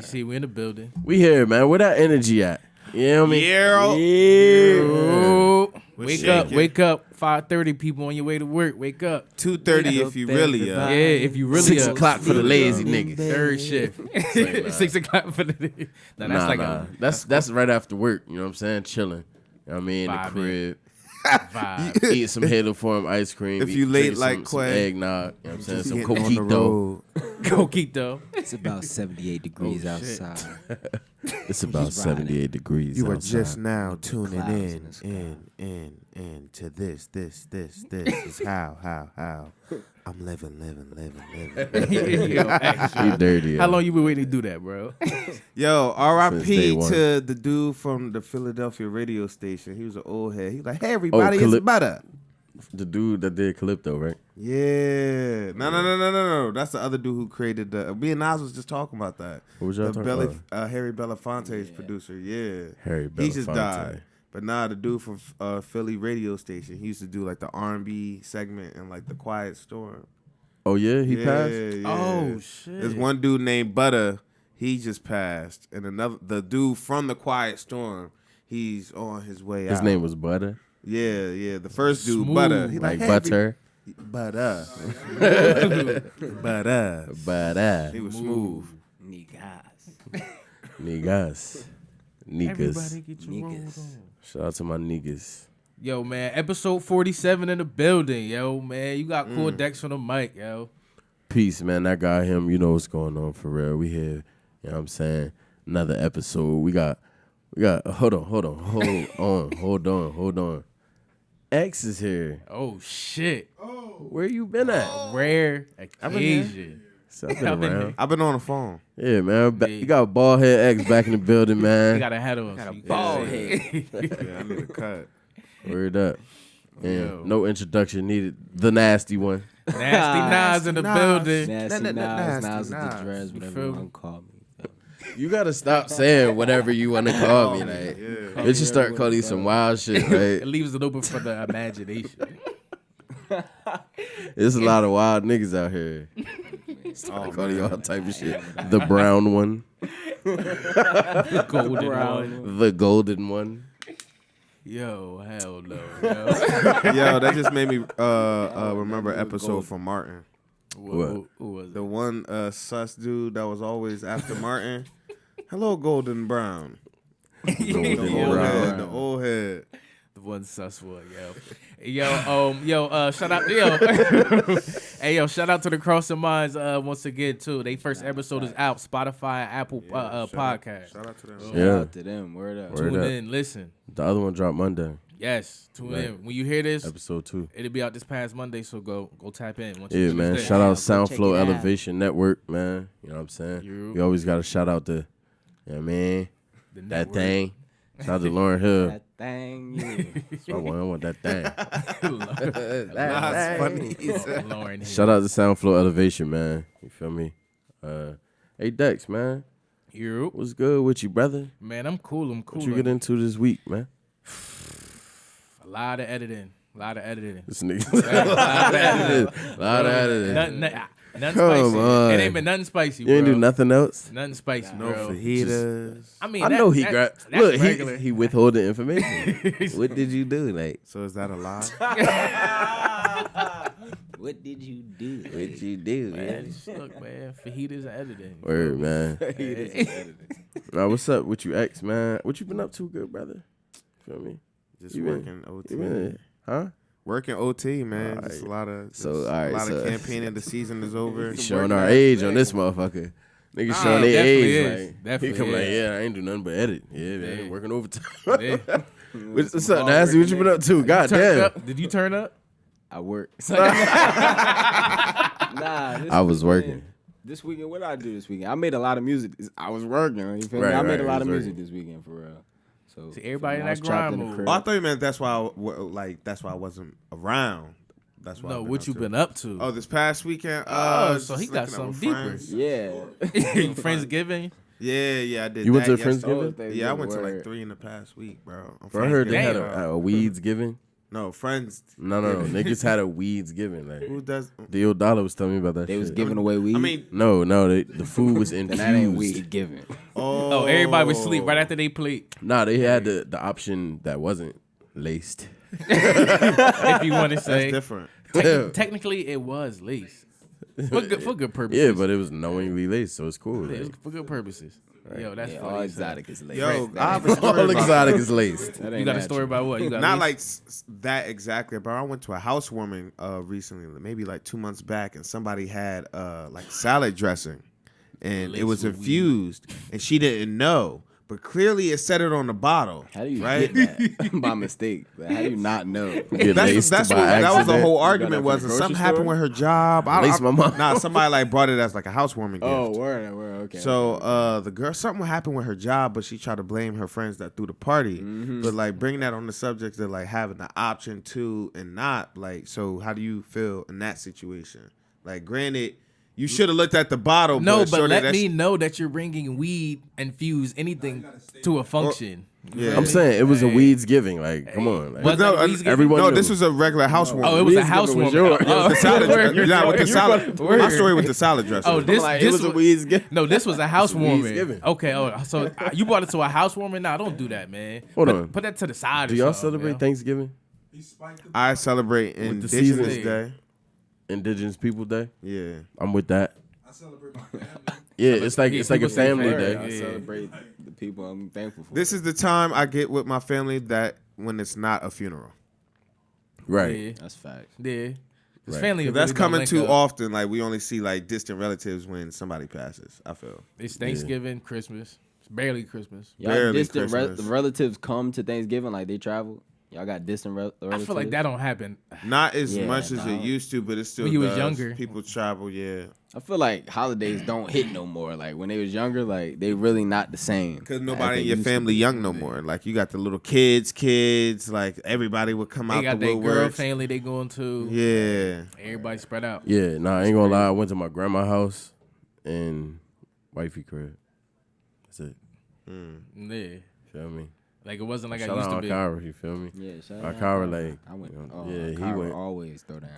KC, we in the building. We here, man. Where that energy at? You know what I mean? Wake up. 5:30 people on your way to work. Wake up. 2:30 if you really up. Yeah, if you really 6 up. o'clock for the lazy niggas. Third shift. 6 o'clock for the day. That's right after work. You know what I'm saying? Chilling. You know what I mean? In the crib. Eat some Halo Farm ice cream. If you late like some Quay. eggnog. You know what I'm saying? Some coquito. Coquito. It's about 78 degrees outside. It's about 78 degrees You are outside. just now tuning in to this is how I'm living. Yo, actually, You dirty. how long you been waiting to do that, bro? Yo, Since day R.I.P. one. to the dude from the Philadelphia radio station. He was an old head. He was like, hey, everybody, it's butter. The dude that did Calypto, right? Yeah. No. That's the other dude who created the... Me and Nas was just talking about that. What was y'all talking about? Harry Belafonte's producer, yeah. Harry Belafonte. He just died. But nah, the dude from Philly radio station, he used to do like the R&B segment and like the Quiet Storm. Oh, yeah? He passed? Yeah. Oh, shit. There's one dude named Butter. He just passed. And the dude from the Quiet Storm, he's on his way out. His name was Butter? Yeah. The first dude, Smooth. Butter. He Like hey, butter? Butter. Butter. He was smooth. Niggas. Everybody get your roll on. Shout out to my niggas. Yo, man, episode 47 in the building, yo, man. You got cool decks on the mic, yo. Peace, man. I got him. You know what's going on for real. We here. You know what I'm saying? Another episode. We got hold on. X is here. Oh, shit. Where you been at? Rare occasion. So I've been around. I've been on the phone. Yeah, man. You got bald head X back in the building, You man. got a hat on. Got a bald head. Yeah, I need a cut. Word up. Yeah, Yo. no introduction needed. The nasty one. Nasty Nas in the building. Nasty Nas Nas. with the dreads, whatever you want to call me. You gotta stop saying whatever you want to call me. Like, bitch, you start calling you some wild shit, It right? leaves it open for the imagination. There's a lot of wild niggas out here. Start calling you all type of shit. The brown one. Golden one. The golden one. Yo, hell no. Yo, that just made me remember an episode from Martin. Who was it? The one sus dude that was always after Martin. Hello, Golden Brown. The old head. The one sus one, yo. Shout out, Hey, yo, shout out to the Crossing Minds once again, too. They first episode is out, Spotify and Apple Podcast. Shout out to them. Shout Yeah. out to them. Word up. Tune in, listen. The other one dropped Monday. Yes, tune Right. in. When you hear this, Episode 2. it'll be out this past Monday, so go tap in. Once Yeah, you man. Tuesday. Shout out Check Soundflow it out. Elevation Network, man. You know what I'm saying? You. We always got to shout out the, you know what I mean? The That network. thing. Shout out to Lauren Hill. That thing. Yeah. I want that thing. That's funny. Lauren Hill. Shout out to Soundflow Elevation, man. You feel me? Hey, Dex, man. You. What's good with you, brother? Man, I'm cool. What you get into this week, man? A lot of editing. This nigga. A lot of editing. Nothing Come spicy. on. It ain't been nothing spicy, You bro. ain't do nothing else? Nothing spicy, No bro. fajitas. I mean, I know he that's grabbed. Look, regular. he withholding information. What did you do? Like, So is that a lie? What did you do? what you do, Man, man? just look, man, fajitas and editing. Word, man. Now, what's up with you, X, man? What you been up to, good brother? Feel me? Just You been- working OT. You been, huh? Working OT, man. All Just right. a lot of campaigning. The season is over. Showing our age on this motherfucker. Niggas showing their definitely age. is. Like, Definitely he come like, is. yeah, I ain't do nothing but edit. Yeah, man, Yeah. working overtime. Yeah. What's up, Nasty? What you been up to? God Turned damn. up? Did you turn up? I work. I was working. This weekend, what did I do this weekend? I made a lot of music. I was working. You feel me? Right, I made a right, lot of he was music this weekend for real. So See, everybody in I was that trapped grind in the mode. crib. Oh, I thought you meant that's why I wasn't around. That's why. No, I've what up you to. been up to? Oh, this past weekend. Oh, so he just got looking up something with deeper. friends. Yeah. Friendsgiving? Yeah, I did. You went that to yesterday. Friendsgiving? Yeah, I went to like 3 in the past week, bro. Bro, I heard they had Damn. a weeds giving. No, friends. No. Niggas had a weeds giving. Like, Who does? Dio Dollar was telling me about that They shit. was giving away weed. I mean, No, the food was then that ain't infused. weed giving. Oh, everybody was asleep right after they played. Nah, they had the option that wasn't laced. If you want to that's say, different. technically it was laced for good purposes. Yeah, but it was knowingly laced, so it's cool. It was Like, for good purposes. Yo, that's Yeah, funny. all as hell. exotic is late. Yo, That I ain't- have a story all about- exotic is laced. that ain't You got a natural. story about what? You got Not laced? like that exactly, but I went to a housewarming recently, maybe like 2 months back, and somebody had like salad dressing, and it was Laced with infused, and she didn't know, but clearly it said it on the bottle. How do you right? get that by mistake? Like, how do you not know? Get laced That's by what that was the accident. whole that argument from was. the That something grocery happened store? with her job. Laced my mom. Nah, somebody like brought it as like a housewarming gift. Oh, word, okay. So the girl, something happened with her job, but she tried to blame her friends that threw the party. But like bringing that on the subject of like having the option to and not like. So how do you feel in that situation? Like, granted, you should have looked at the bottle. No, but shorty, let that's- me know that you're bringing weed infused anything to a function. You Yeah. feel I'm me? saying it was a weeds giving. Like, come on. Like, Was No, that weeds giving? everyone no, knew. this was a regular housewarming. Oh, it was a Weeds giving was housewarming. yours. Oh, the salad word. dressing. Yeah, with the salad. Word. My story with the salad dressing. Oh, this Like, this it was a was- weeds gift. No, this was a housewarming. giving. Okay, so you brought it to a housewarming? Nah, don't do that, man. Hold put, on. Put that to the side. do or y'all something, celebrate yo. Thanksgiving? I celebrate the Indigenous season. Day. Indigenous People Day? Yeah. I'm with that. I celebrate my family. Yeah, it's like a people say family family. day. I Yeah. celebrate the people I'm thankful for. This is the time I get with my family that when it's not a funeral. Right. Yeah, That's facts. yeah. His Right. family. That's really don't coming link too up. often. Like, we only see like distant relatives when somebody passes. I feel. It's Thanksgiving, Christmas. It's barely Christmas. Y'all Barely distant Christmas. the relatives come to Thanksgiving like they travel. Y'all got distant relatives. I feel like that don't happen. Not as Yeah, much as no. it used to, but it still When you was does. younger. People travel. Yeah. I feel like holidays don't hit no more. Like when they was younger, like they really not the same. Because as nobody they in your used to family be. young no more. Like, you got the little kids. Like, everybody would come They out got the their girl woodworks. family they going to. Yeah. Everybody spread out. Yeah, nah, I ain't gonna lie. I went to my grandma's house and wifey crib. That's it. Yeah. Feel me? Like it wasn't like Shout I used out to be. Akara, you feel me? Yeah, shout out. Akara, like, I went. you know, Oh, yeah, he Akara went. always throw down.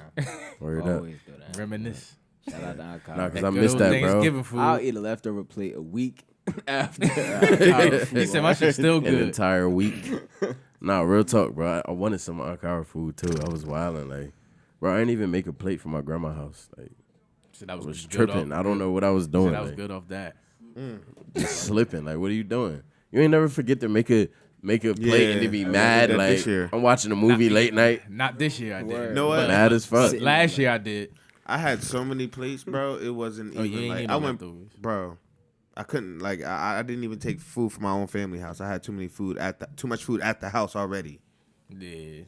Word up. Always throw down. Reminisce. Shout out to Akara. Nah, 'cause That I good missed old that, bro. Thanksgiving food. I'll eat a leftover plate a week after. He said my shit's still An good. entire week. Nah, real talk, bro. I wanted some Akara food too. I was wilding, like, bro. I didn't even make a plate for my grandma's house. Like, Said I I was good tripping. off- I don't know what I was doing. Said I was like, good off that. just slipping. Like, what are you doing? You ain't never forget to make a plate and to be Yeah, I mad. did that Like, this year. I'm watching a movie late night. Not this year I did. Word. You know what? Mad as fuck. Last year I did. I had so many plates, bro. It wasn't Oh, you even ain't like need I no went, leftovers. bro. I couldn't like I didn't even take food from my own family house. I had too much food at the house already. Yeah.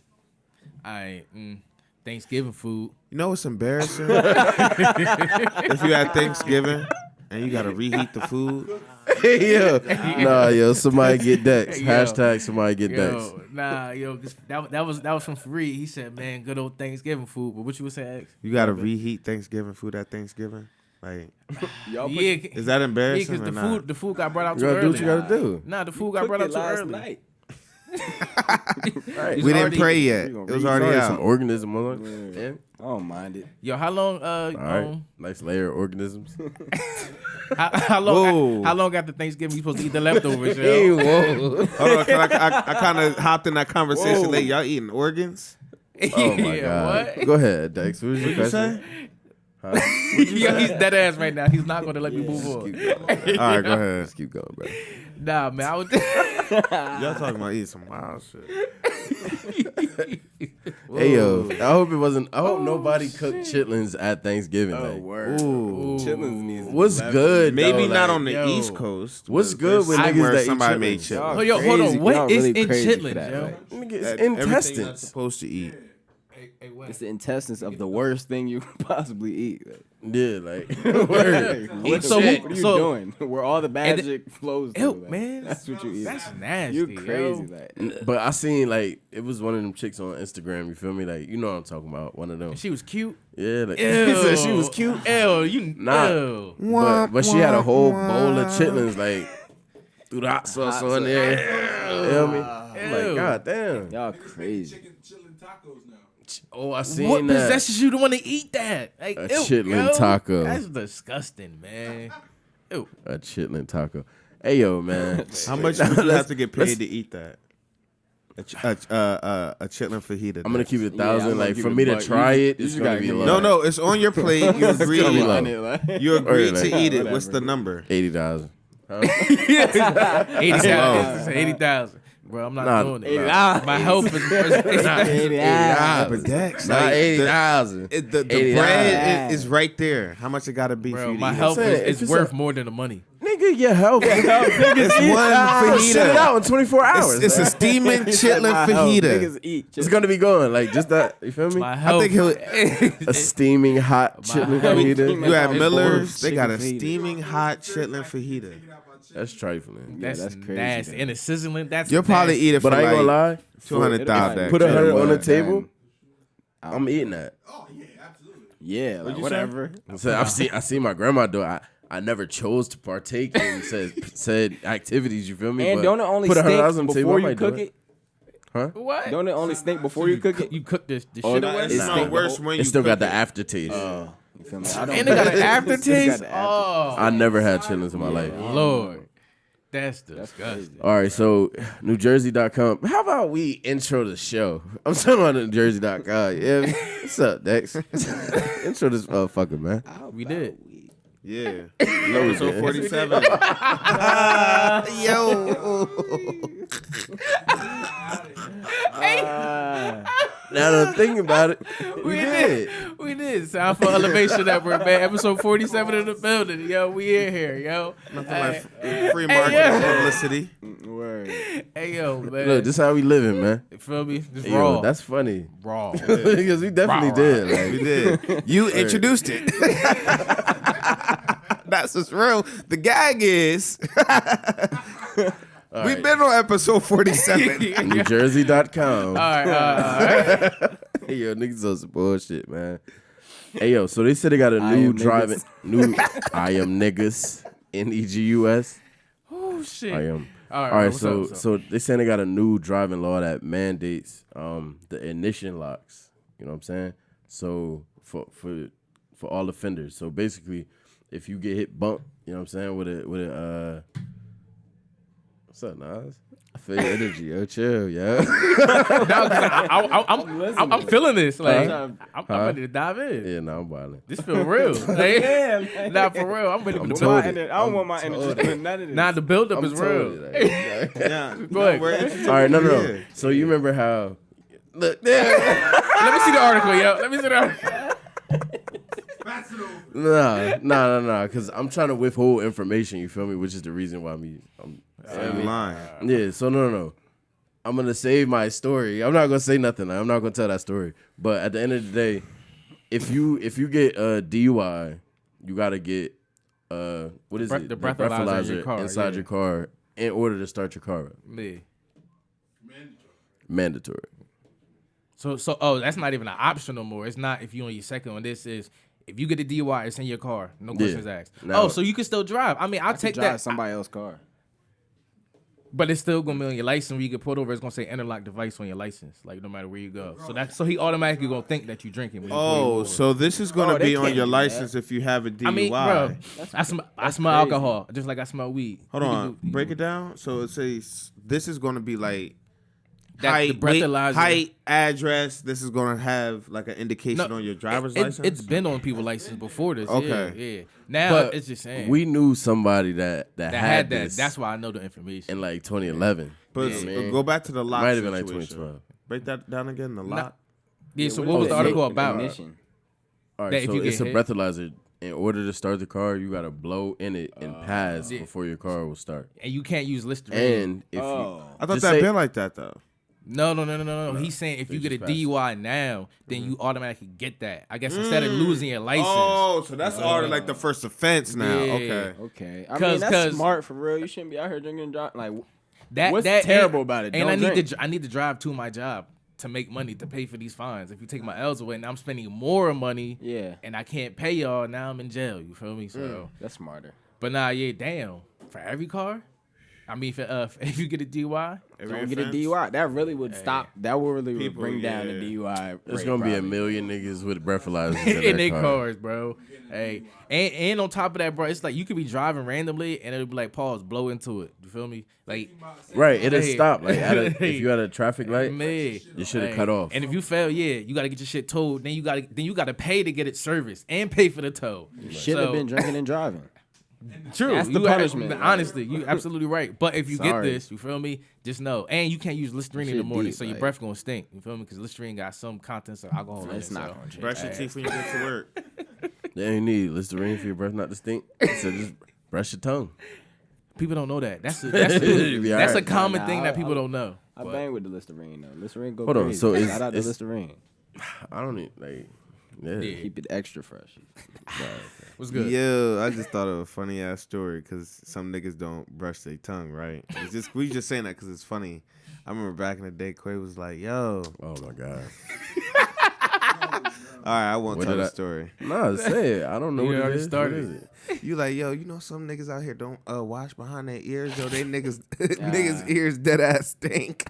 Thanksgiving food. You know what's embarrassing? If you had Thanksgiving and you gotta reheat the food. yo, nah, yo, somebody get Dex. Yo. Hashtag somebody get Dex. Yo, nah, yo, 'cause that was from Fareed. He said, "Man, good old Thanksgiving food." But what you would say, X? You gotta reheat Thanksgiving food at Thanksgiving. Like, Y'all Yeah, is that embarrassing? because or not? the food got brought out You too gotta do early. what you gotta do. Nah, the food got brought out too last early. night. Right. We didn't already- pray yet. we gonna It was read already Sorry, some out. organism on it. Yeah. I don't mind it. Yo, how long? All right. Nice layer of organisms. How Whoa. long after Thanksgiving you supposed to eat the leftovers? Yo? Whoa. Hold on, I kind of hopped in that conversation Whoa. late. Y'all eating organs? Oh my Yeah, god. what? Go ahead, Dex. What was your What'd you question? say? Yo, he's dead ass right now. He's not going to let me move Just on. keep going, bro. All right, go ahead. Just keep going, bro. Nah, man, I was. Y'all talking about eating some wild shit. Hey yo, I hope it wasn't. I hope nobody cooked chitlins at Thanksgiving. like, word. Ooh. Chitlins needs. what's good? Maybe though, not like, on the yo, East Coast. what's but good there's with niggas somewhere that eat somebody made chitlins? chitlins. Oh, yo, hold on. What Y'all is really in crazy for chitlins, that, yo? like, Nigga, it's Everything you're intestines. supposed to eat. it's the intestines of the worst thing you could possibly eat. Like, Yeah, like word. what, So- what are you so- doing? Where all the magic flows to. Ew, like, man. That's what you eat. That's nasty. You crazy. Yo. Like, But I seen like it was one of them chicks on Instagram. You feel me? Like you know what I'm talking about. One of them. She was cute. Yeah, like Ew. he said she was cute. Ew, you Nah. ew. But she had a whole bowl of chitlins like threw the hot sauce on there. You feel me? I'm like, Ew. god damn. y'all crazy. Chicken chillin' Oh, I seen What that. possesses you to want to eat that? Like, A ew, chitlin yo, taco. That's disgusting, man. Ew. A chitlin taco. Hey, yo, man. How much would you have to get paid to eat that? A chitlin fajita. I'm gonna keep it 1,000. I'm gonna like keep for it me to buck. try You it, it's just gonna gotta be give me low. No, it's on your plate. You agreed. gonna be low. You agreed Like, to eat it. whatever. What's the number? 80,000. 80,000. 80,000. Bro, I'm not Nah, doing it. 80,000. My health is But 80,000. Dex, Not like, 80,000. the bread is right there. How much it got to be for bro, you to my eat it? health saying, if is it's worth a- more than the money. Nigga, your health. It's one Shit it fajita. out in 24 hours. It's a man. steaming chitlin fajita. Niggas eat. It's gonna be going like just that. You feel me? My health. think he'll- A steaming hot chitlin health- fajita. You at It's Miller's, both they got a chicken fajita. steaming hot chitlin fajita. That's trifling. That's, that's crazy, nasty. though. And it's sizzling. That's You'll probably nasty. eat it for But I ain't gonna like lie. 200,000. Put 100 on the Then- table. I'm eating that. Yeah, like, whatever. So I see my grandma do it. I never chose to partake in said activities. You feel me? And But don't it only put stink 100,000 on the table, before I you might do cook it? Huh? What? Don't it only stink before you cook it? You cook this Oh, shit no, away? It It's smells not worse when you It still got cook the it. aftertaste. You feel me? And it got an aftertaste? Oh, I never had chitlins in my life. Lord. That's disgusting. All right, so NewJersey.com. How about we intro the show? I'm talking about NewJersey.com. Yeah, what's up, Dex? Intro this motherfucker, man. We did. Yeah. No, we Episode didn't. 47. Yo. Now that I'm thinking about it, we did. We did. Sound for Elevation Network, man. Episode 47 in the building. Yo, we in here, yo. Nothing Hey, like free market yeah. publicity. Word. hey, yo, man. Look, this how we living, man. You feel me? Just Hey, raw. yo, that's funny. raw. Because we definitely Rah, did. rah. Like, We did. You introduced it. That's what's real. The gag is all we've right. been on episode 47. NewJersey.com. All right. Hey, yo, niggas on some bullshit, man. Hey, yo, so they said they got a I new am driving, I am niggas, NEGUS. Oh, shit. I am. All right, All right, what's up, what's up? so they saying they got a new driving law that mandates the ignition locks. You know what I'm saying? So for all offenders. So basically, if you get hit bump, you know what I'm saying, with a what's up, Nas? I feel your energy, yo. Chill, yo. No, 'cause I'm feeling this. Like, Huh? I'm ready to dive in. Yeah, no, I'm violent. This feel real. Like, nah, for real. I'm ready to told build it. it. I don't want my energy to do none of this. Nah, the buildup is real. Yeah. Go ahead. we're interested All right, no. Yeah. So you remember how? Look, there. Let me see the article, yo. Let me see the article. Nah. Because I'm trying to withhold information. You feel me? Which is the reason why I'm You lying. Yeah. So no. I'm gonna save my story. I'm not gonna say nothing. I'm not gonna tell that story. But at the end of the day, if you get a DUI, you gotta get what is it? The breathalyzer in your car, inside yeah. your car in order to start your car up. Me. Mandatory. So that's not even an option no more. It's not if you on your second one. This is if you get a DUI, it's in your car. No questions asked. Now- So you can still drive. I mean, I'll take drive that. somebody else's car. But it's still gonna be on your license. When you get pulled over, it's gonna say interlock device on your license, like no matter where you go. So he automatically gonna think that you drinking. When you pull you Oh, over. so this is going to they be on can't your do license if you have a DUI. I mean, bro, I smell alcohol just like I smell weed. Hold You can on. do- Break it down. So it says this is going to be like That- height, the weight, breathalyzer- height, address. This is going to have like an indication on your driver's license. It's been on people's license before this. Okay. Yeah. Now But it's just saying we knew somebody that that had had that. this That's why I know the information. in like 2011. but You know what I mean? go back to the lock Might have been like situation. 2012. Break that down again. The lock. Yeah. So what was the article about? Ignition. All right, That if so you get it's a hit- breathalyzer. In order to start the car, you gotta blow in it and pass Yeah. before your car will start. And you can't use Listerine. And if Oh. I thought Just that say- been like that though. No. He's saying if you get a just pass it. DUI now, then you automatically get that. I guess instead of losing your license. Oh, so that's already like the first offense now. Yeah. Okay. Okay. I 'Cause- mean, that's 'cause- smart for real. You shouldn't be out here drinking and driving. Like, That What's that terrible and- about it? And Don't I need to drive to my job to make money to pay for these fines. If you take my L's away, and I'm spending more money, yeah, and I can't pay y'all, now I'm in jail. You feel me? So, that's smarter. but nah, yeah, damn. For every car, I mean, if you get a DUI, Don't get a DUI. That really would stop. That would really People, bring down the yeah. DUI. There's rate, gonna be a probably. million niggas with breathalyzers in their car. cars, bro. Hey, and on top of that, bro, it's like you could be driving randomly and it'll be like, pause, blow into it. You feel me? Like, Right, it'll Hey. stop. Like if you had a traffic light, man, you should have hey. cut off. And if you fail, you gotta get your shit towed. Then you gotta pay to get it serviced and pay for the tow. Should have been drinking and driving. True. That's the You punishment, like- honestly, you absolutely right. But if you get Sorry. this, you feel me? Just know. And you can't use Listerine in the Shit morning, deep, so your like- breath gonna stink. You feel me? Because Listerine got some contents of alcohol in it. It's not so. gonna change. Brush your teeth when you get to work. They ain't need Listerine for your breath not to stink. So just brush your tongue. People don't know that. That's a, You'll be that's a alright. common Nah, thing that people I- don't know. I But- bang with the Listerine though. Listerine go Hold on, crazy. so it's- Shout out to it's- Listerine. I don't need yeah. Keep it extra fresh. What's good? Yo, I just thought of a funny ass story because some niggas don't brush their tongue, right? It's just we just saying that because it's funny. I remember back in the day, Quay was like, "Yo, Oh my god. all right, I won't What tell did the I- story." Nah, say it. I don't know You what it already is. started. What is it? You like, yo, you know some niggas out here don't wash behind their ears, yo. They niggas niggas ears dead ass stink.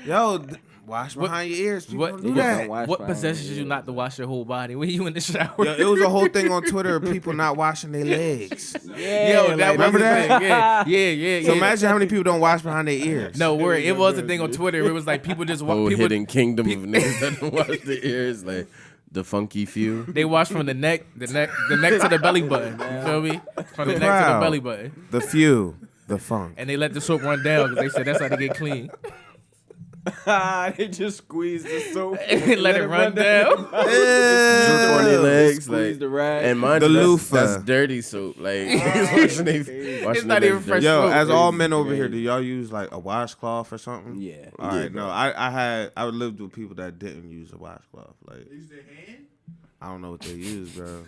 Yo, Wash behind your ears. People What, don't do what, that. wash what behind possesses your you ears, not to wash your whole body when you in the shower? Yo, it was a whole thing on Twitter of people not washing their legs. Yo, that was remember the that? thing. Yeah. So imagine how many people don't wash behind their ears. No, where it was a thing on Twitter. It was like people just Whole people hidden kingdom of niggas that don't wash their ears, like the funky few. they wash from the neck to the belly button. You feel me? From the neck to the Proud. belly button, The few, the funk. and they let the soap run down because they said that's how they get clean. They just squeeze the soap. Let it run down. Drip on their legs, Squeeze like, the rag. and mind The you, loofah. that's dirty soap. Like washing It's not even fresh Yo, soap. as all men over here, do y'all use like a washcloth or something? Yeah. All right, no, I lived with people that didn't use a washcloth. Like, Use their hand? I don't know what they use, bro.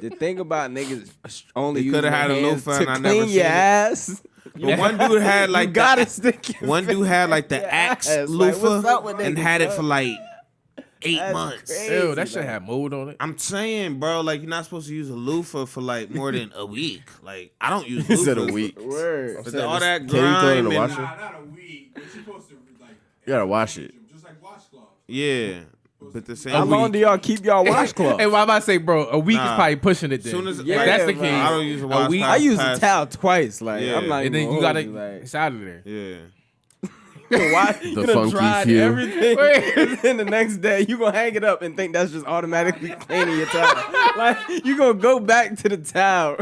The thing about niggas only They using coulda their had a hands loofah to and I clean never your seen it. ass. But one dude had like You gotta the, stick your one dude had like the axe ass. Like, what's loofah up with and niggas, had it bro? for like 8 That's months. crazy. Ew, that shit like- had mold on it. I'm saying, bro, like you're not supposed to use a loofah for like more than a week. Like I don't use He loofahs. said a week. Word. But all that Can you throw it in grime the and washer? Not a week. But you're supposed to like. You gotta wash it. Just like washcloths. yeah, but the same. How long week- do y'all keep y'all washcloth? Hey, why am I say, bro? A week is Nah. probably pushing it. Then. Soon as Yeah, if that's the bro. case, I don't use a a washcloth. week. I use a past- towel twice. Like Yeah. I'm like, and then you gotta. It's out of there. Yeah. why you done funky tried few. everything, and then the next day you gonna hang it up and think that's just automatically cleaning your towel. Like you gonna go back to the towel.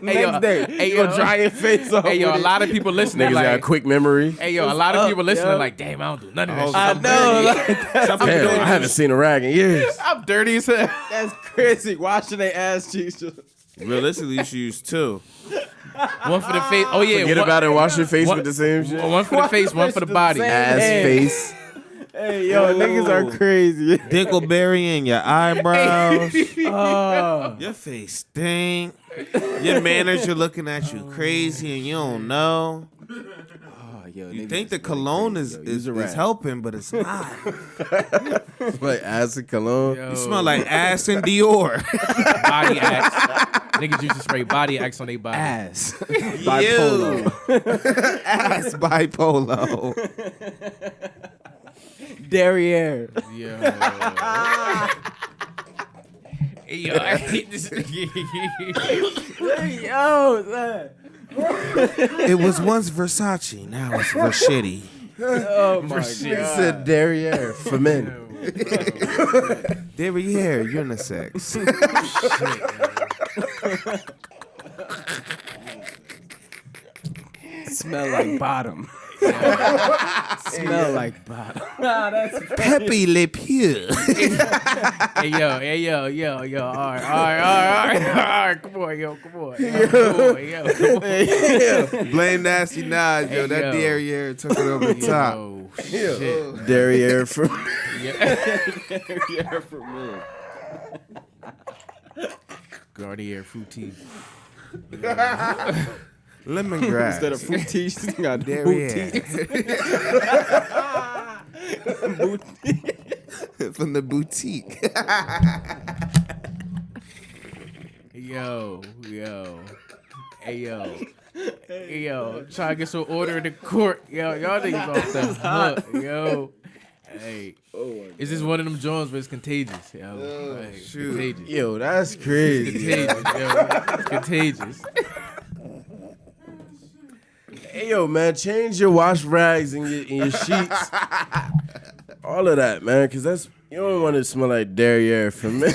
Next day, hey, you gonna yo. dry your face off. Hey, yo, with a it. lot of people listening Niggas got a like, quick memory. hey, yo, a lot of people listening yo. like, damn, I don't do none of that shit. I I'm know. dirty. Like, Some people Damn, don't I haven't seen a rag in years. I'm dirty as hell. that's crazy. Washing their ass cheeks. Just, Realistically, you should use 2. One for the face. Oh yeah, Forget one, about it and wash your face one- with the same shit. one for the face, one for the body. same. Ass, Hey. face. hey, yo, niggas are crazy. Dickleberry in your eyebrows. Oh, Your face stink. Your manager looking at you crazy and you don't know. yo, You niggas think is the really cologne crazy, yo. Use is a rag. helping, but it's not. Like ass and cologne. Yo, You smell like ass and Dior. body axe. Niggas used to spray body axe on their body. ass. Bipolar. Ass bipolar. Derriere. Yo. Hey, yo, I hate this nigga. Yo, son. It was once Versace, now it's Vershitty. Oh my shit. He god. said Derriere for men. Derriere, unisex. Smell like bottom. Smell like bottom. Nah, that's Pepe Le Pew. Hey, yo. All right. Come on, yo. Come on, yo. Blame Nasty Nas, yo. Hey, That yo. Derriere took it over the top. Yo, shit. Derriere for Derriere for men. Garnier fruity. Lemongrass. Instead of fruit teas, you got Derriere. From the boutique. Yo. Hey, yo. Try to get some order in the court. Yo, y'all niggas off the hook. Yo. Hey. Is this one of them joints where it's contagious? Yo. Like, contagious. Yo, that's crazy. Contagious, yo. It's contagious. Hey, yo, man, change your wash rags and your sheets. All of that, man, because that's, you don't want to smell like Derriere for men.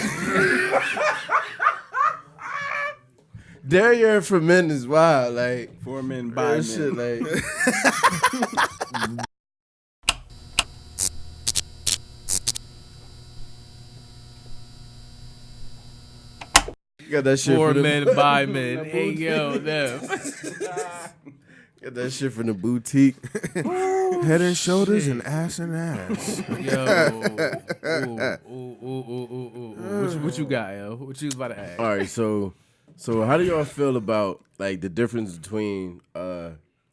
Derriere for men is wild, like. For men, by men. Shit, like. Got that shit For from men, the, by men. Hey, yo, them. got that shit from the boutique. Head and shoulders and ass and ass. Yo. Ooh. What you got, yo? What you was about to ask? All right, so how do y'all feel about like the difference between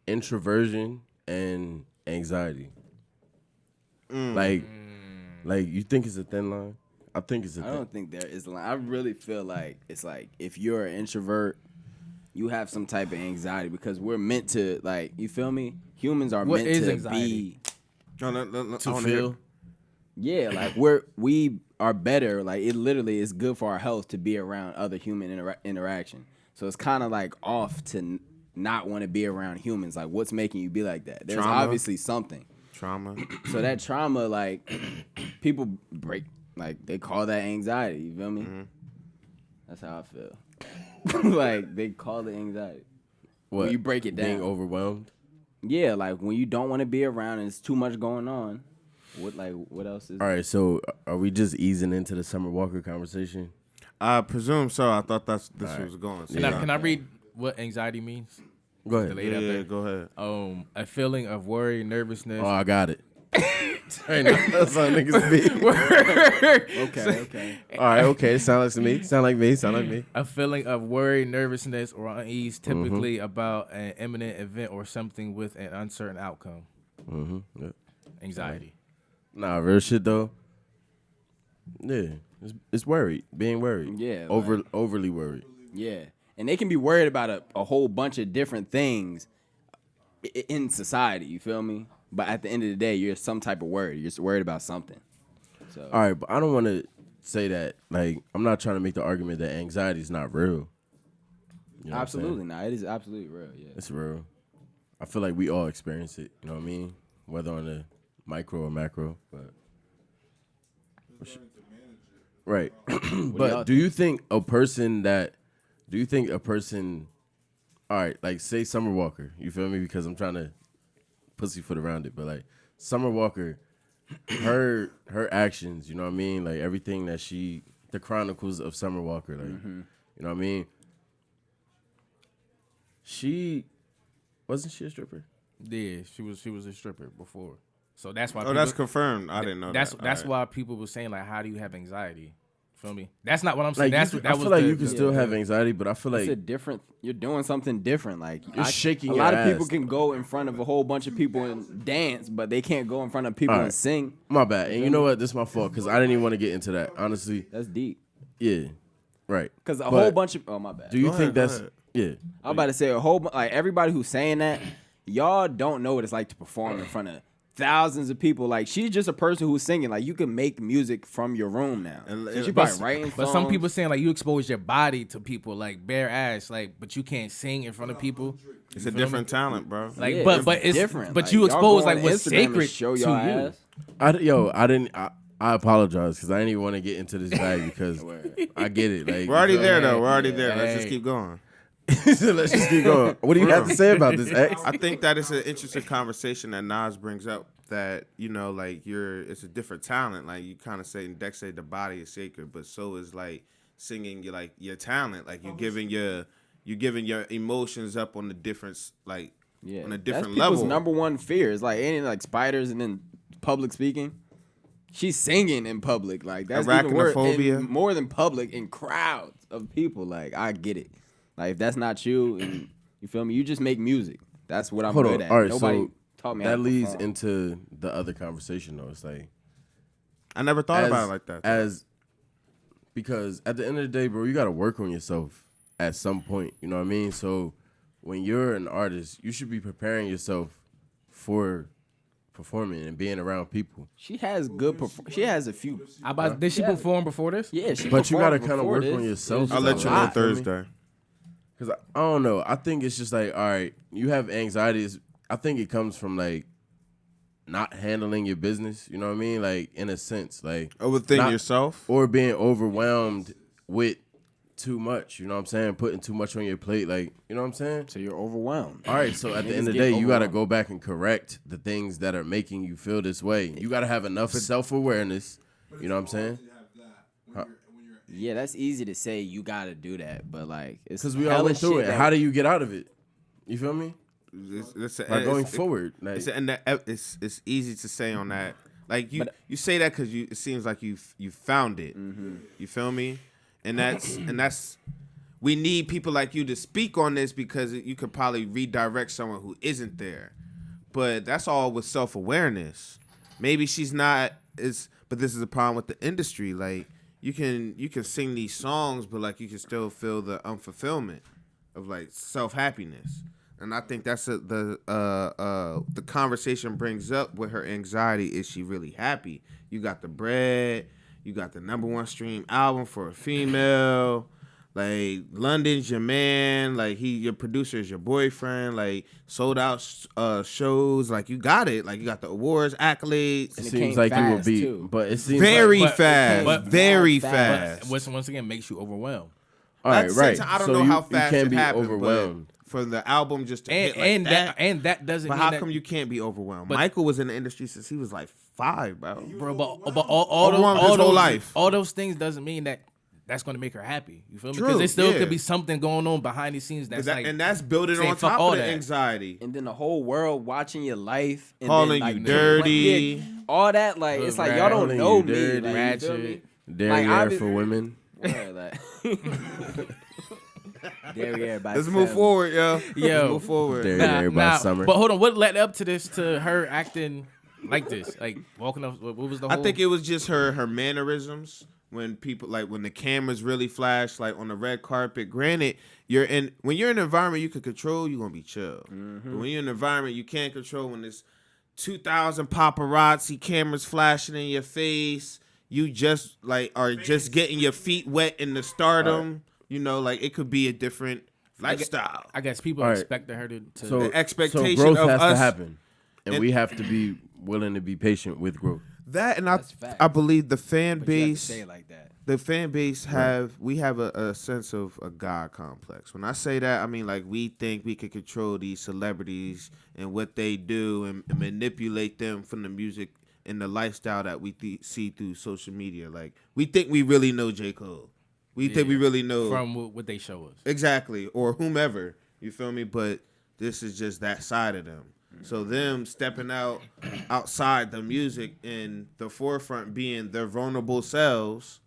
introversion and anxiety? Like you think it's a thin line? I think it's a I thin. don't think there is a line. I really feel like it's like if you're an introvert, you have some type of anxiety because we're meant to, like, you feel me? Humans are What meant is to anxiety? be. No, to feel. Yeah, like we are better. Like it literally is good for our health to be around other human interaction. So it's kind of like off to not want to be around humans. Like what's making you be like that? There's Trauma. obviously something. Trauma. So that trauma, like people break, like they call that anxiety. You feel me? Mm-hmm. That's how I feel. Like they call it anxiety. What? When you break it Being down. overwhelmed. Yeah, like when you don't want to be around and it's too much going on. What else is? All right, so are we just easing into the Summer Walker conversation? I presume so. I thought this was going. So Can I read what anxiety means? Go ahead. Lay it out Yeah, there. go ahead. A feeling of worry, nervousness. Oh, I got it. Hey, no, that's how niggas be. Okay. All right, okay. Sound like me. Sound like me. A feeling of worry, nervousness, or unease, typically about an imminent event or something with an uncertain outcome. Yeah. Anxiety. Nah, real shit though. Yeah, it's worried. Being worried. Yeah, overly worried. Yeah, and they can be worried about a whole bunch of different things in society. You feel me? But at the end of the day, you're some type of worried. You're just worried about something. So. All right, but I don't want to say that. Like, I'm not trying to make the argument that anxiety is not real. You know Absolutely not. It is absolutely real. Yeah. It's real. I feel like we all experience it. You know what I mean? Whether on a micro or macro, but right. But do you think a person? All right, like say Summer Walker. You feel me? Because I'm trying to pussyfoot around it, but like Summer Walker, her actions. You know what I mean? Like everything that the chronicles of Summer Walker. Like you know what I mean? Wasn't she a stripper? Yeah, she was a stripper before. So that's why. Oh, that's confirmed. I didn't know that's that. That's All why people were saying like, how do you have anxiety? Feel me? That's not what I'm Like saying. I feel like you can still have anxiety, but I feel It's a like different. You're doing something different. Like you're shaking a your lot ass. of people can go in front of a whole bunch of people and dance, but they can't go in front of people All right. and sing. My bad. And you know what? This is my fault because I didn't even want to get into that. Honestly, That's deep. yeah, right. Because a But whole bunch of. Oh my bad. Do you Go think ahead, that's go yeah? I'm about to say like everybody who's saying that, y'all don't know what it's like to perform in front of thousands of people. Like she's just a person who's singing. Like you can make music from your room now. And- So she but- probably writing But songs. some people saying like you expose your body to people like bare ass, like, but you can't sing in front of people. It's a different talent, bro. Like, Yeah, but it's different. But Like, you y'all expose go on like what's Instagram and sacred show to your you. ass. I didn't. I apologize because I didn't even want to get into this bag because I get it. Like We're already you know there, what I though. We're already there. Let's Hey. just keep going. mean? Let's just keep going. What do you have to say about this, X? I think that it's an interesting conversation that Nas brings up. That like it's a different talent. Like you kind of say, Dex said the body is sacred, but so is like singing. Your talent. Like you're giving your emotions up on the different Yeah, on a different that's people's level. number one fear. It's like ain't it like spiders and then public speaking. She's singing in public, like that's even worse. Arachnophobia. And more than public, in crowds of people. Like I get it. Like if that's not you, and you feel me, you just make music. That's what I'm Hold good on. at. All right, Nobody so taught me how that to leads perform. into the other conversation though. It's like I never thought about it like that. because at the end of the day, bro, you got to work on yourself. at some point. You know what I mean? So when you're an artist, you should be preparing yourself for performing and being around people. She has good. She has a few. Did she perform before this? Yeah, she. But you gotta performed kind of before work this. on yourself. I'll let you know Thursday. Because I don't know. I think it's just like, all right, you have anxieties. I think it comes from like not handling your business. You know what I mean? Like in a sense, like Overthink yourself, or being overwhelmed with too much. You know what I'm saying? Putting too much on your plate. Like, you know what I'm saying? So you're overwhelmed. All right. So at the end of the day, you got to go back and correct the things that are making you feel this way. You got to have enough self-awareness. You know what I'm saying? Yeah, that's easy to say. You gotta do that, but like, it's Because we all went through it. How do you get out of it? You feel me? By going forward. Like, it's easy to say on that. Like you say that because it seems like you found it. Mm-hmm. You feel me? And that's we need people like you to speak on this because you could probably redirect someone who isn't there. But that's all with self-awareness. Maybe she's not but this is a problem with the industry. Like you can sing these songs, but like you can still feel the unfulfillment of like self-happiness. And I think that's the conversation brings up with her anxiety. Is she really happy? You got the bread. You got the #1 stream album for a female. Like London's your man. Like your producer is your boyfriend. Like sold out shows. Like you got it. Like you got the awards, accolades. it seems like you will be, but it seems Very like, fast. Very But fast. which once again makes you overwhelmed. all right, At the same right. time, I don't So know how you fast can't it be happened, overwhelmed. but for the album just to hit like And that doesn't But mean how that, come you can't be overwhelmed? but- Michael was in the industry since he was like 5, bro. bro? But all Overwhelmed his whole life. all those things doesn't mean that that's going to make her happy. You feel me? True, Because there still yeah. could be something going on behind the scenes that's like, And that's building saying on fuck top all of the that. anxiety. And then the whole world watching your life, and Calling then, like, you dirty. yeah, all that. Like it's like y'all don't Calling know you me. dirty, Like, you feel me? Derriere for women. Yeah, like, Derriere by Let's move forward, yo. Yo. Let's move forward. Derriere by summer. But hold on, what led up to this? To her acting like this, like walking up. What was the whole? I think it was just her mannerisms when people like when the cameras really flash like on the red carpet. Granted, when you're in an environment you can control, you're gonna be chill. But when you're in an environment you can't control, when there's 2,000 paparazzi cameras flashing in your face, you just like are just getting your feet wet in the stardom. You know, like it could be a different lifestyle. I guess people All right. expected her to. So, The expectation so growth of has to us- happen, and and- we have to be willing to be patient with growth. That and That's facts. I believe the fan but you have to base. say it like that. The fan base have a sense of a God complex. When I say that, I mean like we think we can control these celebrities and what they do and manipulate them from the music and the lifestyle that we see through social media. Like we think we really know J. Cole. We think we really know from what they show us. exactly or whomever. You feel me? But this is just that side of them. So them stepping outside the music and the forefront being their vulnerable selves.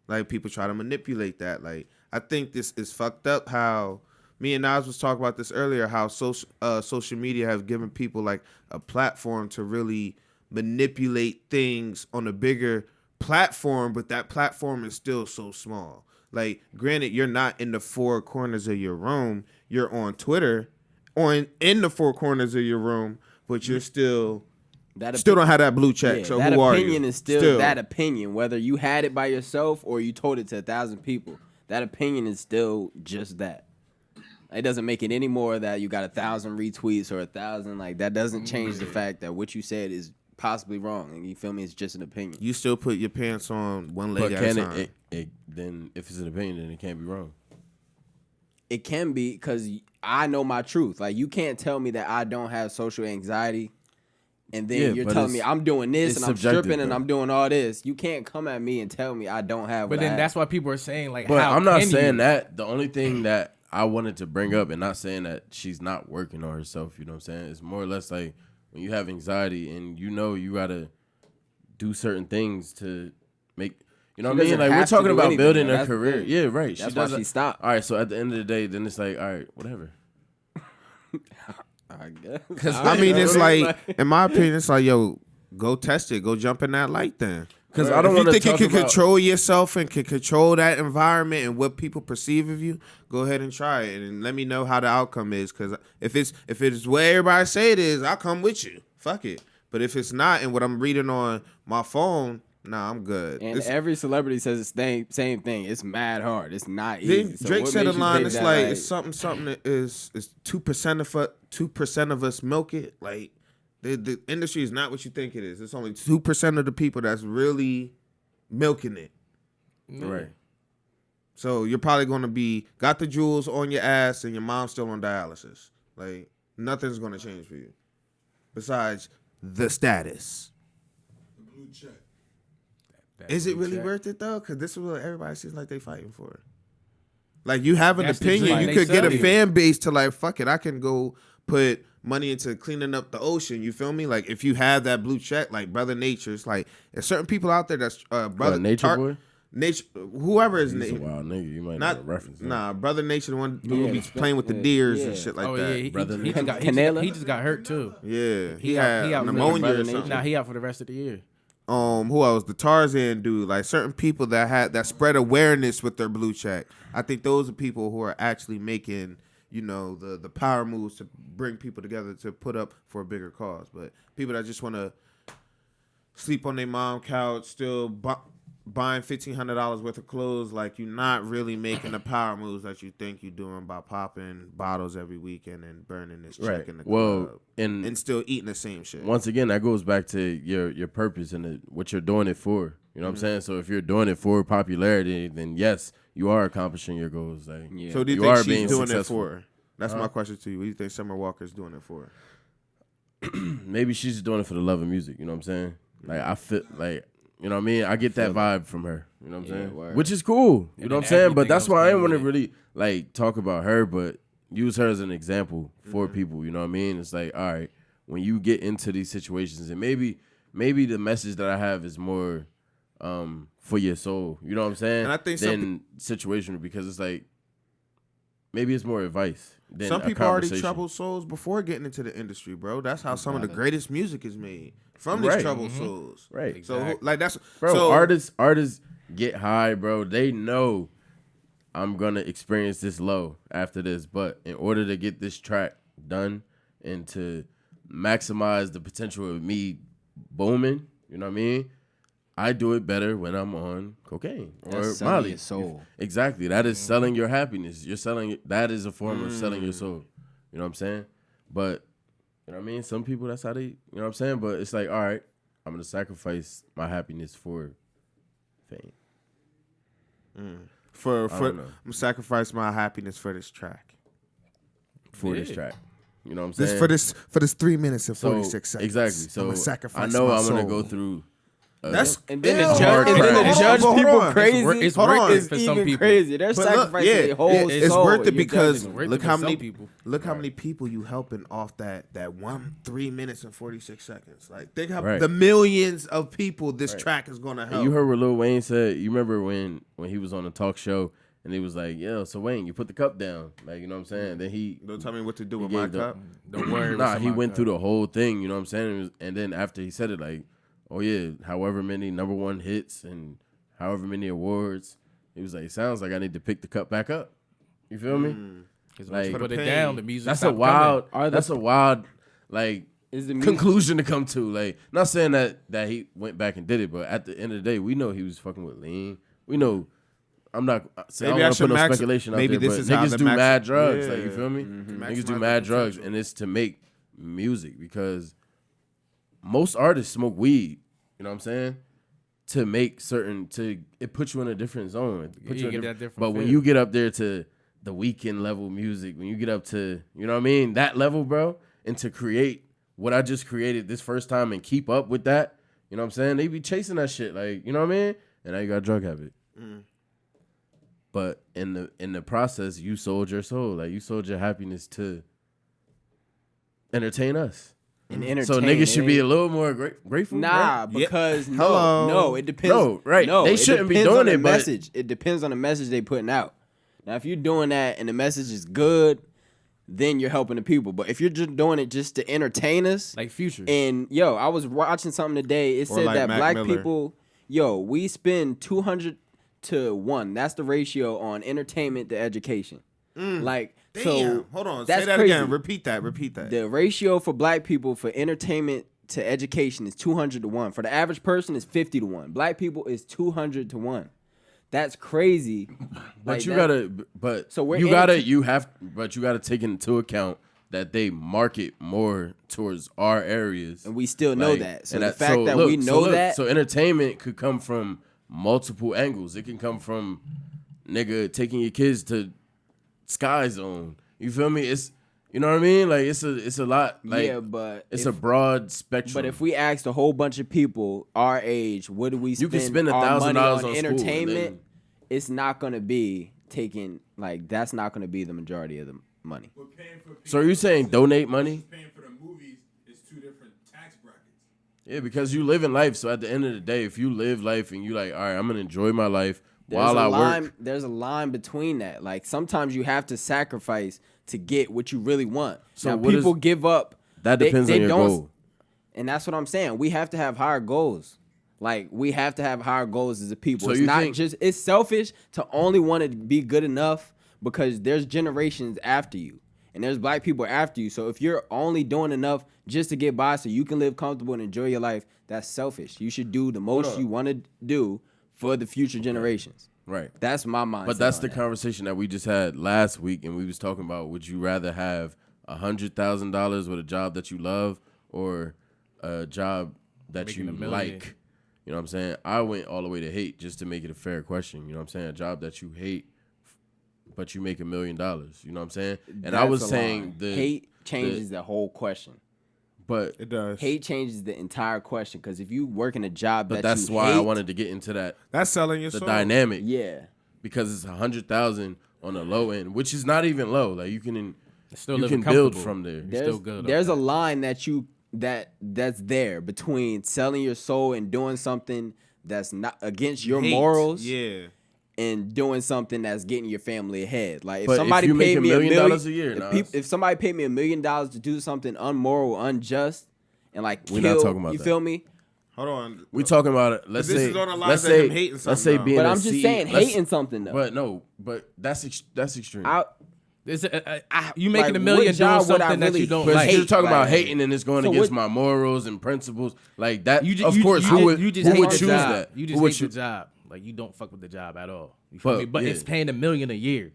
Like people try to manipulate that. Like I think this is fucked up. How me and Nas was talking about this earlier. How social media have given people like a platform to really manipulate things on a bigger platform, but that platform is still so small. Like granted, you're not in the four corners of your room. You're on Twitter, or in the four corners of your room, but you're still don't have that blue check. Yeah, so that who are you? opinion is still that opinion, whether you had it by yourself or you told it to 1,000 people. That opinion is still just that. It doesn't make it any more that you got 1,000 retweets or 1,000. Like that doesn't change the fact that what you said is possibly wrong. And you feel me? It's just an opinion. You still put your pants on one leg But at a can time. it then if it's an opinion, then it can't be wrong. It can be because I know my truth. Like you can't tell me that I don't have social anxiety. And then Yeah, you're but telling me I'm doing this it's and I'm subjective, stripping and though. I'm doing all this. You can't come at me and tell me I don't have. But what I then have. that's why people are saying like, But how I'm not can saying you? that. The only thing that I wanted to bring up, and not saying that she's not working on herself, you know what I'm saying? It's more or less like when you have anxiety and you know you gotta do certain things to make, you know She what I mean? doesn't Like we're have to talking do about anything, building though. a That's the career. thing. Yeah, right. That's why she stopped. All right, so at the end of the day, then it's like, all right, whatever. I guess. I mean, it's like, in my opinion, it's like, yo, go test it. Go jump in that light then. Because I don't If you want to think you talk can about. control yourself and can control that environment and what people perceive of you, go ahead and try it and let me know how the outcome is. Because if it's where everybody say it is, I'll come with you. Fuck it. But if it's not, and what I'm reading on my phone, nah, I'm good. And every celebrity says the same thing. It's mad hard. It's not easy. Then So Drake what said a makes you line. think It's that, like it's something that is 2% of us milk it. Like the industry is not what you think it is. It's only 2% of the people that's really milking it. Right. So you're probably gonna be got the jewels on your ass and your mom's still on dialysis. Like nothing's gonna change for you besides the status. The blue check. Is it really worth it though? Because this is what everybody seems like they fighting for. Like you have an That's the opinion, dream you they could get sell a you. fan base to like, fuck it, I can go put money into cleaning up the ocean. You feel me? Like if you have that blue check, like Brother Nature's, like there's certain people out there that's Brother Nature Boy? Nature, whoever his He's a name. wild nigga. You might Not not reference him. nah, Brother Nature, the one who be it's- playing with the yeah, deers yeah. and shit like Oh that. yeah, Brother he just got Canela? he just got hurt too. Yeah, he He out- had he out for pneumonia Brother or Nature. something. Nah, he out for the rest of the year. Who else? The Tarzan dude, like certain people that spread awareness with their blue check. I think those are people who are actually making, you know, the power moves to bring people together to put up for a bigger cause. But people that just want to sleep on their mom couch, still buying $1,500 worth of clothes, like you're not really making the power moves that you think you're doing by popping bottles every weekend and burning this check Right. in the Well, club and and still eating the same shit. once again, that goes back to your purpose and what you're doing it for. You know what I'm saying? So if you're doing it for popularity, then yes, you are accomplishing your goals. Like, Yeah. So do you, You think are she's being doing successful. it for? That's my question to you. What do you think Summer Walker's doing it for? maybe she's just doing it for the love of music. You know what I'm saying? Like I feel like, you know what I mean? I get that vibe from her. You know what I'm saying? word. Which is cool. You And know what I'm then saying? But everything that's else why I came didn't want to with it. really like talk about her, but use her as an example for people. You know what I mean? It's like, all right, when you get into these situations, and maybe the message that I have is more for your soul. You know what I'm saying? And I think some than situational, because it's like maybe it's more advice than Some a people already conversation. troubled souls before getting into the industry, bro. That's how some of the greatest music is made from these Right. troubled souls. Right. So like that's Bro, so, artists get high, bro. They know I'm gonna experience this low after this, but in order to get this track done and to maximize the potential of me booming, you know what I mean? I do it better when I'm on cocaine or That's selling Molly. your soul. Exactly. That is selling your happiness. You're selling that is a form of selling your soul. You know what I'm saying? But you know what I mean? Some people that's how they, you know what I'm saying? But it's like, all right, I'm gonna sacrifice my happiness for fame. for don't know. I'm sacrifice my happiness for this track. For this track. You know what I'm saying? For this 3 minutes and So, 46 seconds. exactly. So I'ma sacrifice I know my I'm gonna soul. go through That's And then yeah, the judge, hold and then on, the hold judge on, people hold on. crazy. It's Hold worth on. it for some even people. crazy. They're But look, sacrificing yeah, their whole it's soul. worth it You're because judging them. Worth it look for how some many people. look how many people you helping off that 3 minutes and 46 seconds. Like think how Right. the millions of people this track is gonna help. And you heard what Lil Wayne said. You remember when he was on a talk show and he was like, "Yo, so Wayne, you put the cup down." Like, you know what I'm saying? Then he Don't tell me what to do he with my gave the- cup. Don't worry. Nah, he went through the whole thing, you know what I'm saying? It was- and then after he said it, like, oh yeah, however many #1 hits and however many awards, he was like, sounds like I need to pick the cup back up. You feel me? Because Like, once you for put the it pain. down, the music. That's a stop wild. Are the- That's a wild, like, Is the music, conclusion to come to. Like, not saying that he went back and did it, but at the end of the day, we know he was fucking with lean. We know. I'm not. I don't want to put no speculation out maybe there, this but is how niggas the do max- mad drugs. yeah. Like, you feel me? Maximize Niggas do the mad drugs, potential. and it's to make music because most artists smoke weed. You know what I'm saying? To make certain it puts you in a different zone. It puts you in a get that different But when feel. you get up there to the weekend level music, when you get up to, you know what I mean, that level, bro, and to create what I just created this first time and keep up with that, you know what I'm saying? They be chasing that shit, like, you know what I mean? And now you got a drug habit. But in the process, you sold your soul, like you sold your happiness to entertain us. and entertain. So niggas should be it a little more grateful. Nah, right? because Hello. no, it depends. No, right. No, They it shouldn't be depends doing on the it, but- message. It depends on the message they putting out. Now, if you're doing that and the message is good, then you're helping the people. But if you're just doing it just to entertain us, Like Future. and yo, I was watching something today. It Or said like that Mac black Miller. people Yo, we spend 200 to 1. That's the ratio on entertainment to education. Like, Damn. so Hold on. that's Say that crazy. again. Repeat that. The ratio for black people for entertainment to education is 200 to 1. For the average person, it's 50 to 1. Black people is 200 to 1. That's crazy. But you gotta take into account that they market more towards our areas, and we still know like, that. So and the fact that we know that, so entertainment could come from multiple angles. It can come from nigga taking your kids to Sky Zone. You feel me? It's, you know what I mean? Like it's a lot. Like, yeah, but it's a broad spectrum. But if we asked a whole bunch of people our age, what do we spend? You can spend our money $1,000 on on entertainment. school, It's not gonna be taking, like, that's not gonna be the majority of the money. But paying for So are you saying donate money? paying for the movies is two different tax brackets. Yeah, because you live in life. So at the end of the day, if you live life and you like, all right, I'm gonna enjoy my life while I work. There's a line between that. Like, sometimes you have to sacrifice to get what you really want. So now, what people is- give up. That depends on your goal. And that's what I'm saying. We have to have higher goals. Like, we have to have higher goals as a people. So It's you not think- just, it's selfish to only want to be good enough because there's generations after you. And there's black people after you. So if you're only doing enough just to get by so you can live comfortable and enjoy your life, that's selfish. You should do the most you want to do for the future generations. Right. That's my mindset. But that's on the that. conversation that we just had last week, and we was talking about, would you rather have $100,000 with a job that you love or a job that Making you $1 million. like? You know what I'm saying? I went all the way to hate just to make it a fair question. You know what I'm saying? A job that you hate, but you make $1 million. You know what I'm saying? And I That's was a saying lie. the hate changes the whole question. but It does. Hate changes the entire question because if you work in a job but that that's you why hate, I wanted to get into that That's selling your the soul. dynamic. yeah, Because it's 100,000 on the low end, which is not even low. Like you can Still you living can build comfortable. from there. You're still good. there's a line that's there between selling your soul and doing something that's not against your Hate. morals, Yeah. and doing something that's getting your family ahead. Like if But if somebody you paid make me $1 $1 million million a year, if, Nas. if somebody paid me $1 million to do something unmoral, unjust, and like We're kill, not talking about you that. feel me? Hold on. We talking about it. Let's this say is on the lines let's of say him hating let's something, say though. being But a I'm just CEO saying, let's- hating something though. But that's extreme. You making Like, $1 million what job doing would I something that really you don't But like. you're talking about like- hating and it's going So against what- my morals and principles. Like that, You ju- of you- course, you who ju- would, you just who hate would the choose job. that? You Who just would hate choo- the job. Like you don't fuck with the job at all. You feel me? But yeah. it's paying $1 million a year.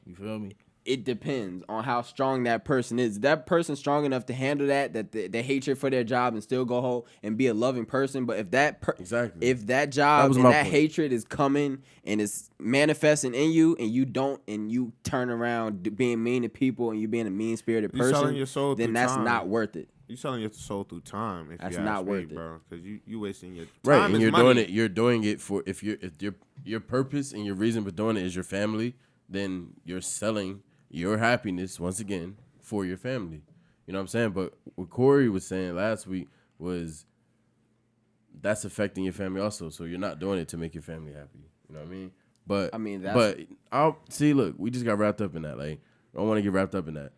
You feel me? It depends on how strong that person is. Is that person strong enough to handle that the hatred for their job and still go home and be a loving person? But if that Exactly. if that job was and my that point. hatred is coming and it's manifesting in you, and you don't, and you turn around being mean to people and you being a mean spirited You selling person, your soul then through that's time. not worth it. You selling your soul through time. If That's you not ask worth me, it. bro. Because you wasting your time. right, and is you're money. doing it. You're doing it for if your purpose and your reason for doing it is your family, then you're selling your happiness once again for your family. You know what I'm saying? But what Corey was saying last week was that's affecting your family also. So you're not doing it to make your family happy. You know what I mean? But I mean, but I'll see. Look, we just got wrapped up in that. Like, I don't want to get wrapped up in that.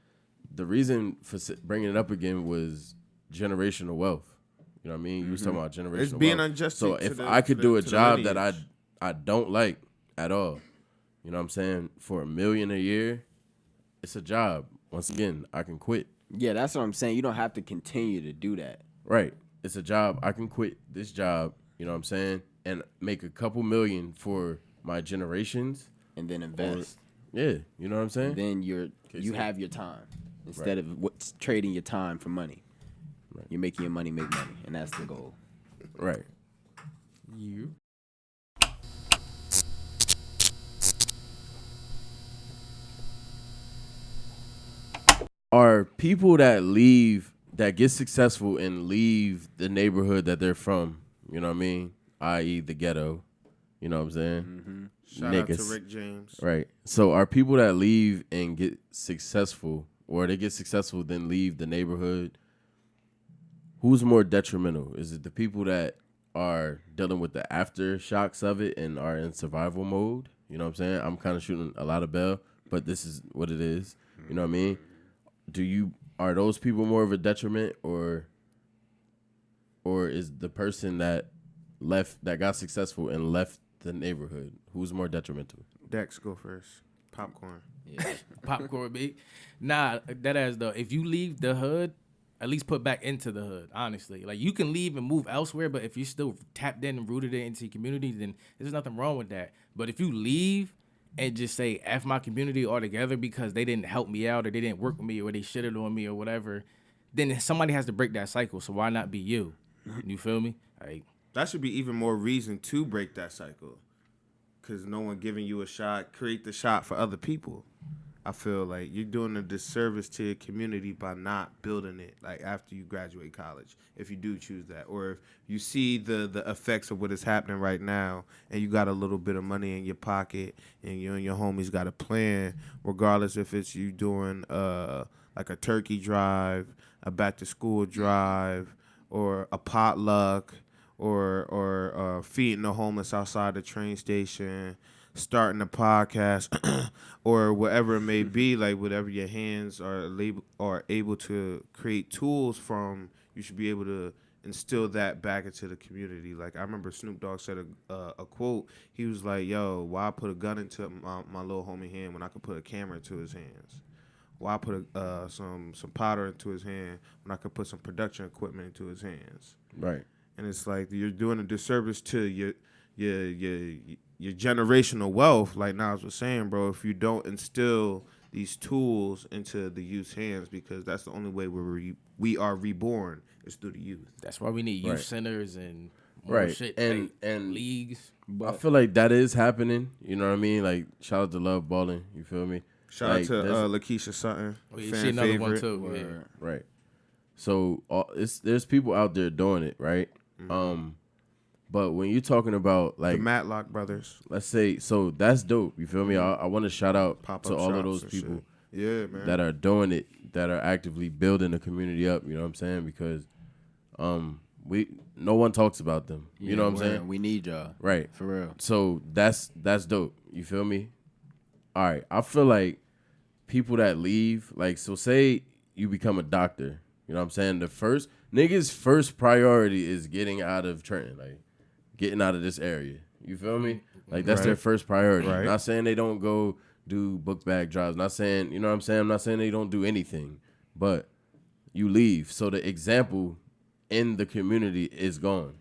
The reason for bringing it up again was generational wealth. You know what I mean? You was talking about generational It's being wealth. unjust So to if the- I could to do the- a to the job that lineage. I don't like at all, you know what I'm saying? For $1 million a year, it's a job. Once again, I can quit. Yeah, that's what I'm saying. You don't have to continue to do that. Right. It's a job. I can quit this job, you know what I'm saying? And make a couple million for my generations. And then invest. Yeah. You know what I'm saying? Then you so- have your time instead of trading your time for money. You're making your money make money, and that's the goal. Right. You. Are people that get successful and leave the neighborhood that they're from, you know what I mean? I.e. the ghetto, you know what I'm saying? Shout out to Niggas. Rick James. Right. So are people that leave and get successful, or they get successful then leave the neighborhood, who's more detrimental? Is it the people that are dealing with the aftershocks of it and are in survival mode? You know what I'm saying? I'm kind of shooting a lot of bell, but this is what it is. You know what I mean? Are those people more of a detriment, or is the person that that got successful and left the neighborhood? Who's more detrimental? Dex, go first. Popcorn. Yeah. Popcorn big. Nah, that ass though. If you leave the hood, at least put back into the hood. Honestly, like you can leave and move elsewhere, but if you're still tapped in and rooted into your community, then there's nothing wrong with that. But if you leave and just say F my community altogether because they didn't help me out or they didn't work with me or they shitted on me or whatever, then somebody has to break that cycle. So why not be you? You feel me? Like That should be even more reason to break that cycle. Because no one giving you a shot, create the shot for other people. I feel like you're doing a disservice to your community by not building it like after you graduate college, if you do choose that. Or if you see the effects of what is happening right now and you got a little bit of money in your pocket and you and your homies got a plan, regardless if it's you doing like a turkey drive, a back to school drive, or a potluck, or feeding the homeless outside the train station, starting a podcast, or whatever it may be, like whatever your hands are able to create tools from, you should be able to instill that back into the community. Like I remember Snoop Dogg said a quote. He was like, "Yo, why put a gun into my little homie hand when I could put a camera into his hands? Why put some powder into his hand when I could put some production equipment into his hands?" Right. And it's like you're doing a disservice to your generational wealth, like Nas was saying, bro, if you don't instill these tools into the youth's hands, because that's the only way we are reborn is through the youth. that's why we need youth Right. centers and more Right. shit And leagues. I feel like that is happening. You know what I mean? Like shout out to Love Ballin'. You feel me? Shout Like, out to there's- Lakeisha Sutton, Oh, yeah, fan she another one favorite. too. Yeah. Right. So there's people out there doing it, right? But when you're talking about The like, Matlock brothers, let's say, so that's dope. You feel me? I want to shout out pop to up all of shops those and people shit. Yeah, man. that are doing it, that are actively building the community up. You know what I'm saying? Because no one talks about them. You know what I'm saying? We need y'all. Right. For real. So that's dope. You feel me? All right. I feel like people that leave, like, so say you become a doctor. You know what I'm saying? Niggas' first priority is getting out of Trenton, like getting out of this area. You feel me? Like that's their first priority. Right. Not saying they don't go do book bag drives. Not saying, you know what I'm saying? I'm not saying they don't do anything, but you leave. So the example in the community is gone.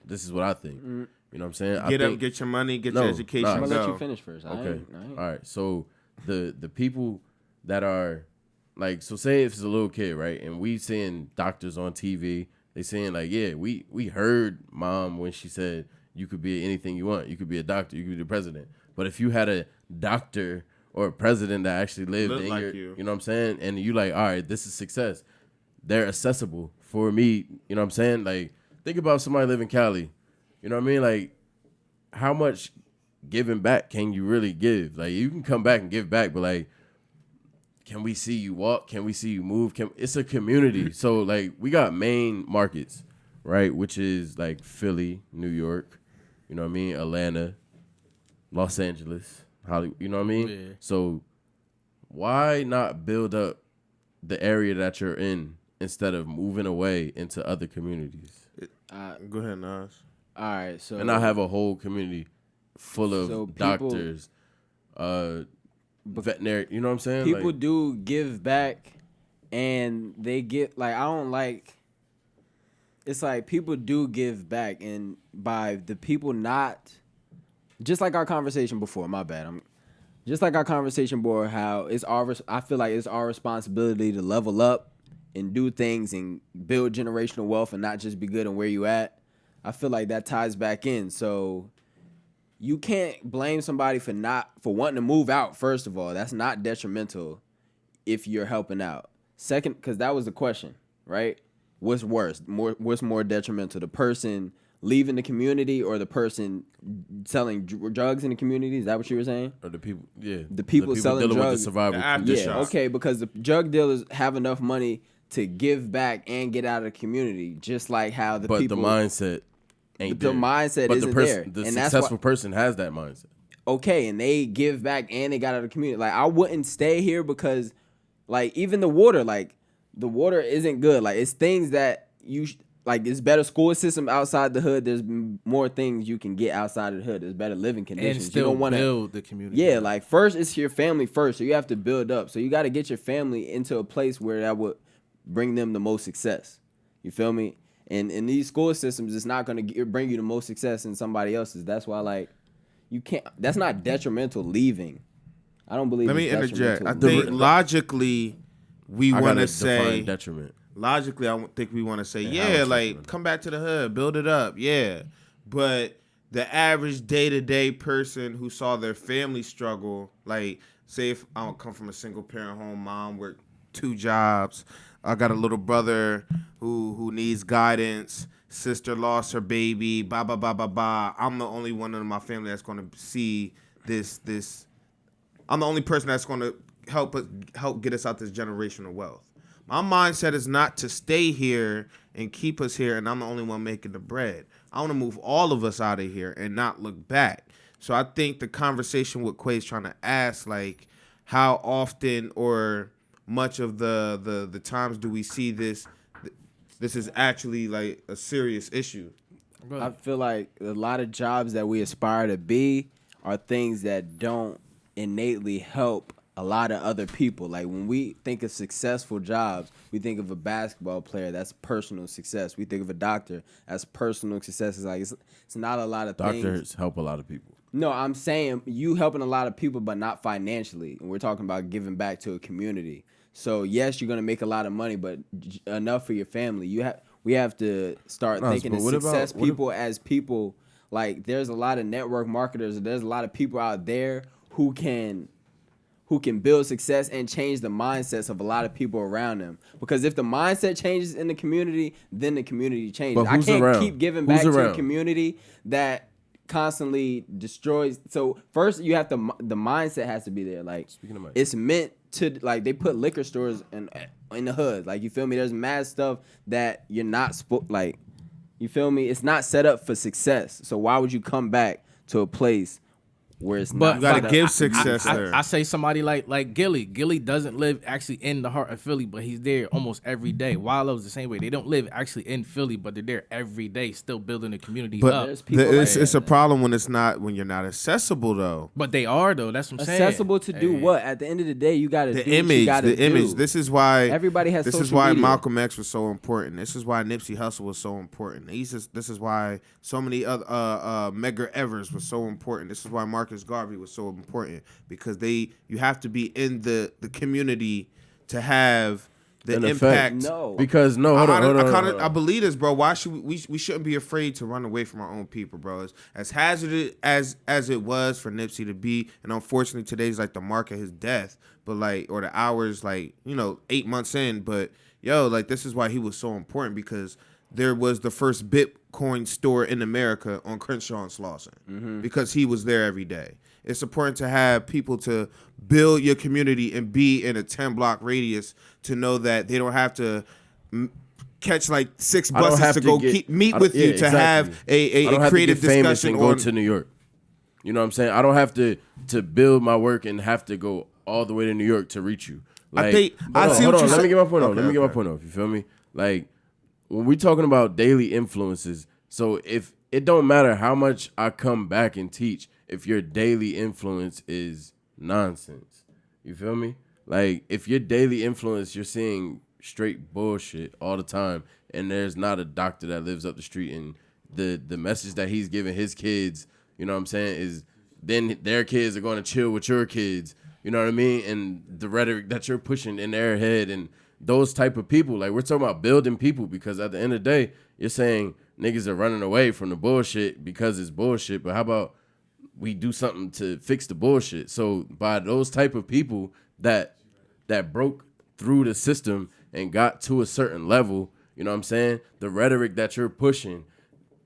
This is what I think. You know what I'm saying? Get up, get your money, get No, your education, nah. I'm gonna let go. you finish first. Okay. I ain't. All right. So the people that are like, so say if it's a little kid, right? And we seeing doctors on TV, they saying like, yeah, we heard mom when she said you could be anything you want. You could be a doctor, you could be the president. But if you had a doctor or a president that actually lived Look in like your, you. you know what I'm saying? And you like, all right, this is success. They're accessible for me. You know what I'm saying? Like, think about somebody living in Cali. You know what I mean? Like, how much giving back can you really give? Like, you can come back and give back, but like, can we see you walk? Can we see you move? It's a community. So like, we got main markets, right? Which is like Philly, New York, you know what I mean? Atlanta, Los Angeles, Hollywood, you know what I mean? Yeah. So why not build up the area that you're in instead of moving away into other communities? Go ahead, Nas. All right. So And I have a whole community full of So people- doctors, veterinary, you know what I'm saying? people Like, do give back, and they get like I don't like. It's like people do give back, and by the people not, just like our conversation before. My bad. Just like our conversation before. How I feel like it's our responsibility to level up and do things and build generational wealth, and not just be good on where you at. I feel like that ties back in. So you can't blame somebody for wanting to move out. First of all, that's not detrimental if you're helping out. Second, because that was the question, right? What's worse? What's more detrimental? The person leaving the community or the person selling drugs in the community? Is that what you were saying? or the people, yeah. The people selling dealing with drugs. the survival The after conditions. Yeah, shock. okay, because the drug dealers have enough money to give back and get out of the community, just like how the But people. the mindset ain't the there. mindset but isn't the person, there, The and that's why- successful person has that mindset. Okay, and they give back and they got out of the community. Like, I wouldn't stay here because, like, even the water isn't good. Like, it's things that like there's better school system outside the hood. There's more things you can get outside of the hood. There's better living conditions. And still you don't wanna, build the community. Yeah, like first it's your family first, so you have to build up. So you got to get your family into a place where that would bring them the most success. You feel me? And in these school systems, it's not going to bring you the most success in somebody else's. That's why, like, you can't. That's not detrimental leaving. I don't believe. Let me it's interject. I detrimental. think logically, we I want gotta to say define detriment. logically. I think we want to say, how yeah, it's like detrimental. come back to the hood, build it up, yeah. But the average day-to-day person who saw their family struggle, like say if I don't come from a single parent home, mom worked 2 jobs, I got a little brother who needs guidance. Sister lost her baby. Blah blah blah blah blah. I'm the only one in my family that's going to see this. I'm the only person that's going to help get us out this generational wealth. My mindset is not to stay here and keep us here, and I'm the only one making the bread. I want to move all of us out of here and not look back. So I think the conversation with Quay's trying to ask, like, how often or much of the times do we see this? This is actually like a serious issue. I feel like a lot of jobs that we aspire to be are things that don't innately help a lot of other people. Like when we think of successful jobs, we think of a basketball player, that's personal success. We think of a doctor, that's personal success. It's like it's not a lot of things. Doctors help a lot of people. No, I'm saying you helping a lot of people, but not financially. And we're talking about giving back to a community. So yes, you're gonna make a lot of money, but enough for your family. We have to start thinking of success people as people. Like there's a lot of network marketers. There's a lot of people out there who can build success and change the mindsets of a lot of people around them. Because if the mindset changes in the community, then the community changes. But I can't around? keep giving Who's back to around? a community that constantly destroys. So first you have to, the mindset has to be there. Like Speaking of mindset. it's meant to, like they put liquor stores in the hood. Like you feel me? There's mad stuff that you're not like, you feel me? It's not set up for success. So why would you come back to a place where it's not? You gotta set up- give success I, there. I say somebody like Gilly. Gilly doesn't live actually in the heart of Philly, but he's there almost every day. Wallo's the same way. They don't live actually in Philly, but they're there every day, still building the community But up. There's people like it's that. a problem when you're not accessible though. But they are though. That's what I'm saying. Accessible to do Hey. what? At the end of the day, you gotta The do what you image, gotta the image. do. This is why Everybody has This is social why media. Malcolm X was so important. This is why Nipsey Hussle was so important. This is why so many other Medgar Evers was so important. This is why Marcus Garvey was so important, because you have to be in the community to have the An impact. effect. No. Because hold on. I believe this, bro. Why should we shouldn't be afraid to run away from our own people, bro? As hazardous as it was for Nipsey to be, and unfortunately today's like the mark of his death, but like, or the hours, like, 8 months in, but like this is why he was so important, because there was the first Bitcoin store in America on Crenshaw and Slauson, because he was there every day. It's important to have people to build your community and be in a 10-block radius to know that they don't have to catch like 6 I don't buses have to to go get- meet I with don't- you yeah, to exactly. have I a don't have creative to get famous discussion and go on. to New York. You know what I'm saying? I don't have to build my work and have to go all the way to New York to reach you. Like, think- I see hold what on. you Let me said. get my point off. Okay, Let me get my okay. point off. You feel me? Like when we talking about daily influences, so if it don't matter how much I come back and teach, if your daily influence is nonsense, you feel me? Like if your daily influence, you're seeing straight bullshit all the time, and there's not a doctor that lives up the street, and the message that he's giving his kids, you know what I'm saying, is then their kids are going to chill with your kids, you know what I mean? And the rhetoric that you're pushing in their head and those type of people, like we're talking about building people, because at the end of the day, you're saying niggas are running away from the bullshit because it's bullshit, but how about we do something to fix the bullshit? So by those type of people that broke through the system and got to a certain level, you know what I'm saying? The rhetoric that you're pushing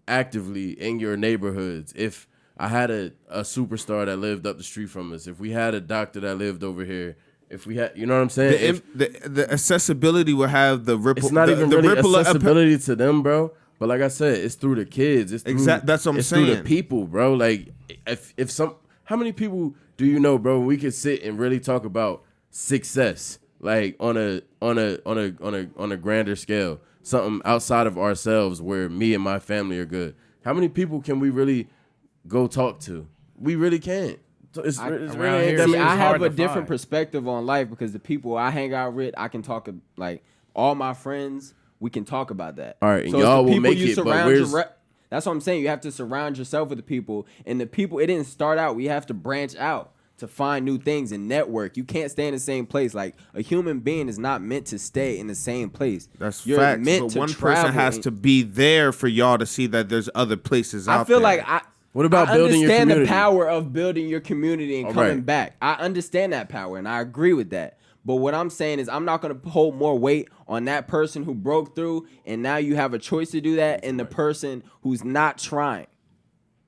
actively in your neighborhoods. If I had a superstar that lived up the street from us, if we had a doctor that lived over here, if we had, you know what I'm saying? The accessibility will have the ripple. It's not the, even the really ripple accessibility to them, bro. But like I said, it's through the kids. It's through, That's what I'm it's through the saying. people, bro. Like how many people do you know, bro? We could sit and really talk about success, like on a grander scale. something outside of ourselves where me and my family are good. How many people can we really go talk to? We really can't. It's really ain't that See, many. I have hard a to different find. perspective on life because the people I hang out with, I can talk like all my friends. We can talk about that. All right, and so it's y'all the will people make you it, but surround where's- that's what I'm saying. You have to surround yourself with the people, and the people. It didn't start out. We have to branch out to find new things and network. You can't stay in the same place. Like a human being is not meant to stay in the same place. That's You're facts. meant But to one person travel has and- to be there for y'all to see that there's other places out I feel there. like What about I building your understand the community? power of building your community and All coming right. back. I understand that power and I agree with that. But what I'm saying is I'm not going to hold more weight on that person who broke through and now you have a choice to do that and the person who's not trying.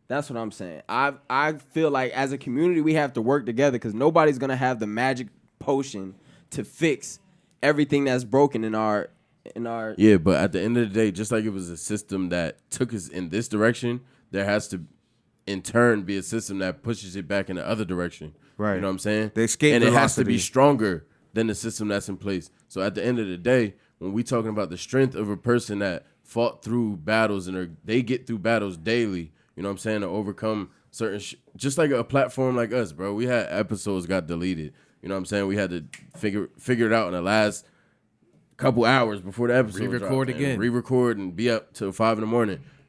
That's what I'm saying. I feel like as a community we have to work together because nobody's going to have the magic potion to fix everything that's broken in our Yeah, but at the end of the day, just like it was a system that took us in this direction, there has to, in turn, be a system that pushes it back in the other direction. Right. You know what I'm saying? The escape and it has to be velocity. stronger than the system that's in place. So at the end of the day, when we talking about the strength of a person that fought through battles and they get through battles daily, you know what I'm saying, to overcome certain just like a platform like us, bro. We had episodes got deleted. You know what I'm saying? We had to figure it out in the last couple hours before the episode Re-record dropped, again. and re-record and be up till 5 a.m.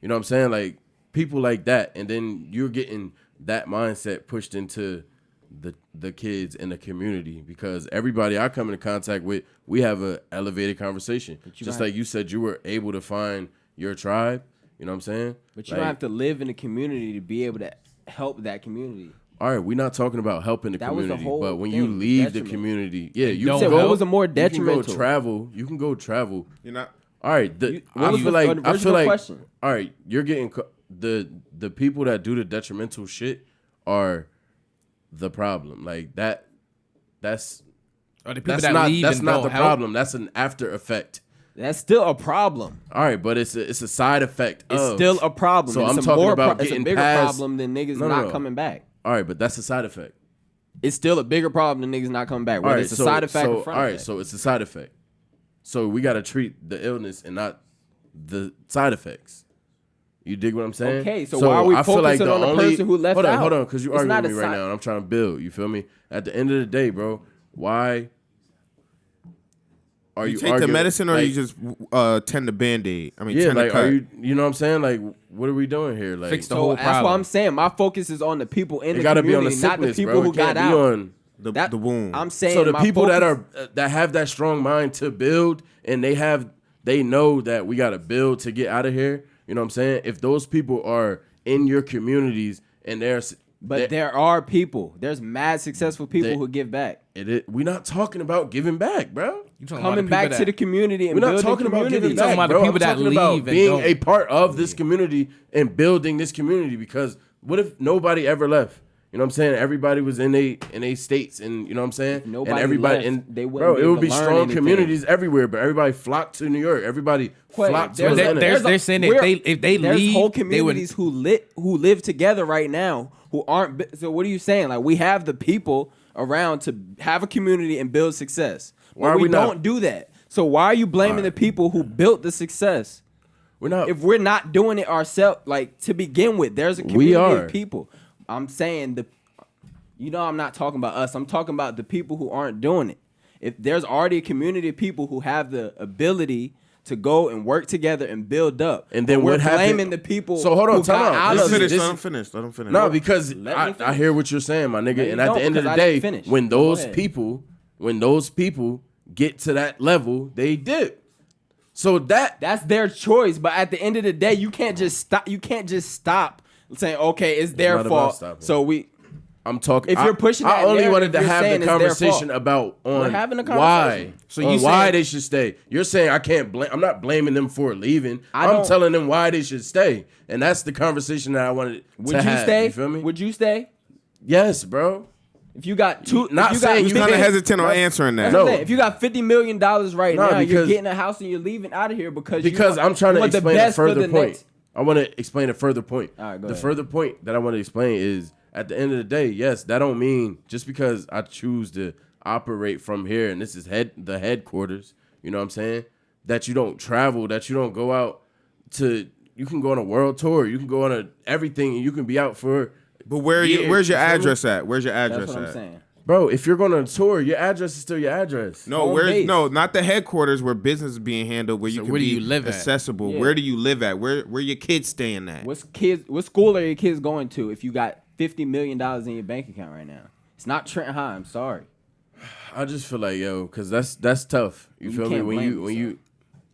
You know what I'm saying? Like people like that, and then you're getting that mindset pushed into the kids in the community because everybody I come into contact with, we have a elevated conversation. Just like you said, you were able to find your tribe. You know what I'm saying? but you don't have to live in a community to be able to help that community. All right, we're not talking about helping the That was the community, whole but when you thing, leave the detriment. community, yeah, you don't can help. go. What was a more You can go detrimental? travel. You can go travel. You're not. All right, what was the original question? all right, you're getting the people that do the detrimental shit are the problem. Like that's Or the people that's that not leave that's and not don't the help. problem. That's an after effect. That's still a problem. All right, but it's a side effect. It's of. still a problem. So It's I'm a talking more about it's a getting bigger past- problem than niggas No, not no. coming back. All right, but that's a side effect. It's still a bigger problem than niggas not coming back. All Whether right, it's a side effect or front all right, effect. so it's a side effect. So we got to treat the illness and not the side effects. You dig what I'm saying? Okay, so why are we I feel focusing on the person who left out? Hold on, because you're It's arguing not with a me right side- now, and I'm trying to build. You feel me? At the end of the day, bro, why are you You take the arguing? medicine or like, you just tend the Band-Aid? I mean, yeah, tend like to cut. are you know what I'm saying? Like, what are we doing here? Like, Fix the So whole that's what problem. I'm saying. My focus is on the people in it the got to be on community, the not the sickness, people bro. who It can't got be out. on. the wound. I'm saying So the my people that focus- are that have that strong mind to build and they know that we got to build to get out of here. You know what I'm saying? If those people are in your communities and But there are people. There's mad successful people They- who give back. we're not talking about giving back, bro. You talking Coming about back the to the people community and We're not building talking about community. giving talking back, about the bro. people I'm that talking about leave and being don't- a part of this community and building this community. Because what if nobody ever left? You know what I'm saying? Everybody was in a states, and you know what I'm saying? nobody and everybody, left, and they wouldn't bro, be it able would be to learn strong anything. communities everywhere. But everybody flocked to New York. Everybody flocked to there's- Atlanta. they're saying that if they there's leave, whole they would- communities who live together right now who aren't. So what are you saying? Like we have the people around to have a community and build success. Why But are we we not- don't do that. So why are you blaming the people who built the success? We're not. If we're not doing it ourselves, like to begin with, there's a We community are. of people. I'm saying I'm not talking about us. I'm talking about the people who aren't doing it. If there's already a community of people who have the ability to go and work together and build up, And then but we're what happened- blaming the people. So hold on, who time got out. out Let This him of is- finish. it. Let him finish. Let him finish. No, because Let me I finish. hear what you're saying, my nigga. No, you And at don't, the end of because the I day, didn't finish. when Go those ahead. people get to that level, they dip. So That's their choice. But at the end of the day, you can't just stop. You can't just stop saying, "Okay, it's their not about fault." stopping. So I'm talking. If you're pushing I that only wanted to narrative, you're have saying the it's their conversation fault. about We're having a why. conversation. So So you why saying- they should stay. You're saying I can't blame. I'm not blaming them for leaving. I I'm don't- telling them why they should stay, and that's the conversation that I wanted would to you have. stay? You feel me? Would you stay Yes, bro. if you got two? Not if you saying got you He's 50 kind of hesitant on That's- answering that. That's what I'm No. saying. If you got $50 million right No, now, you're because- getting a house and you're leaving out of here because I'm trying to want the explain a best for further the point. next- I want to explain a further point. All right, go the ahead. further point that I want to explain is at the end of the day, yes, that don't mean just because I choose to operate from here and this is the headquarters, you know what I'm saying? that you don't travel, that you don't go out to. You can go on a world tour. You can go on everything, and you can be out for. But where's your address at? Where's your address That's what at? I'm saying. Bro, if you're going on a tour, your address is still your address. No, not the headquarters where business is being handled, where you can where do be you live at? accessible. Yeah. Where do you live at? Where your kids staying at? What school are your kids going to if you got $50 million in your bank account right now? It's not Trent High. I'm sorry. I just feel like, yo, because that's tough. You feel me? can't When blame you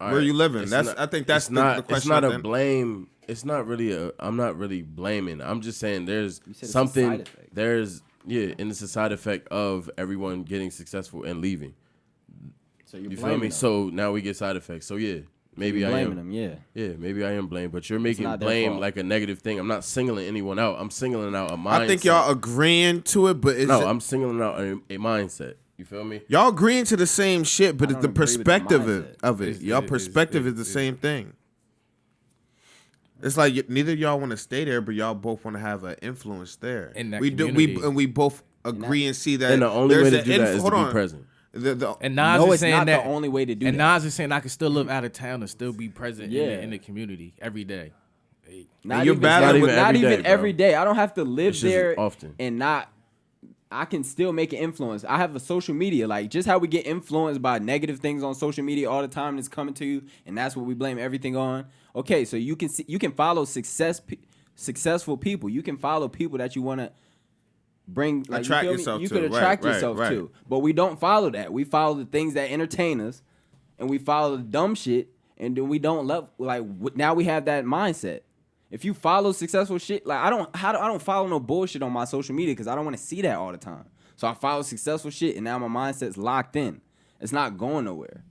all Where you living? it's That's not- I think that's it's not, the question. It's not at a the end. blame. It's not really I'm not really blaming. I'm just saying there's said it's a something. side effect. And it's a side effect of everyone getting successful and leaving. So you're You feel blaming me? them. So now we get side effects. So yeah, maybe You're I blaming am. them, yeah. Yeah, maybe I am blamed, but you're making not their blame fault. like a negative thing. I'm not singling anyone out. I'm singling out a mindset. I think y'all agreeing to it, but I'm singling out a mindset. You feel me? y'all agreeing to the same shit, but I it's the don't agree with the perspective mindset. of it. Y'all perspective is the same thing. It's like neither of y'all want to stay there, but y'all both want to have an influence there. In that we community. we both agree and see that. And the only way there's to do an that is hold to be on. present. And Nas No, is it's saying not that the only way to do and that. Nas is saying I can still live out of town and still be present Yeah. in the community every day. Not you're even, battling with every day, bro. every day. I don't have to live It's just there often. and not. I can still make an influence. I have a social media, like just how we get influenced by negative things on social media all the time. And it's coming to you, and that's what we blame everything on. Okay, so you can follow successful people. You can follow people that you want to bring, like, Attract you feel me? yourself You to. could attract Right, yourself right. to, but we don't follow that. We follow the things that entertain us, and we follow the dumb shit, and then we don't love. Like now we have that mindset. If you follow successful shit, like I don't follow no bullshit on my social media because I don't want to see that all the time. So I follow successful shit, and now my mindset's locked in. It's not going nowhere.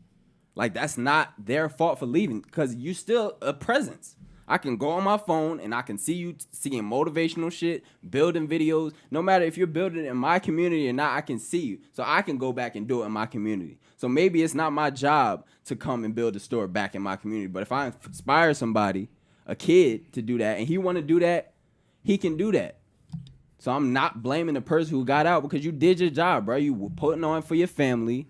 Like that's not their fault for leaving because you still a presence. I can go on my phone and I can see you seeing motivational shit, building videos. No matter if you're building it in my community or not, I can see you. So I can go back and do it in my community. So maybe it's not my job to come and build a store back in my community. But if I inspire somebody, a kid, to do that, and he want to do that, he can do that. So I'm not blaming the person who got out because you did your job, bro. You were putting on for your family.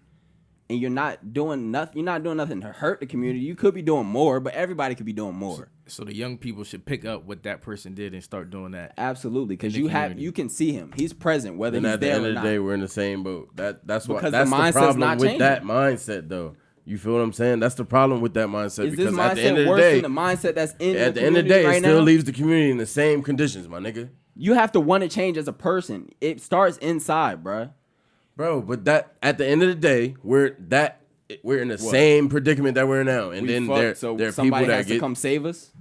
And you're not doing nothing. You're not doing nothing to hurt the community. You could be doing more, but everybody could be doing more. So the young people should pick up what that person did and start doing that. Absolutely, because In the community. you can see him. He's present, whether And he's at the there end or of the not. day, we're in the same boat. That's what Because that's the the mindset's problem not with changing. that mindset, though. You feel what I'm saying? That's the problem with that mindset. Is this because at the end mindset of the worse day, than the mindset that's in at the the end of the community day, it right still now? leaves the community in the same conditions, my nigga. You have to want to change as a person. It starts inside, bruh. Bro, but that at the end of the day, we're in the same predicament that we're in now, and then there are people somebody that has to get. come save us.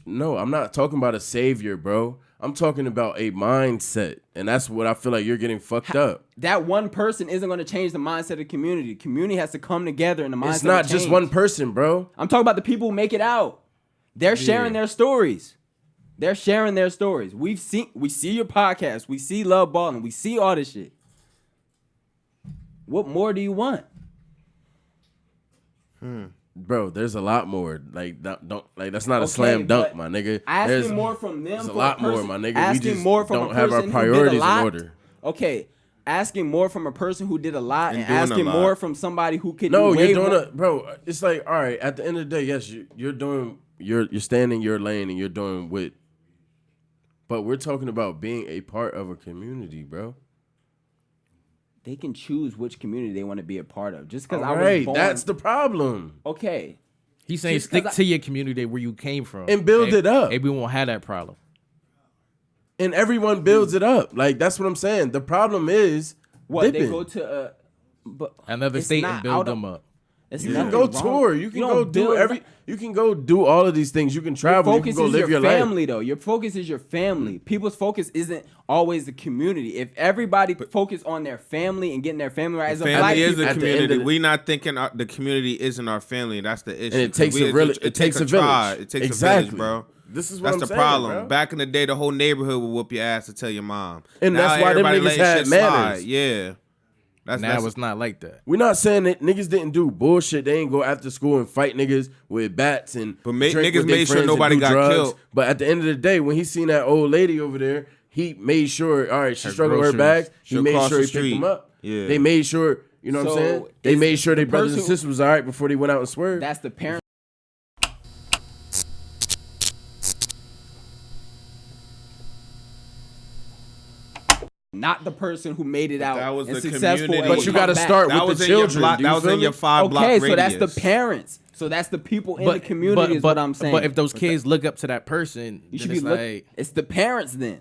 No, I'm not talking about a savior, bro. I'm talking about a mindset, and that's what I feel like you're getting fucked up. That one person isn't going to change the mindset of the community. The community has to come together, and the mindset. It's not will just change. one person, bro. I'm talking about the people who make it out. They're sharing their stories. They're sharing their stories. We see your podcast. We see Love Ballin'. We see all this shit. What more do you want? Bro, there's a lot more. Like, don't like that's not a Okay, slam dunk, but my nigga. Asking more from them. There's a for lot more, person- my nigga. We Asking just more from don't a have our person who did a priorities in lot. order. Okay, asking more from a person who did a lot And and doing a asking lot. more from somebody who could No, do way you're doing more. bro. It's like, all right. At the end of the day, yes, you're staying in your lane and you're doing what. But we're talking about being a part of a community, bro. They can choose which community they want to be a part of. Just because I All was right, born. that's the problem. Okay. He's saying Just 'cause stick to your community where you came from And build it up. And we won't have that problem. And everyone builds it up. Like, that's what I'm saying. The problem is What dipping. they go to but Another it's state not and build out of- them up. It's You nothing can go wrong. tour. You can don't go do build- You can go do all of these things. You can travel. You can Focus go is live your your family, life. though. Your focus is your family. People's focus isn't always the community. If everybody focus on their family and getting their family right, as a black Family is people, the at the end community. of the- We not thinking the community isn't our family. That's the issue. And it takes We- a village. It takes a village. tribe. It takes exactly. a village, bro. This is what That's I'm the saying, problem. bro. Back in the day, the whole neighborhood would whoop your ass to tell your mom. And Now that's why them everybody niggas letting had shit slide. manners. Yeah. Now it's not like that. We're not saying that niggas didn't do bullshit. They ain't go after school and fight niggas with bats and But drink niggas with their made sure friends and nobody do got drugs. killed. But at the end of the day, when he seen that old lady over there, he made sure, all right, she's Her struggling with her groceries. bags. He She'll made cross sure the he picked street. them up. Yeah. They made sure You know what I'm So saying? They is made sure the their brothers and person- sisters was all right before they went out and swerved. That's the parent. Not the person who made it out that was and the successful. community. and But you come got to back. start That with was the in your children. block. Do you That was feel in me? your 5 block Okay, radius. so that's the parents. So that's the people in the community. Is what I'm saying. But if those kids look up to that person, you then should be it's like, it's the parents then.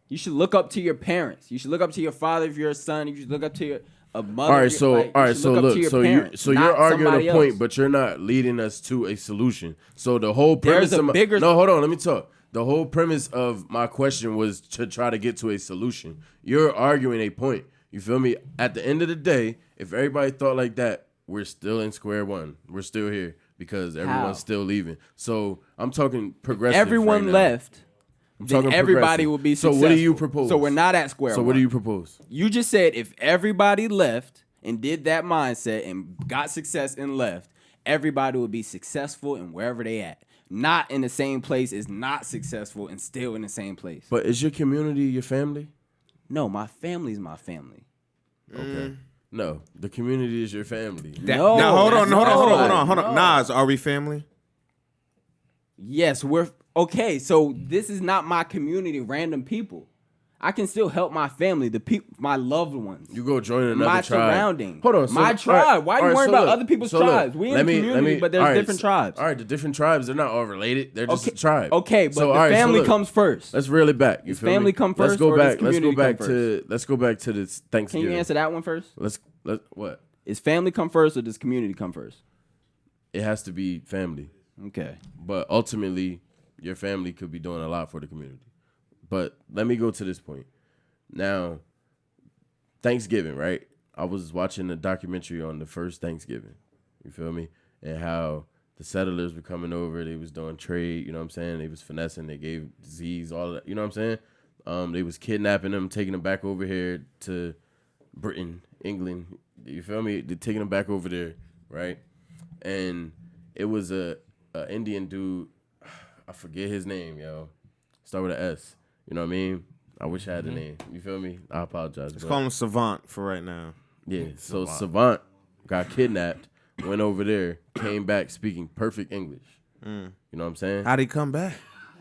You should look up to your parents. You should look up to your father if you're a son. You should look up to your a mother. All right, if so you're, like, all you right, should so look up look, to your so parents, you're not arguing somebody a point, else. but you're not leading us to a solution. So the whole premise There's a of my, bigger- no, hold on, let me talk. The whole premise of my question was to try to get to a solution. You're arguing a point. You feel me? At the end of the day, if everybody thought like that, we're still in square one. We're still here because everyone's still leaving. So I'm talking progressive. Everyone right now. left. I'm Then talking everybody progressive. will be So successful. what do you propose? So we're not at square So one. what do you propose? You just said if everybody left and did that mindset and got success and left, everybody would be successful in wherever they at. Not in the same place is not successful and still in the same place. But is your community your family? No, my family's my family. Okay. No, the community is your family. No, Now hold on, that's hold on. no. Nas, are we family? Yes, we're okay. So this is not my community, random people. I can still help my family, the people, my loved ones. You go join another My tribe. surrounding. Hold on. So, My tribe. Why are you worrying about other people's tribes? We in let a community, but there's different tribes. All right, the different tribes, they're not all related. They're just a tribe. Okay, but So, the all right, so family look, comes first. Let's reel it back. You Does feel family me? come Let's first go or does back. Let's go community back come to. Let's go back to this Can Thanksgiving. you answer that one first? Let's what? Is family come first or does community come first? It has to be family, Okay. but ultimately, your family could be doing a lot for the community. But let me go to this point. Now, Thanksgiving, right? I was watching a documentary on the first Thanksgiving. You feel me? And how the settlers were coming over. They was doing trade. You know what I'm saying? They was finessing. They gave disease, all that. You know what I'm saying? They was kidnapping them, taking them back over here to Britain, England. You feel me? They're taking them back over there, right? And it was a Indian dude. I forget his name, yo. Start with an S. You know what I mean? I wish I had the name. You feel me? I apologize. Let's call him Savant for right now. Yeah, so Savant got kidnapped, went over there, came back speaking perfect English. You know what I'm saying? How'd he come back?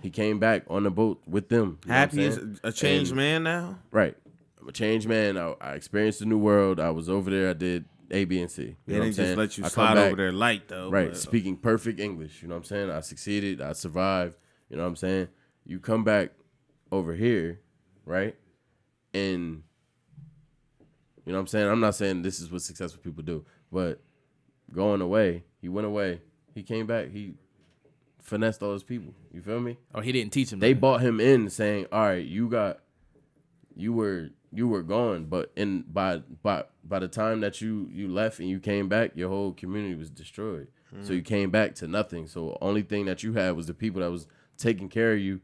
He came back on the boat with them. You know what I'm Happy as saying? a changed And- man now? Right. I'm a changed man. I experienced a new world. I was over there. I did A, B, and C. You They know what I'm didn't just saying? let you I come slide back, over there light though. Right, but- speaking perfect English. You know what I'm saying? I succeeded. I survived. You know what I'm saying? You come back over here, right? And you know what I'm saying? I'm not saying this is what successful people do, but going away, he went away. He came back. He finessed all those people. You feel me? oh, he didn't teach him. They that. bought him in saying, all right, you were gone, but by the time that you left and you came back, your whole community was destroyed. So you came back to nothing. So only thing that you had was the people that was taking care of you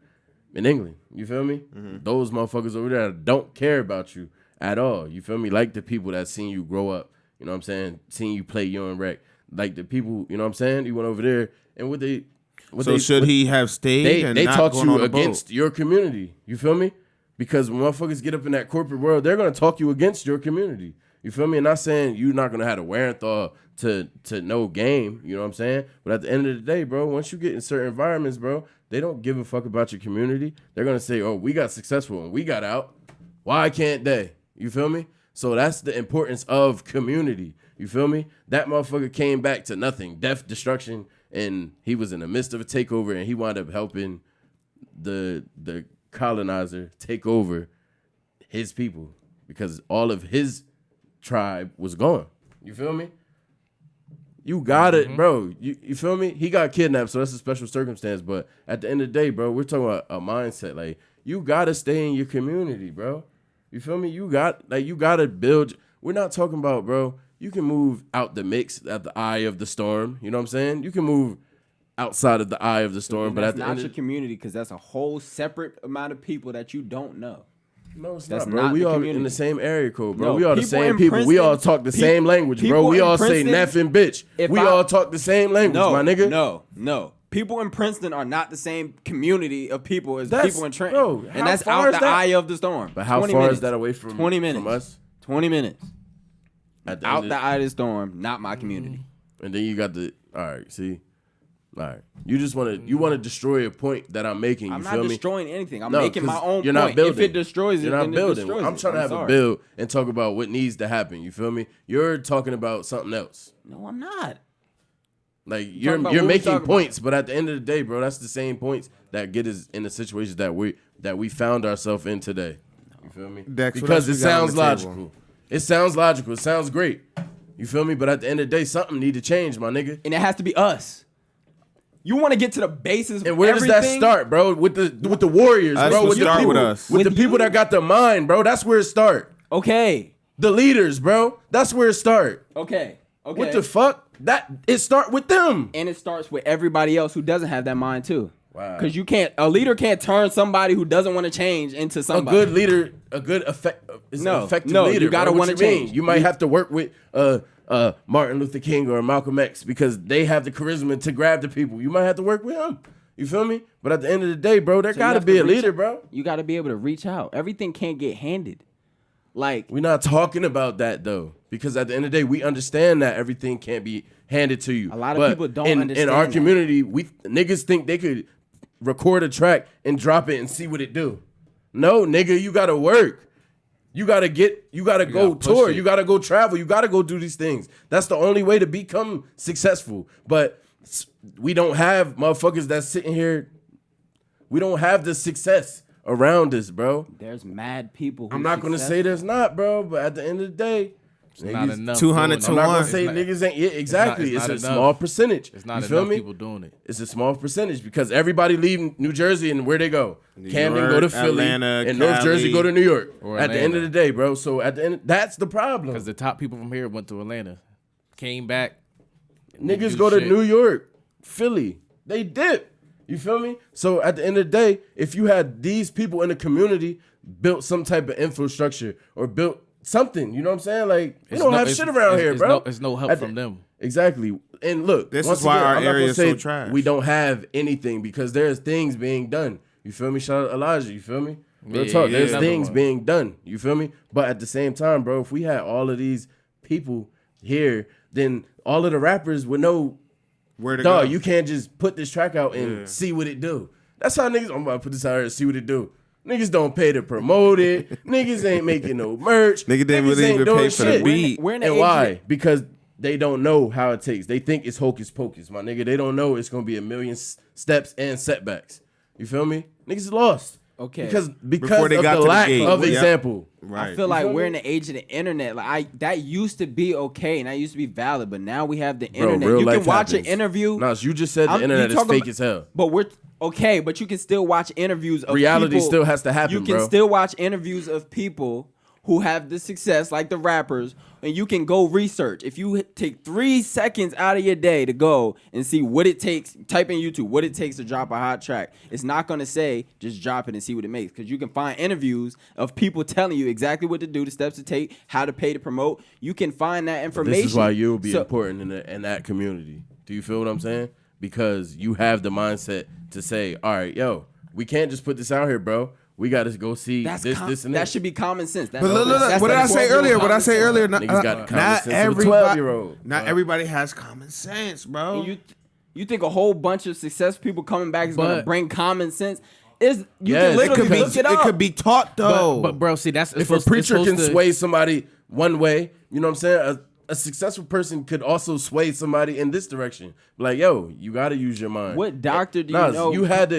in England. You feel me? Those motherfuckers over there don't care about you at all. You feel me? Like the people that seen you grow up. You know what I'm saying? Seen you play Young Rec. Like the people, you know what I'm saying? You went over there and should he have stayed? they not taught gone you on a against boat? your community. You feel me? Because when motherfuckers get up in that corporate world, they're gonna talk you against your community. You feel me? And not saying you're not gonna have a wherewithal to know game. You know what I'm saying? But at the end of the day, bro, once you get in certain environments, bro, they don't give a fuck about your community. They're gonna say, "Oh, we got successful and we got out. Why can't they?" You feel me? So that's the importance of community. You feel me? That motherfucker came back to nothing, death, destruction, and he was in the midst of a takeover, and he wound up helping the colonizer take over his people because all of his tribe was gone. You feel me? You got it, bro. You feel me? He got kidnapped, so that's a special circumstance. But at the end of the day, bro, we're talking about a mindset. Like, you gotta stay in your community, bro. You feel me? You gotta build. We're not talking about, bro. You can move out the mix at the eye of the storm. You know what I'm saying? You can move outside of the eye of the storm, but that's at the not end your of community because that's a whole separate amount of people that you don't know. no, it's That's not, bro. not We the all community. in the same area code, bro. No, we all the people same in people. We Princeton- all talk the pe- same language, bro. people We in all say Princeton- neff and bitch. If We I- all talk the same language, my nigga. No. People in Princeton are not the same community of people as That's- people in Trenton. bro, how and that's far out is the that? eye of the storm. But how 20 far minutes. is that away from 20 minutes from us? 20 minutes. out the eye of the storm, not my community. And then you got all right, see? All right. You just want to destroy a point that I'm making. I'm you not feel me? destroying anything. I'm No, making my 'cause own you're point. not building. If it destroys it, You're not then building. it destroys I'm trying to have a build and talk about what needs to happen. You feel me? You're talking about something else. No, I'm not. Like about you're what we making talking points, but at the end of the day, bro, that's the same points that get us in the situations that we found ourselves in today. You feel me? Dex, what because else it we got on sounds the logical. table? It sounds logical. It sounds great. You feel me? But at the end of the day, something need to change, my nigga. And it has to be us. You want to get to the basis of And where everything? does that start, bro? With the Warriors, Us bro. will With the start people, with us. with the With people you? that got the mind, bro. That's where it start. Okay. The leaders, bro. That's where it start. Okay. What the fuck? It start with them. And it starts with everybody else who doesn't have that mind too. Wow. Because a leader can't turn somebody who doesn't want to change into A somebody. good leader, an effective leader. You gotta bro. What wanna you mean? change. You might have to work with Martin Luther King or Malcolm X because they have the charisma to grab the people. You might have to work with him. You feel me? But at the end of the day, bro, there So you gotta have be to a reach leader, out. bro. You got to be able to reach out. Everything can't get handed. Like, We're not talking about that though, because at the end of the day, we understand that everything can't be handed to you. A lot of But people don't in understand our that. community, niggas think they could record a track and drop it and see what it do. No, nigga, you gotta work. You gotta go gotta push tour. it. You gotta go travel. You gotta go do these things. That's the only way to become successful. But we don't have motherfuckers that's sitting here. We don't have the success around us, bro. there's mad people. I'm not gonna say there's not, bro, but at the end of the day, It's not enough. 200 doing to it. I'm not one. gonna say It's not- niggas ain't. Yeah, exactly. it's It's, not a enough. small percentage. It's not you feel enough me? people doing it. It's a small percentage because everybody leave New Jersey and where they go. Camden York, go to Philly, Atlanta, and North Jersey Cali. go to New York. Or At the end of Atlanta. the day, bro. So at the end, that's the problem. Because the top people from here went to Atlanta, came back. Niggas do go to shit. New York, Philly. They dip. You feel me? So at the end of the day, if you had these people in the community built some type of infrastructure or built something, you know what I'm saying? Like, we It's don't no- have it's- shit around it's- here, it's bro. It's no help At the- from them. Exactly. And look, This once is why again, our I'm not gonna area is say so trash. we don't have anything because there's things being done. You feel me? Shout out Elijah. You feel me? Real Yeah, talk. yeah, There's another things one. being done. You feel me? But at the same time, bro, if we had all of these people here, then all of the rappers would know, Where to dog, go? you can't just put this track out and see what it do. That's how niggas, I'm about to put this out here and see what it do. Niggas don't pay to promote it. Niggas ain't making no merch. Nigga didn't Niggas really ain't even doing pay for the shit. beat. We're in the And age why? Because they don't know how it takes. They think it's hocus pocus, my nigga. They don't know it's gonna be a million steps and setbacks. You feel me? Niggas is lost. Okay. Because Before they of got the to the lack gate. of Yep. example. Right. I feel like feel we're me? in the age of the internet. Like that used to be okay and that used to be valid, but now we have the Bro, internet. real You can life watch happens. an interview. No, you just said the I'm- you internet is talking fake about- as hell. But we're okay, but you can still watch interviews of Reality people. still has to happen, You can bro. still watch interviews of people who have the success, like the rappers, and you can go research. If you take 3 seconds out of your day to go and see what it takes, type in YouTube what it takes to drop a hot track. It's not gonna say just drop it and see what it makes, because you can find interviews of people telling you exactly what to do, the steps to take, how to pay to promote. You can find that information. This is why you'll be So- important in that community. Do you feel what I'm saying? Because you have the mindset to say, all right, yo, we can't just put this out here, bro. We got to go see That's this, and that this. should be common sense. That's, But look, that's what did the I say 12-year-old earlier? What I common say sense. earlier? Niggas got common Not sense of a everybody. 12-year-old. Not everybody has common sense, bro. And you think a whole bunch of successful people coming back is going to But- bring common sense? You Yes, can literally it could be. look it up. It could be taught though. But bro, see, that's If a preacher can sway somebody one way, you know what I'm saying? A successful person could also sway somebody in this direction. Like, yo, you got to use your mind. What doctor do you Nas, know? You had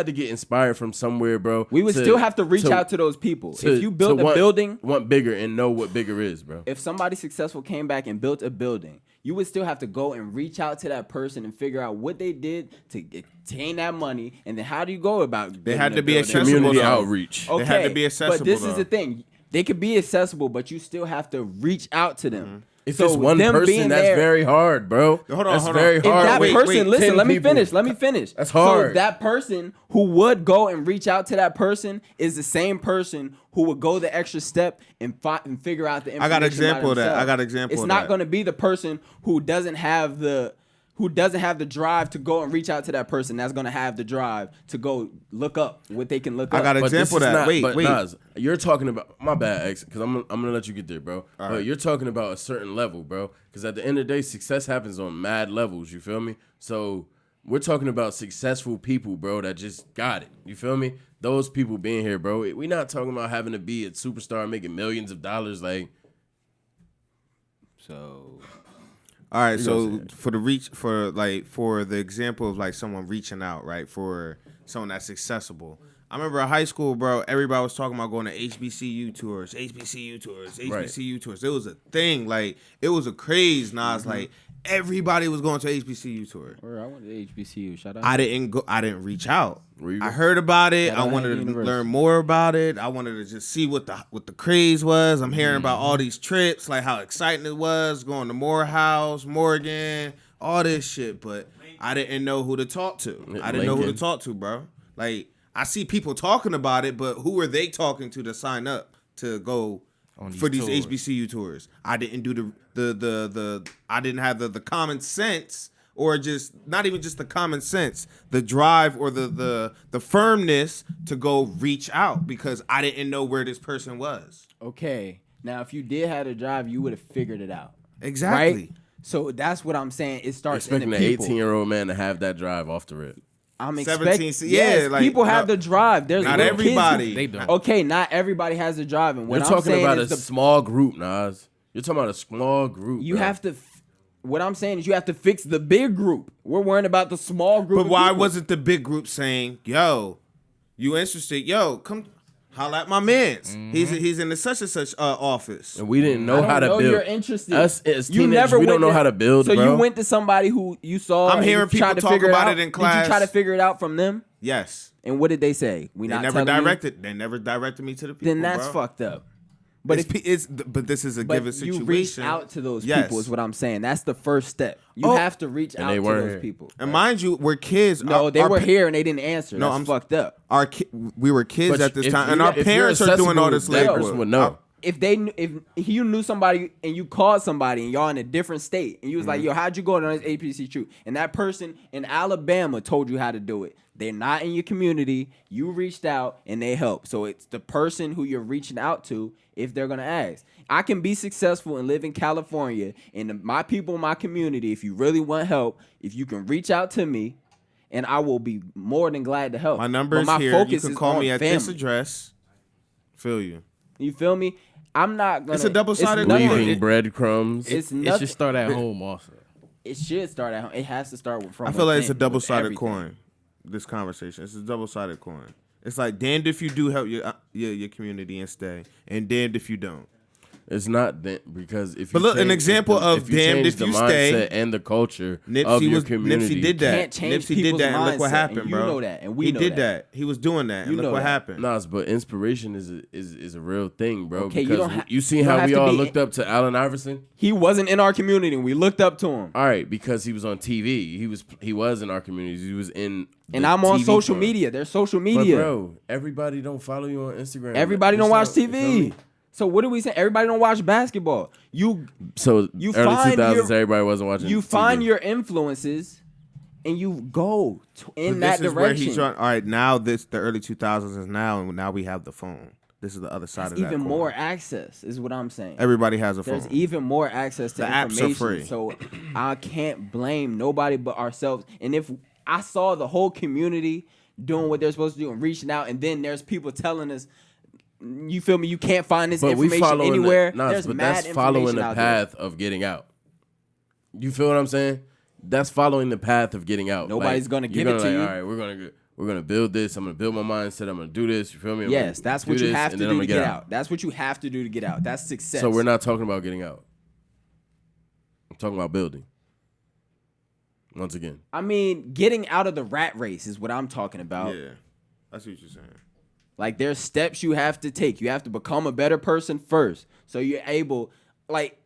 to get inspired from somewhere, bro. We would still have to reach out to those people. If you built a building, want bigger and know what bigger is, bro. if somebody successful came back and built a building, you would still have to go and reach out to that person and figure out what they did to obtain that money, and then how do you go about? They had building to a be building? accessible. Community though. outreach. Okay, They had to be accessible, But this is though. the thing: they could be accessible, but you still have to reach out to them. If So it's one them person, being that's there- very hard, bro. Hold on, that's hold on. very If hard. If that Wait, person, listen, 10 let me people. finish. Let me finish. That's hard. So that person who would go and reach out to that person is the same person who would go the extra step and figure out the information. I got example by of that. themselves. I got example It's of not that. going to be the person who doesn't have the who doesn't have the drive to go and reach out to that person that's going to have the drive to go look up what they can look up. I got an But this example is of that. not- Wait, but wait. Nas, you're talking about my bad, X, because I'm gonna let you get there, bro. But right. you're talking about a certain level, bro. Because at the end of the day, success happens on mad levels. You feel me? So we're talking about successful people, bro, that just got it. You feel me? Those people being here, bro. We're not talking about having to be a superstar making millions of dollars, like. So All right, You know so what I'm for the example of like someone reaching out, right, for someone that's accessible. I remember in high school, bro, everybody was talking about going to HBCU tours. It was a thing, like it was a craze. Nas, like everybody was going to HBCU tour. I went to HBCU. Shout out. I didn't go. I didn't reach out. Where you I go? heard about it. Shout I out wanted to Hampton University. learn more about it. I wanted to just see what the craze was. I'm hearing about all these trips, like how exciting it was, going to Morehouse, Morgan, all this shit. But I didn't know who to talk to. I didn't know who to Lincoln. talk to, bro. Like I see people talking about it, but who are they talking to sign up to go On these for these tours. HBCU tours? I didn't do the I didn't have the common sense, or just not even just the common sense, the drive or the firmness to go reach out, because I didn't know where this person was. Okay. Now, if you did have a drive, you would have figured it out. Exactly. Right? So that's what I'm saying. It starts in Expecting the an people. 18-year-old man to have that drive off the rip. I'm 17, expecting. yeah, Yes, like, people have no, the drive. There's not little kids who- everybody. They don't. Okay, not everybody has the drive. And what You're I'm talking saying about a is the small group, Nas. You're talking about a small group. You bro. have to. What I'm saying is you have to fix the big group. We're worrying about the small group. But of why people. wasn't the big group saying, "Yo, you interested? Yo, come holla at my man's. He's in the such and such office." And we didn't know I don't how to know build. you're interested. Us as You teenagers, never we don't went know to- how to build, So bro. you went to somebody who you saw. I'm and hearing you tried people to talk figure about out. it in Did you try class. to figure it out from them? Yes. And what did they say? We They not never telling you? directed. They never directed me to the people. Then that's bro. fucked up. But But this is a but given you situation. reach out to those Yes. people is what I'm saying. That's the first step. You Oh. have to reach And out they to weren't those here. people. And mind you, we're kids. No, they were here and they didn't answer. No, That's I'm- fucked up. We were kids But at this if time, you- and our if you're parents are doing all this accessible, that labor. person would know. If you knew somebody and you called somebody and y'all in a different state and you was like, yo, how'd you go on this APC troop? And that person in Alabama told you how to do it. They're not in your community. You reached out and they helped. So it's the person who you're reaching out to if they're gonna ask. I can be successful and live in California, and my people in my community, if you really want help, if you can reach out to me, and I will be more than glad to help. My number But is my here. You focus can is call on me at family. this address. Feel you. You feel me? I'm not gonna. It's a double-sided nothing- coin. Leaving breadcrumbs. It's It nothing. should start at home also. It should start at home. It has to start from. I feel like it's a within, with double-sided everything. coin. This conversation, it's a double-sided coin. It's like damned if you do help your community and stay, and damned if you don't. It's not that because if you But look, an change- example of if you damned change if the you mindset stay. and the culture of Nipsey your community. did that. Can't change Nipsey did people's that, and look what mindset, happened, and you bro. know that, and we he know did that. He was doing that, and You look know what that. happened. Nas, but inspiration is a real thing, bro. Okay, you because don't ha- you see you don't how have we to all be- looked up to Allen Iverson. He wasn't in our community, and we looked up to him. All right, because he was on TV. He was in our communities. He was in. And the I'm on TV social part. media. There's social But media. bro, everybody don't follow you on Instagram. Everybody don't watch You feel TV. me? So what are we saying? Everybody don't watch basketball. You So You early find 2000s, your- everybody wasn't watching. you TV. find your influences, and you go in But that this is where direction. he's trying. All right, now the early 2000s is now, and now we have the phone. This is the other side There's of that even coin. more access, is what I'm saying. Everybody has a phone. There's even more access to The apps are information. free. So I can't blame nobody but ourselves. And if I saw the whole community doing what they're supposed to do and reaching out, and then there's people telling us, you feel me, you can't find this But we information following anywhere. But mad that's following information the out there. path of getting out. You feel what I'm saying? That's following the path of getting out. Nobody's gonna give it to you. All right, we're gonna build this. I'm gonna build my mindset. I'm gonna do this. You feel me? I'm Yes, gonna that's do what you this, have to and then do I'm to gonna get out. That's what you have to do to get out. That's success. So we're not talking about getting out. I'm talking about building. Once again, I mean, getting out of the rat race is what I'm talking about. Yeah, that's what you're saying. Like, there's steps you have to take. You have to become a better person first. So you're able,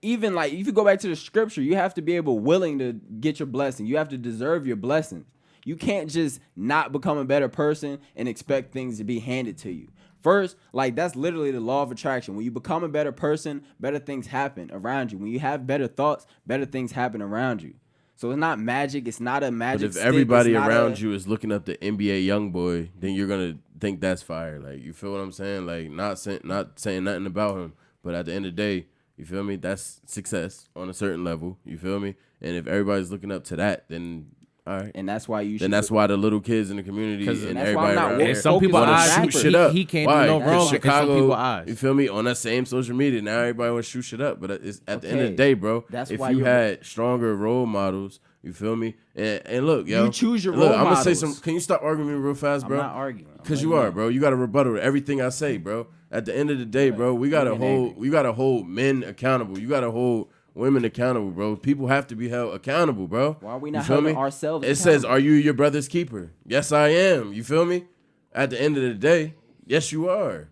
even if you go back to the scripture, you have to be willing to get your blessing. You have to deserve your blessings. You can't just not become a better person and expect things to be handed to you. First, that's literally the law of attraction. When you become a better person, better things happen around you. When you have better thoughts, better things happen around you. So it's not magic. It's not a But magic if stick. everybody It's not around you is looking up the NBA young boy, then you're gonna think that's fire. Like, you feel what I'm saying? Like, not saying nothing about him, but at the end of the day, you feel me? That's success on a certain level. You feel me? And if everybody's looking up to that, then all right. And that's why you should. Then that's why the little kids in the community and that's why I'm everybody not around woke. here some people wanna eyes, shoot he- shit up. he can't Why? do no 'Cause wrong in some Chicago, people's eyes. you feel me? On that same social media, now everybody wants to shoot shit up. But it's at the end of Okay. the day, bro, That's if why you you're- had stronger role models, you feel me? And look, yo, You choose your look, role I'm gonna say models. some. Can you stop arguing with me real fast, I'm bro? not arguing. I'm Because letting you are, know. bro. You got to rebuttal to everything I say, bro. At the end of the day, bro, we gotta I'm getting hold. We gotta hold men accountable. You gotta hold women accountable, bro. People have to be held accountable, bro. Why are we You not feel holding me? ourselves It says, accountable? "Are you your brother's keeper?" Yes, I am. You feel me? At the end of the day, yes, you are.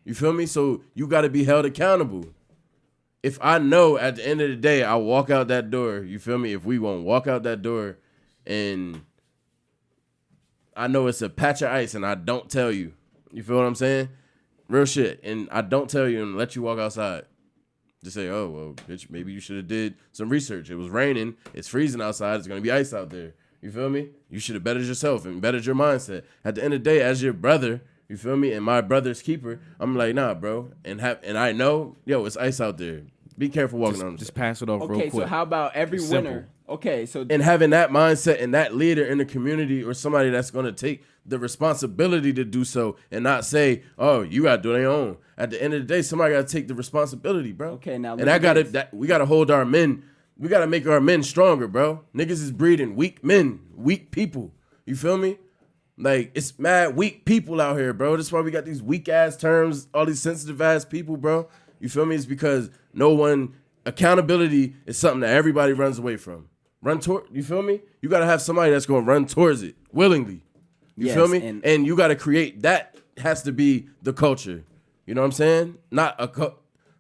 You feel me? So you got to be held accountable. If I know at the end of the day, I walk out that door, you feel me? If we won't walk out that door and I know it's a patch of ice and I don't tell you, you feel what I'm saying? Real shit. And I don't tell you and let you walk outside. Just say, oh, well, bitch, maybe you should have did some research. It was raining. It's freezing outside. It's going to be ice out there. You feel me? You should have bettered yourself and bettered your mindset. At the end of the day, as your brother, you feel me? And my brother's keeper, I'm like, nah, bro. And I know, yo, it's ice out there. Be careful walking on Just pass it off real Okay, quick. so how about every It's winner? simple. Okay, so And having that mindset and that leader in the community or somebody that's going to take the responsibility to do so and not say, oh, you got to do it on your own. At the end of the day, somebody got to take the responsibility, bro. Okay, now and look I at got this. to we got to hold our men. We got to make our men stronger, bro. Niggas is breeding weak men, weak people. You feel me? Like, it's mad weak people out here, bro. That's why we got these weak ass terms, all these sensitive ass people, bro. You feel me? It's because accountability is something that everybody runs away from. You feel me? You got to have somebody that's going to run towards it willingly. You Yes, feel me? And you got to create, that has to be the culture. You know what I'm saying?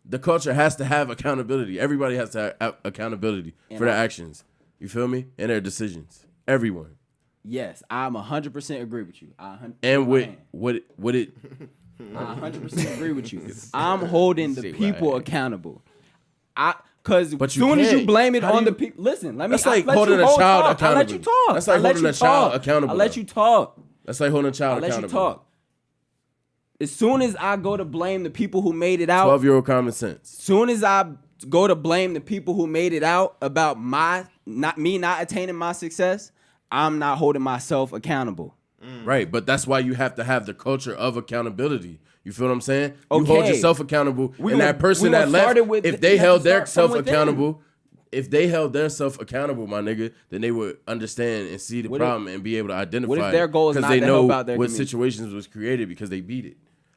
The culture has to have accountability. Everybody has to have accountability for their actions. You feel me? And their decisions. Everyone. yes, I'm 100% agree with you. And with it I 100% agree with you. I'm holding the Shit, people right. accountable. Because But as you soon as you can't. blame it How do on the you- people, listen. Let me. That's like I let holding you a child talk. I let you accountable. talk. That's like I let holding you a child talk. accountable, I let though. you talk. That's like holding a child I let you accountable. talk. As soon as I go to blame the people who made it out, 12-year-old common sense. soon as I go to blame the people who made it out about me not attaining my success, I'm not holding myself accountable. Right, but that's why you have to have the culture of accountability. You feel what I'm saying? You hold Okay. yourself accountable, We and gonna- that person we gonna that left, start it with- if you they have to held their start self from within. accountable, if they held their self accountable, my nigga, then they would understand and see the What if- problem and be able to identify. their goal is because not they to know help out their what community? situations was created because they beat it.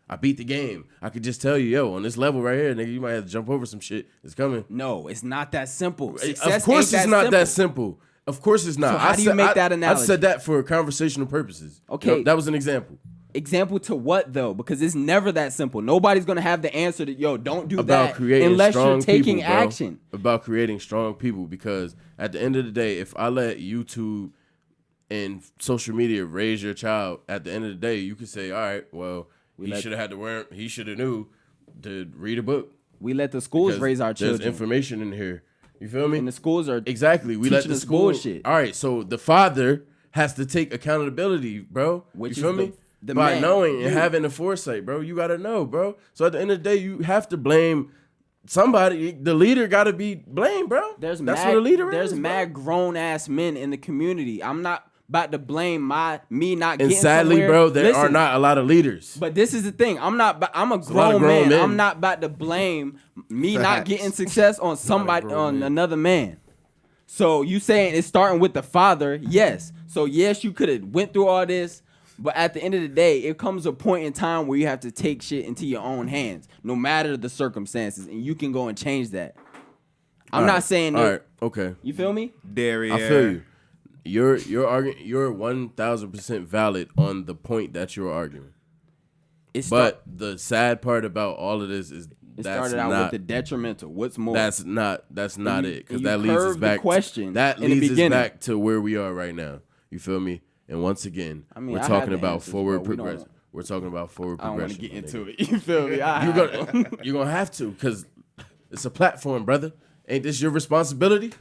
I beat the game. I could just tell you, yo, on this level right here, nigga, you might have to jump over some shit. It's coming. No, it's not that simple. Of course, it's not that simple. Of course, it's not. So how do you make that I analogy? said that for conversational purposes. Okay. You know, that was an example. Example to what though? Because it's never that simple. Nobody's gonna have the answer to don't do About that creating unless strong you're taking people, bro. action. About creating strong people, because at the end of the day, if I let YouTube and social media raise your child, at the end of the day, you could say, all right, well, he should have had to wear. He should have knew to read a book. We let the schools Because raise our There's children, information in here. You feel me? and the schools are Exactly. We let teaching the us school. bullshit. All right. So the father has to take accountability, bro. Which you feel is me? the By man, knowing and you. having the foresight, bro. You gotta know, bro. So at the end of the day, you have to blame somebody. The leader gotta be blamed, bro. There's That's mad, what a leader there's is. bro. mad grown ass men in the community. I'm not about to blame me not And getting sadly, somewhere. bro, there are Listen, not a lot of leaders. But this is the thing. I'm a a lot of grown grown man. men. I'm not about to blame me not Facts. getting success on somebody grown on men. another man. So you saying it's starting with the father? Yes. So yes, you could have went through all this, but at the end of the day, it comes a point in time where you have to take shit into your own hands, no matter the circumstances, and you can go and change that. I'm All not right. saying All that. right. Okay. You feel me? Derriere. I feel you. You're arguing. You're 1,000% valid on the point that you're arguing. But the sad part about all of this is it that's started out not with the detrimental. What's more? that's not And you- it, because and that you leads us curved the back. question That in the leads us beginning. back to where we are right now. You feel me? And once again, I mean, we're I have talking the about answers, forward bro. We don't- progression. We're talking about forward I don't want to progression. get my into nigga. it. You feel me? You're gonna have to, because it's a platform, brother. Ain't this your responsibility?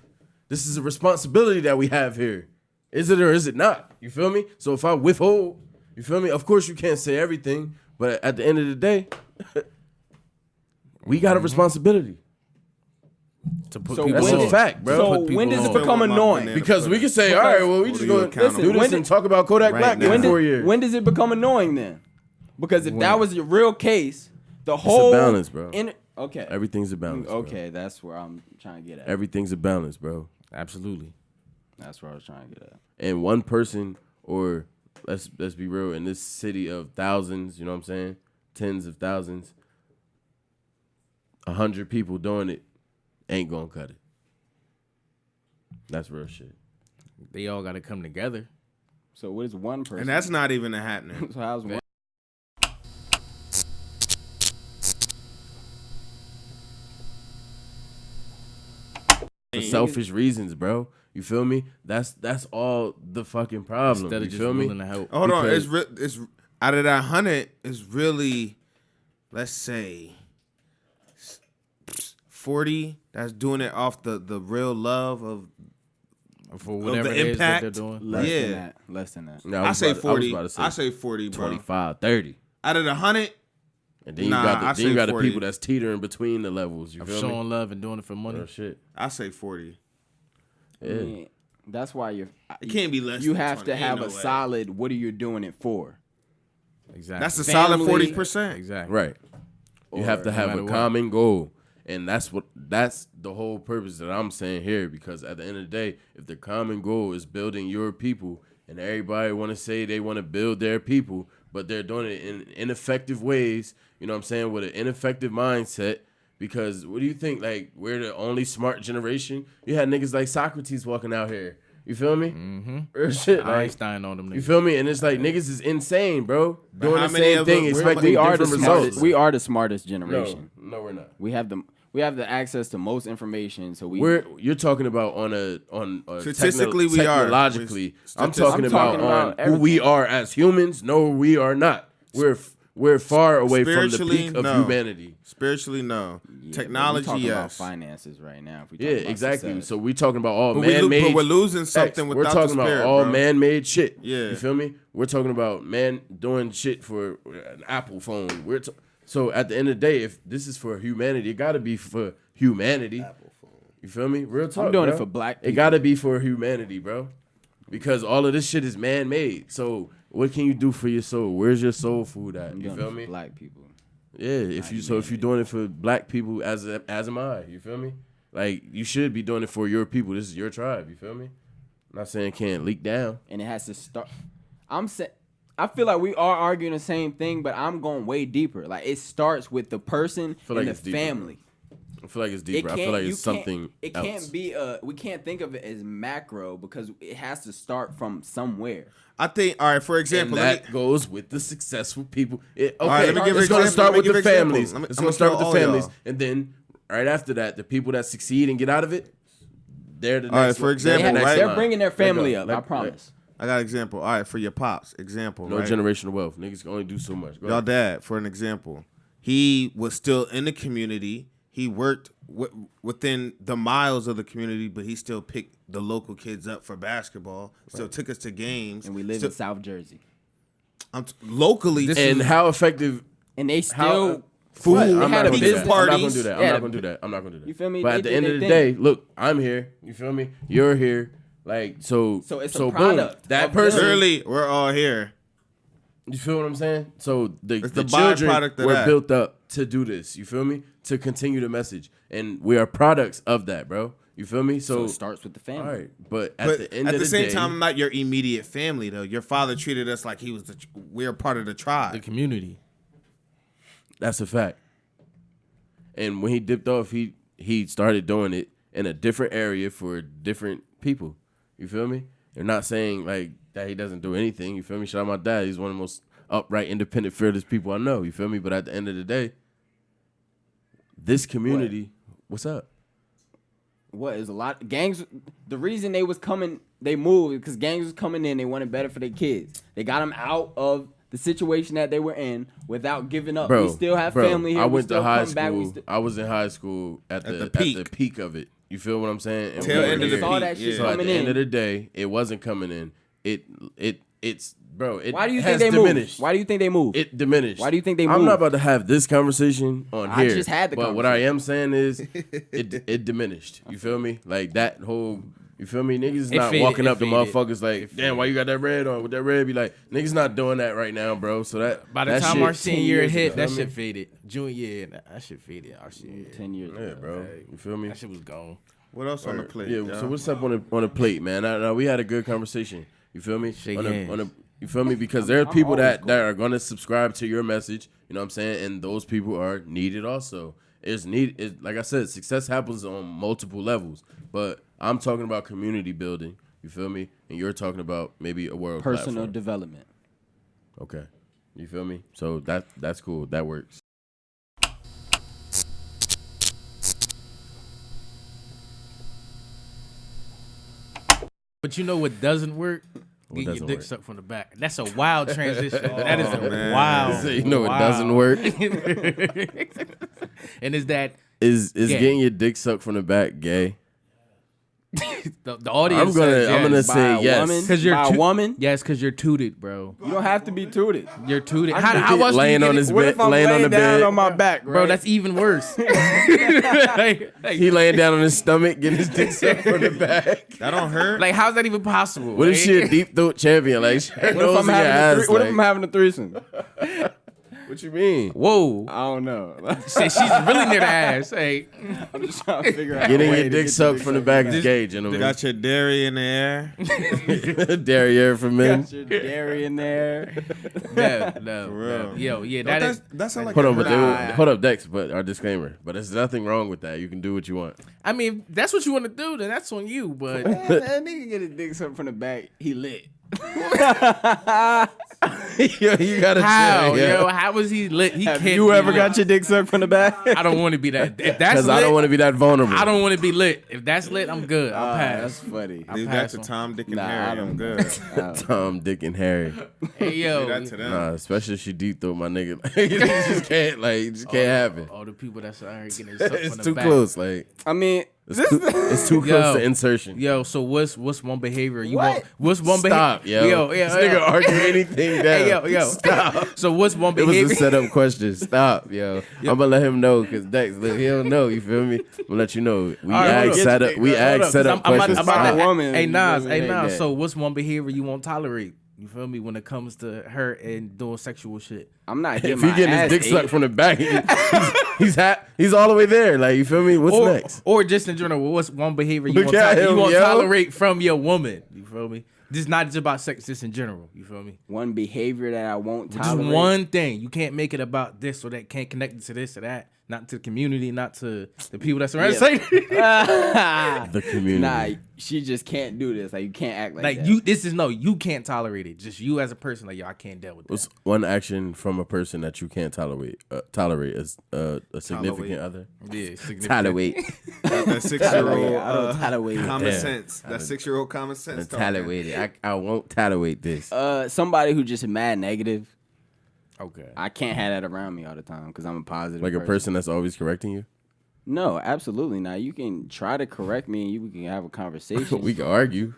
This is a responsibility that we have here. Is it or is it not? You feel me? So if I withhold, you feel me? Of course you can't say everything, but at the end of the day, we got a responsibility. To put So people That's on. a fact, bro. So Put when people does it on. become Fill my annoying? banana Because we can say, all right, well, we just Hold going you to accountable. do this When and talk about Kodak Right Black now. in 4 years. When does it become annoying then? Because if that was your real case, the whole balance, bro. Okay. Everything's a balance. Bro. Okay, that's where I'm trying to get at. Everything's a balance, bro. Absolutely. That's where I was trying to get at. And one person, or let's be real, in this city of thousands, you know what I'm saying? Tens of thousands, 100 people doing it ain't gonna cut it. That's real shit. They all got to come together. So what is one person? And that's not even happening. so how's one? For selfish reasons, bro. You feel me? That's all the fucking problem. Instead You of just feel me? willing to help. Hold on, Because- it's out of that 100, it's really, let's say, 40 that's doing it off the real love of. For whatever the it is that they're impact. doing. Less Yeah. than that. Less than that. No, I say was 40. about to say I say 40, bro. 25, 30. Out of the 100, And then Nah, you I got the, say then you got the 40. people that's teetering between the levels. You Of feel showing me? love and doing it for money. Real shit. I say 40. Yeah. I mean, that's why It can't be less. you than have 20. to have Ain't a no way. solid. What are you doing it for? Exactly. That's a Family. solid 40%. Exactly. Right. You have to no have matter a what. common goal. And that's the whole purpose that I'm saying here, because at the end of the day, if the common goal is building your people, and everybody want to say they want to build their people, but they're doing it in ineffective ways, you know what I'm saying, with an ineffective mindset, because what do you think, like, we're the only smart generation? You had niggas like Socrates walking out here. You feel me? Mm-hmm. Or shit, like, Einstein on them niggas. you feel me? And it's like, niggas is insane, bro. Doing how the many same of thing, them- expecting We are the different smartest. results. We are the smartest generation. No, we're not. We have the access to most information. So You're talking about on a Statistically, we are. technologically. I'm Statistically. talking I'm about talking on about who we are as humans. No, we are not. We're far away from the Spiritually, peak of no. humanity. Spiritually, no. Yeah, Technology, but we talking about yes. finances right now. If we Yeah, talking about exactly. success. So we're talking about all But man-made. we're losing something We're without talking the spirit, about all bro. man-made shit. Yeah. You feel me? We're talking about man doing shit for an Apple phone. So at the end of the day, if this is for humanity, it got to be for humanity. You feel me? Real talk. doing it bro. for black It people. got to be for humanity, bro. Because all of this shit is man-made. So what can you do for your soul? Where's your soul food at? I'm You doing feel it for me? Black people. Yeah. If you're doing it for black people, as am I. You feel me? Like, you should be doing it for your people. This is your tribe. You feel me? I'm not saying it can't leak down. And it has to start. I feel like we are arguing the same thing, but I'm going way deeper. Like, it starts with the person feel like and the it's deeper, family. I feel like it's deeper. I feel like it's something It else. can't be we can't think of it as macro because it has to start from somewhere. I think, all right, for And example, that goes with the successful people. Okay, right, let me give it's going to example- start let me with the give example. families. Let me- It's I'm going to gonna start with tell the all families. y'all. And then right after that, the people that succeed and get out of it, they're the next All right, for one. example, They're the next They're line. bringing their Let go. family up. I Let- promise. I got an example. All right, for your pops, example, No right? generational wealth. Niggas can only do so much. Go Y'all ahead. dad, for an example, he was still in the community. He worked within the miles of the community, but he still picked the local kids up for basketball. Still took us to games. And we live Still- in South Jersey. locally. And how effective... And they How, still food. They I'm had not a gonna do business that. I'm not gonna parties. do that. I'm Yeah, not gonna do that. I'm not gonna do that. You feel me? But They at the did end their of the thing. day, look, I'm here. You feel me? You're here. Like, so it's a boom, product that of person. them. Clearly, we're all here. You feel what I'm saying? So the It's the children byproduct of were that. built up to do this. You feel me? To continue the message, and we are products of that, bro. You feel me? So So, it starts with the family. all right, but at But the end at of the the same day, time, I'm not your immediate family, though. Your father treated us like he was we're part of the tribe. The community. that's a fact. And when he dipped off, he started doing it in a different area for different people. You feel me? They're not saying like that he doesn't do anything. You feel me? Shout out my dad. He's one of the most upright, independent, fearless people I know. You feel me? But at the end of the day, this community, what's up? What is a lot gangs? The reason they moved because gangs was coming in. They wanted better for their kids. They got them out of the situation that they were in without giving up. Bro, we still have bro, family here. I We went to still high come back. school. I was in high school at the peak. peak of it. You feel what I'm saying? And Tail we were end of the here. saw that peak, shit yeah. So at coming the end in. of the day, it wasn't coming in. It's bro. It Why do you has think they diminished. moved? Why do you think they moved? It diminished. Why do you think they I'm moved? not about to have this conversation on I here. just had the But what I conversation. am saying is, it diminished. You feel me? Like that whole. You feel me? Niggas is It not faded, walking it up to faded. motherfuckers like, damn, why you got that red on? With that red, be like, niggas not doing that right now, bro. So that By the that time shit, our senior year 10 years hit, ago. that Feel me? shit faded. Junior year, that shit faded. Our senior year. 10 years Yeah, ago. bro. You feel me? That shit was gone. What else on the plate? Yeah. y'all? So what's up on the plate, man? Now we had a good conversation. You feel me? Shake on the, hands. you feel me? Because there are people always that cool. are gonna subscribe to your message. You know what I'm saying? And those people are needed also. Like I said, success happens on multiple levels. But I'm talking about community building. You feel me? And you're talking about maybe a world Personal platform. development. Okay. You feel me? So that's cool. That works. But you know what doesn't work? What Get your doesn't dick work? sucked from the back. That's a wild transition. That is a man. wild. So you know what wild. doesn't work? And is that Is Gay. getting your dick sucked from the back gay? the audience? I'm gonna says say By a yes. woman? Because you're By a woman? Yes, because you're tooted, bro. You don't have to be tooted. You're tooted. I How can else do you laying get on it? his What bed, if I'm laying on the down bed, on my back, right? Bro, that's even worse. like, he laying down on his stomach, getting his dick sucked from the back. That don't hurt. like, how's that even possible? What if she a deep throat champion? Like, she What if knows I'm in your having a ass. what if like, I'm having a threesome? what you mean? Whoa. I don't know. Shit, she's really near the ass. Hey, I'm just trying to figure out. Getting a way your to dick get sucked from the back is gay, You gentlemen. got your dairy in the air. Derriere for men. Got your dairy in there. no. real. Yo, yeah, Don't that is. that sound like Hold a on, but hurt- hold up, Dex. But our disclaimer. But there's nothing wrong with that. You can do what you want. I mean, if that's what you want to do, then that's on you. But That nigga get his dick sucked from the back. He lit. Yo, you gotta how, chill, yo, how was he lit? He Have can't. you be ever lit. got your dick sucked from the back? I don't want to be that. If that's Because lit, I don't want to be that vulnerable. I don't want to be lit. If that's lit, I'm good. I'll That's pass. funny. Leave that pass to on. Tom, Dick, and Nah, I Harry. don't I'm good. Tom, Dick, and Harry. Hey, yo, Leave that to them. Nah, especially if she deep throat my nigga. Like, you just can't. Like, it just can't happen. all the people that's out here getting sucked It's from the too back. close. Like, I mean, it's too Yo. close to insertion. Yo, so what's one behavior you What? want? What's one behavior? Stop, yo. This nigga argue anything down. Hey, yo. Stop. So what's one It was behavior? a setup question. Stop, yo. I'm gonna let him know because Dex, look, he don't know. You feel me? I'm gonna let you know. We All right, hold ask up. setup. We Hold ask up, setup I'm questions. about Stop. to- woman, Hey, Nas. you Hey, ain't Nas. that. So what's one behavior you won't tolerate? You feel me? When it comes to her and doing sexual shit. I'm not getting If my he getting ass his dick ate. sucked from the back, he's all the way there. Like, you feel me? What's next? Or just in general, what's one behavior you Look won't, at you him, won't yo. tolerate from your woman? You feel me? This not just about sex, just in general. You feel me? One behavior that I won't Just tolerate. one thing. You can't make it about this or that. Can't connect it to this or that. Not to the community, not to the people that's around. Yeah. The community. Nah, she just can't do this. Like, you can't act like Like that. you, this is no. You can't tolerate it. Just you as a person. Like yo, I can't deal with that. What's one action from a person that you can't tolerate? Tolerate as a significant other. Yeah, significant. Tolerate. That Tolerate. 6-year-old I don't tolerate it. common Yeah. sense. That 6-year-old common sense. talking. Tolerate it. I won't tolerate this. Somebody who just mad negative. Okay. I can't have that around me all the time because I'm a positive. Like a person that's always correcting you. No, absolutely not. You can try to correct me and you can have a conversation. We can argue.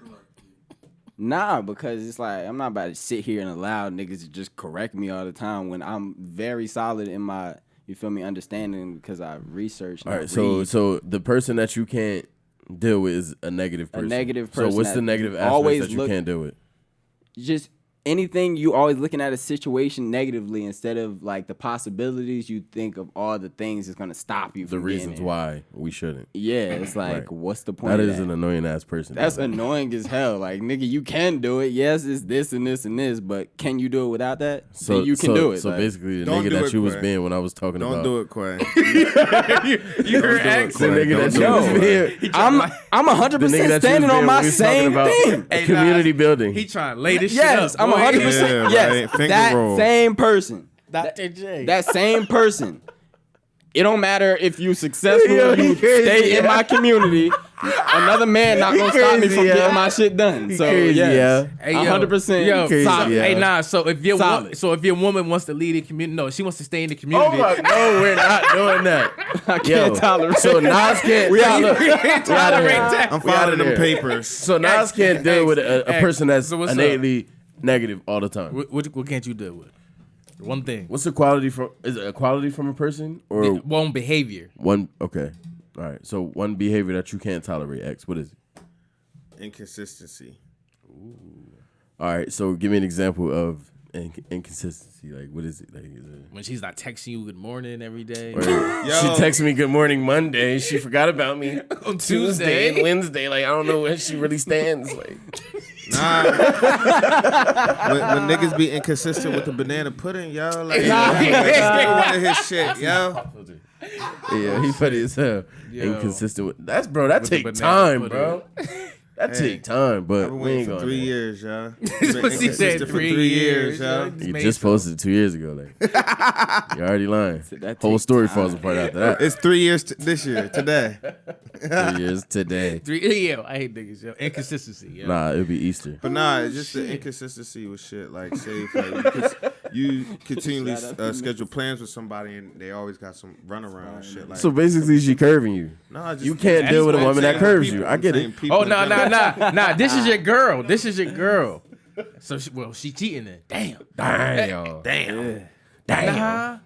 Nah, because it's like I'm not about to sit here and allow niggas to just correct me all the time when I'm very solid in my, you feel me, understanding because I research. And All I right, so read. the person that you can't deal with is a negative person. negative person So what's that the negative aspect always that you look- can't deal with? just anything you always looking at a situation negatively instead of like the possibilities. You think of all the things that's gonna stop you The from getting reasons there. why we shouldn't. Yeah, it's like Right. what's the point? That of is an annoying ass person. That's though. annoying as hell. Like, nigga, you can do it. Yes, it's this and this and this, but can you do it without that? So Then you can do it. So like, basically, the Don't nigga do that it, you was Quay. being when I was talking Don't about. do it, Quay. You heard do it, X? The Quay. nigga Don't that do you was it. being. I'm 100% The nigga that you was standing being on when my we was same talking about thing. Hey, community nah, building. He trying to lay this Yes, shit up. I'm boy. 100%. Yeah, Yes, right. Finger that roll. same person. Dr. J. That same person. It don't matter if you successful, Yo, you he crazy, stay in yeah. my community. Another man not gonna stop me from getting my shit done. So crazy, yes, Hey, yo, 100%. yo, crazy, solid. yeah. Hey, nah. So if Solid. if your woman wants to lead in community, no, she wants to stay in the Oh community. my, no, we're not doing that. I can't tolerate. So Nas can't. We out. look, can't tolerate that. I'm We outta filing them there. papers. So Nas can't deal with a X. person that's So what's up? innately negative all the time. What can't you deal with? One thing. What's the quality from? Is it a quality from a person or One behavior. one? Okay, all right. So one behavior that you can't tolerate. X. What is it? Inconsistency. All right. So give me an example of inconsistency. Like what is it? Like is it? When she's not texting you good morning every day. Or she texted me good morning Monday. She forgot about me On Tuesday and Wednesday. Like I don't know where she really stands. Like Nah. when niggas be inconsistent with the banana pudding, yo, like one of his shit, yo. yeah, he funny as hell. Yo. Inconsistent with that's bro. That With the take banana time, pudding. bro. That Hey, take time, but I've been we waiting ain't for going 3 there. years, yo. This Been pussy said inconsistent for 3 3 years, yo. yo. You just posted it 2 years ago. Like you already lying. that Whole takes story time. falls apart after that. It's 3 years this year, today. 3 years today. 3. Yeah, I hate niggas. Yo. Inconsistency. Yo. Nah, it'll be Easter. But nah, it's just the inconsistency with shit. Like, say, if, like, because you continually schedule plans with somebody and they always got some runaround and shit. Like, So basically, she curving you. nah, just, You can't deal with a woman that curves you. I get it. Oh, nah. This is your girl. This is your girl. So, she cheating then. Damn. Damn.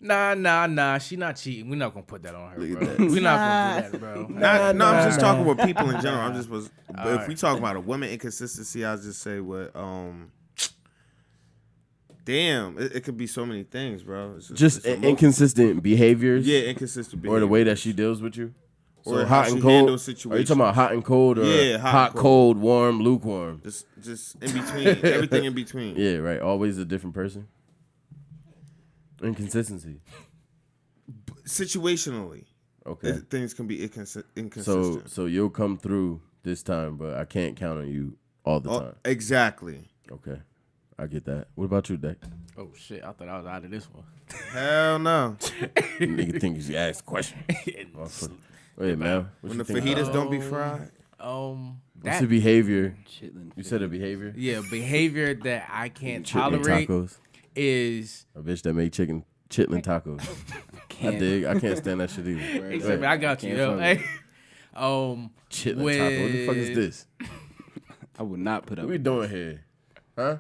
Nah. She not cheating. We're not gonna put that on her, Look bro. at that. We're not gonna do that, bro. No, I'm just talking with people in general. I'm just was. But if right. we talk about a woman inconsistency, I'll just say what. Damn, it could be so many things, bro. Just it's a inconsistent behaviors. Yeah, inconsistent behavior. Or the way that she deals with you. So Or hot how and she cold. handles Are you situations. talking about hot and cold or Yeah, hot, and cold, warm, lukewarm? Just in between, everything in between. Yeah, right. Always a different person. Inconsistency. Situationally, Okay. things can be inconsistent. So you'll come through this time, but I can't count on you all the time. Exactly. Okay. I get that. What about you, Dak? Oh shit! I thought I was out of this one. Hell no. Nigga think you ask a question. Wait, man. What When you the think? fajitas don't be fried. What's the behavior? You said a behavior? Yeah, behavior that I can't Chitlin tolerate tacos. is. A bitch that made chitlin tacos. I dig. I can't stand that shit either. Hey, say, man, I got you, yo. Can't Hey, Chitlin taco. What the fuck is this? I would not put up. What we doing here? Huh?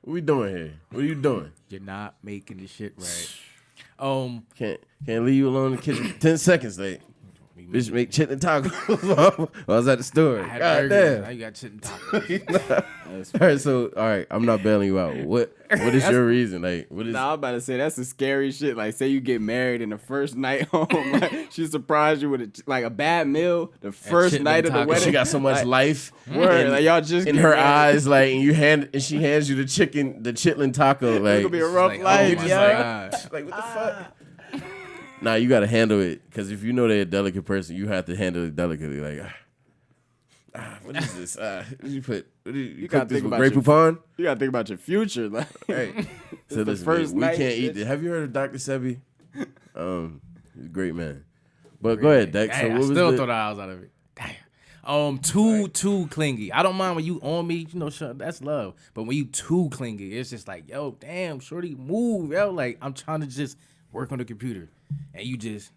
What we doing here? What are you doing? You're not making the shit right. Can't leave you alone in the kitchen 10 seconds late. Bitch make chitlin tacos. I was at the store. I had God burgers. damn. Now you got chitlin tacos. All right, so I'm not bailing you out. What is your reason? Like, what is? Nah, I'm about to say that's some scary shit. Like, say you get married and the first night home, like, she surprised you with a bad meal. The first chitlin night of the tacos. wedding, She got so much life word, in, like y'all just in get her married. eyes, like, and she hands you the chitlin taco, It's like, gonna be a rough Like, life, oh my yeah. God. like what the fuck? Nah, you gotta handle it because if you know they're a delicate person, you have to handle it delicately. Like, what is this? You put you gotta cook this think with about Grey your- Poupon? You gotta think about your future, like. Right. So the listen, first we night, can't eat bitch. this. Have you heard of Dr. Sebi? He's a great man. But go ahead, Dex. So Dang, what I was still the, thought I was out of it. Damn. Too clingy. I don't mind when you on me, you know, that's love. But when you too clingy, it's just like, yo, damn, shorty, move, yo. Like, I'm trying to just work on the computer. And you just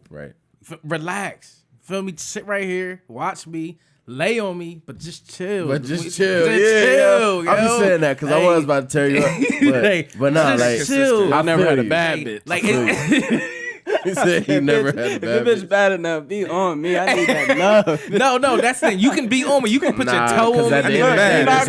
right? relax. Feel me? Sit right here, watch me, lay on me, but just chill. But just Just chill. chill, Yeah. I'm just yo. saying that because I Hey. was about to tear you up. Hey, But nah, just like, chill. I I never feel had a you. bad Like, bitch. like He said he never had a If bad the bitch bitch. bad enough, be on me. I need that love. no, that's the thing. You can be on me. You can put your Nah, toe because on at me. the end of the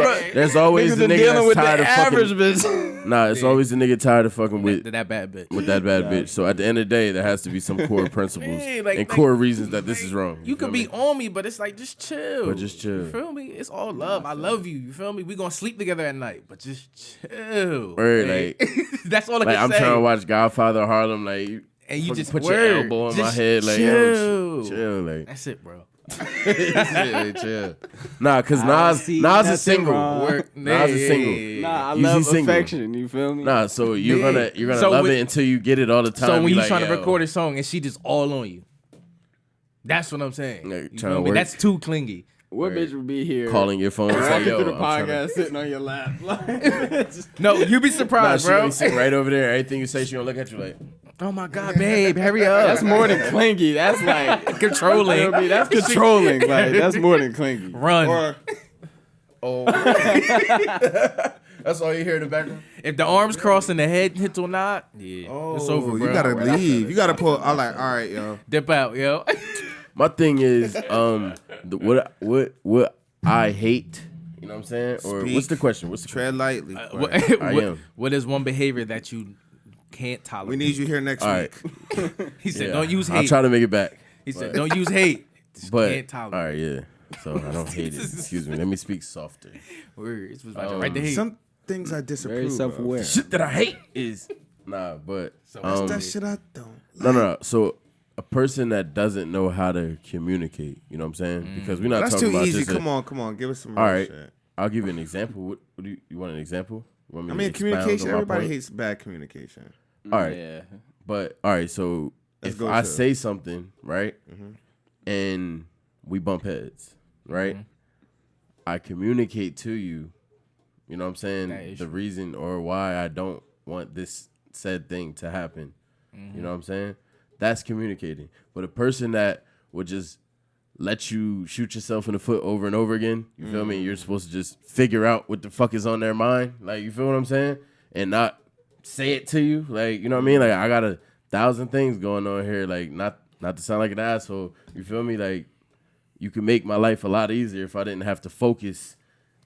day, Nah, there's always Niggas the been nigga dealing that's with the tired of average fucking. bitch. Nah, it's always the nigga tired of fucking with that bad bitch. that bad bitch. So at the end of the day, there has to be some core principles Man, like- and like- core reasons that this is wrong. You feel can me? be on me, but it's like just chill. But just chill. You feel me? It's all love. I love you. You feel me? We gonna sleep together at night, but just chill. Word, Like, that's all I Like can I'm say. trying to watch Godfather of Harlem, like you and you fucking just put word, your elbow on my just head, like chill. yo, chill, like That's it, bro. chill. Nah, cause see Nas nothing is single. wrong. Nas is single. Nah, I You love see single. affection. You feel me? Nah, so you're Yeah. gonna So love with- it until you get it all the time. So when Be you like, trying to yo, record a song and she just all on you, That's what I'm saying. Like, You trying feel to me? work. That's too clingy. What bitch would be here calling your phone and say, walking yo, through the I'm trying to- podcast, sitting on your lap? Like, No, you be Nah, surprised, she bro. gonna be sitting right over there. Everything you say, she gonna look at you like, Oh my God, babe, hurry up. that's more than clingy. That's like controlling. That's controlling. Like that's more than clingy. Run. Or oh. That's all you hear in the background? If the arms cross and the head hits or not, yeah, it's over, bro. you gotta leave. You gotta pull. I'm like, all right, yo. Dip out, yo. My thing is, what I hate, you know what I'm saying? Or Speak. what's the question? What's the Tread lightly. What, I what- am. what is one behavior that you can't tolerate? We need you here next All week. right. He said, Yeah. don't use I'll hate. try to make it back. He said, don't use hate. Just But, can't all tolerate. right, yeah. So I don't hate it. Excuse me. Let me speak softer. Words was about to write the hate. Some things I disapprove. Very of. self-aware. Shit that I hate is, but, That's that shit I don't. no. So a person that doesn't know how to communicate, you know what I'm saying? Because we're not That's talking too about easy. just Come on. Give us some All real right. shit. I'll give you an example. What do you want an example? You want me I to mean, expound communication. on my Everybody point? hates bad communication. All right. Yeah. But all right, so Let's if go I to- say something, right, and we bump heads, right, I communicate to you, you know what I'm saying, That issue. the reason or why I don't want this said thing to happen. You know what I'm saying? That's communicating. But a person that would just let you shoot yourself in the foot over and over again, you feel me? You're supposed to just figure out what the fuck is on their mind. Like, you feel what I'm saying? And not say it to you. Like, you know what I mean? Like, I got 1,000 things going on here. Like, not to sound like an asshole. You feel me? Like, you could make my life a lot easier if I didn't have to focus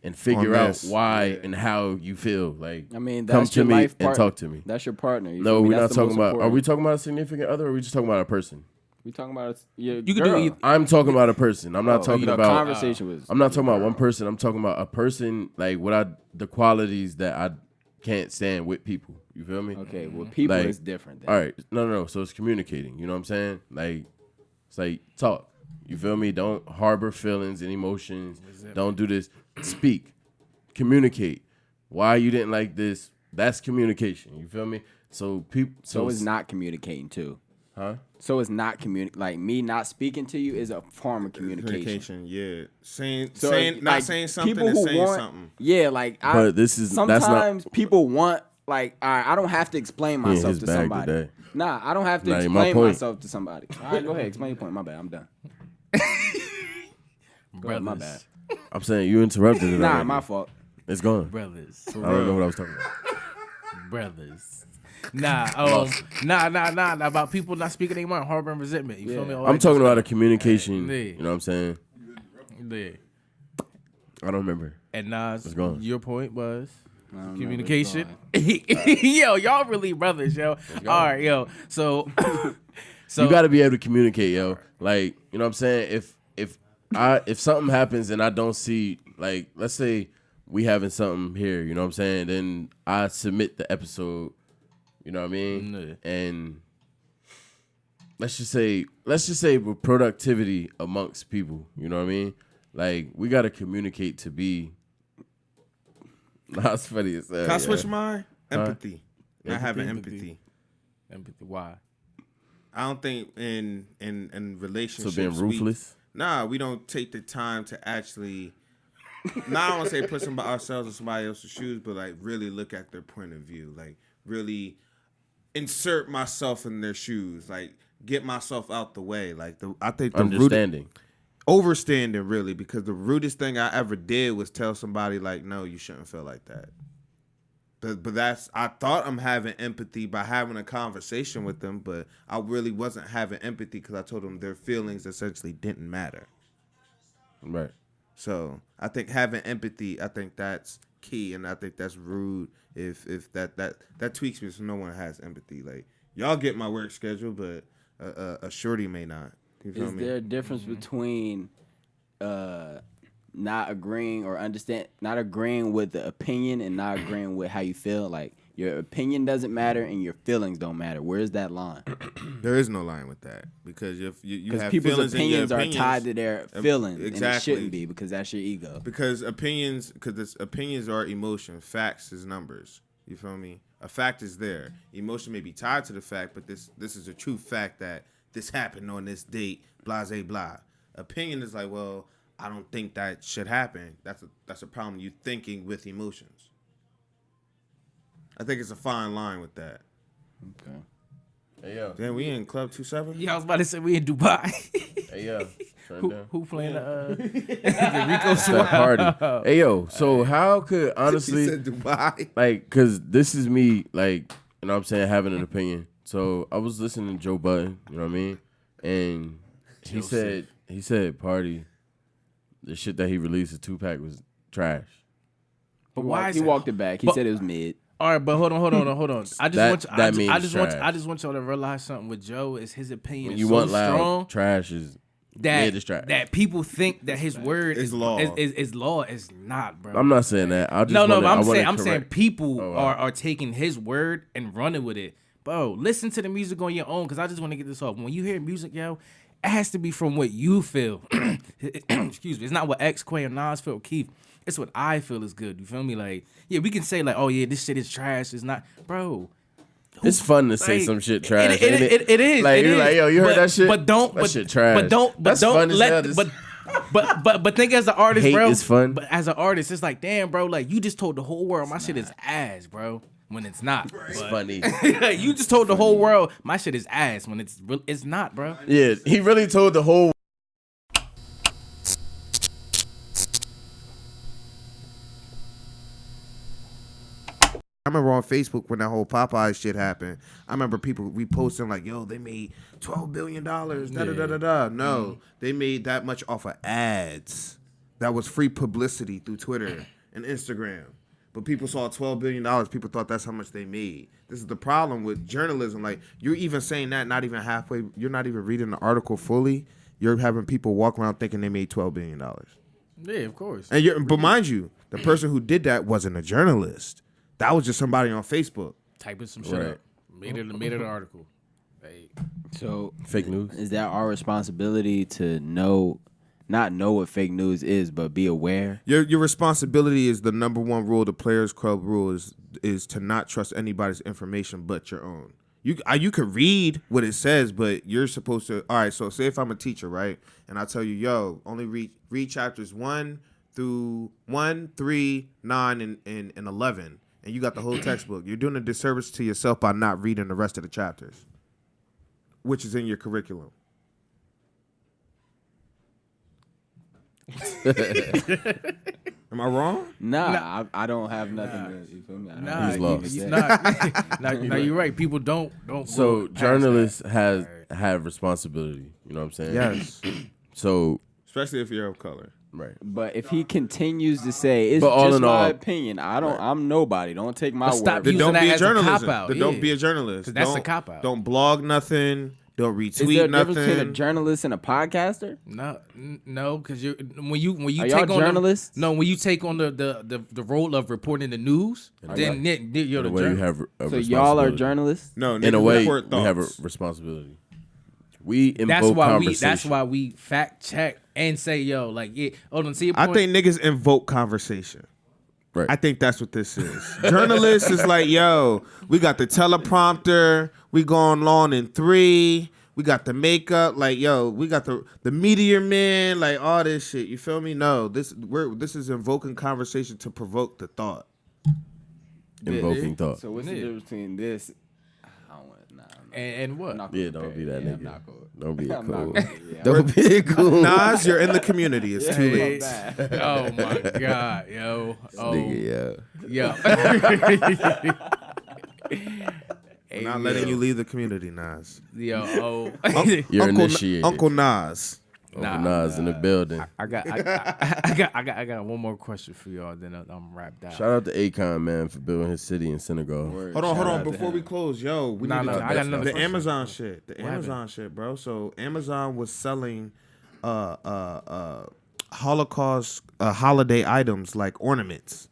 and figure On out this. why and how you feel. Like, I mean, come that's to your me life and partner. talk to me. That's your partner. You No, feel me? we're not That's the talking most about. Are we important. talking about a significant other, or are we just talking about a person? We talking about your You can girl. do either. I'm talking about a person. I'm not Oh, talking the about. conversation was. I'm not talking about one person. I'm talking about a person. Like the qualities that I can't stand with people. You feel me? Okay, well, people Like, is different. Then. All right. No. So it's communicating. You know what I'm saying? Like, it's like talk. You feel me? Don't harbor feelings and emotions. Don't do this. Speak. Communicate. Why you didn't like this? That's communication. You feel me? So people. So it's not communicating too. Huh? So it's not like me not speaking to you is a form of communication. Yeah. Saying, So not like, saying something people and who saying want, something. Yeah, like But this is- that's not- sometimes people want like I don't have to explain myself his to bag somebody. today. Nah, I don't have to Nah, my explain point. myself to somebody. All right, go ahead, explain your point. My bad, I'm done. Go ahead, my bad. I'm saying you interrupted it. Nah, already. my fault. It's gone. Brothers. I don't know what I was talking about. Brothers. Nah, nah, about people not speaking their mind, harboring resentment. You feel me? All I'm that talking good about a stuff. communication. Yeah. You know what I'm saying? Yeah. I don't remember. And Nas, It's gone. your point was I don't know, communication. it's Yo, y'all really brothers, yo. All right, yo. So, You got to be able to communicate, yo. Like, you know what I'm saying? If something happens and I don't see, like, let's say we having something here, you know what I'm saying? Then I submit the episode, you know what I mean? Yeah. And let's just say with productivity amongst people, you know what I mean? Like, we got to communicate to be. That's funny as hell. Can I yeah. switch mine? Empathy. Not having Empathy. empathy. Empathy. Why? I don't think in relationships. So being ruthless? We don't take the time to actually. Not I don't want to say put ourselves in somebody else's shoes, but like really look at their point of view. Like really insert myself in their shoes. Like get myself out the way. Like I think the Understanding. overstanding really, because the rudest thing I ever did was tell somebody like, no, you shouldn't feel like that. But I thought I'm having empathy by having a conversation with them, but I really wasn't having empathy because I told them their feelings essentially didn't matter. Right. So I think having empathy, I think that's key, and I think that's rude if that tweaks me so no one has empathy. Like y'all get my work schedule, but a shorty may not. You feel Is me? there a difference between not agreeing with the opinion and not agreeing with how you feel? Like your opinion doesn't matter and your feelings don't matter. Where's that line? There is no line with that because if you have people's feelings and your opinions are tied to their feelings, and it exactly. shouldn't be because that's your ego. Because opinions are emotion. Facts is numbers. You feel me? A fact is there. Emotion may be tied to the fact, but this is a true fact that this happened on this date. blase blah. Opinion is like, well, I don't think that should happen. That's a problem. You thinking with emotions. I think it's a fine line with that. Okay. Hey yo. Then we in Club 27. Yeah, I was about to say we in Dubai. Hey yo. Turn down. Who playing the Rico It's that party. Hey yo. So how could He honestly said Dubai. like, cause this is me, like, you know what I'm saying, having an opinion. So I was listening to Joe Budden, you know what I mean? And he said party, the shit that he released, the 2-pack was trash. But why is He it? walked it back. He But- said it was mid. All right, but hold on. I just want y'all to realize something with Joe is his opinion When is you so want loud, strong trash is mid is trash. that people think that his word It's is law. Is law. It's not, bro. I'm not saying that. I just No, wanna, but I wanna I'm saying correct- people Oh, wow. are taking his word and running with it. Bro, listen to the music on your own, because I just want to get this off. When you hear music, yo, it has to be from what you feel. Excuse me. It's not what X, Quay, or Nas feel, Keith. It's what I feel is good. You feel me? Like, yeah, we can say like, oh yeah, this shit is trash. It's not, bro. It's fun to say Like, some shit trash. It ain't is. Like it you're is. like, yo, you heard that shit? But don't. That But shit trash. But don't. But That's don't fun as hell. let. This- But think as an artist, Hate bro. is fun. But as an artist, it's like, damn, bro. Like you just told the whole world my shit is ass, bro. When it's not. It's But- funny. You just told the whhole world my shit is ass when it's not, bro. Yeah, he really told the whole. I remember on Facebook when that whole Popeye shit happened. I remember people reposting like, "Yo, they made $12 billion." Da da da da da. No, they made that much off of ads. That was free publicity through Twitter and Instagram. But people saw $12 billion. People thought that's how much they made. This is the problem with journalism. Like you're even saying that not even halfway. You're not even reading the article fully. You're having people walk around thinking they made $12 billion. Yeah, of course. And but mind you, the person who did that wasn't a journalist. That was just somebody on Facebook. Typing some shit Right. up. Made it an article. Hey. So Fake news. is that our responsibility to not know what fake news is, but be aware? Your responsibility is the number one rule. The Players Club rule is to not trust anybody's information but your own. You could read what it says, but you're supposed to. All right, so say if I'm a teacher, right, and I tell you, yo, only read chapters 1 through 1, 3, 9, and 11, and you got the whole textbook. You're doing a disservice to yourself by not reading the rest of the chapters, which is in your curriculum. Am I wrong? Nah, I don't have nothing to. You feel me? I don't Nah, He's lost. Now you're right. People don't. So go past journalists that. have responsibility. You know what I'm saying? Yes, So especially if you're of color. right. But if he continues to say it's But all just in my all- opinion, I'm nobody. Don't take my But stop word. Then using don't that be a as a journalist. cop-out, Then yeah. don't be a journalist. 'Cause that's a Don't- cop-out. Don't blog nothing. Don't Is retweet there a difference between a nothing. journalist and a podcaster? No, because when you Are take y'all on journalists? when you take on the role of reporting the news, then you're In the a way, you journalist. have a So y'all are responsibility. journalists? No, In a niggas way, report we have a thoughts. responsibility. We invoke That's conversation. why we fact check and say, yo, like, yeah, hold on, see your I point? think niggas invoke conversation. Right. I think that's what this is. Journalists is like, yo, we got the teleprompter. We going long in 3. We got the makeup. Like, yo, we got the meteor man. Like all this shit. You feel me? No, this is invoking conversation to provoke the thought. Invoking thought. So what's the difference between this? I don't want to. Nah, and what? I'm not Yeah, gonna don't be compare. that Yeah, nigga. I'm not gonna- Don't be a I'm not cool. gonna- yeah, Don't be a cool. Nas, you're in the community. It's too late. I'm bad. Oh my god, yo, oh Nigga, yeah. yo. We're not letting you leave the community, Nas. Yo, oh, You're Uncle, initiated. Uncle Nas. Uncle Nas in the building. I got one more question for y'all. Then I'm wrapped out. Shout out to Akon, man, for building his city in Senegal. Word. Hold on. Shout out to Before him. we close, yo, we Nah, need nah, to, I got another the question. Amazon shit. The What Amazon shit, bro. So Amazon was selling Holocaust holiday items like ornaments.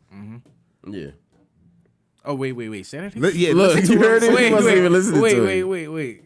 Yeah. Oh wait, say that again. Yeah, Look, listen to you what heard I'm it? saying. You wasn't even listening to it. Wait.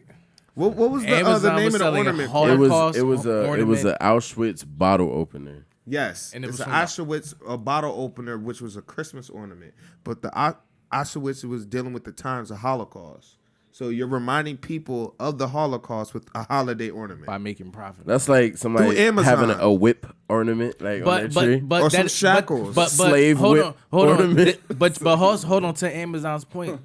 What was the Amazon name was of the selling a ornament? Holocaust It was an ornament. Auschwitz bottle opener. Yes, And it it's was an from Auschwitz bottle opener, which was a Christmas ornament. But the Auschwitz was dealing with the times of Holocaust. So you're reminding people of the Holocaust with a holiday ornament. by making profit. That's like somebody Through Amazon. having a whip ornament like on their tree. Or some shackles. But Slave hold whip on, hold ornament. on. But hold on to Amazon's point.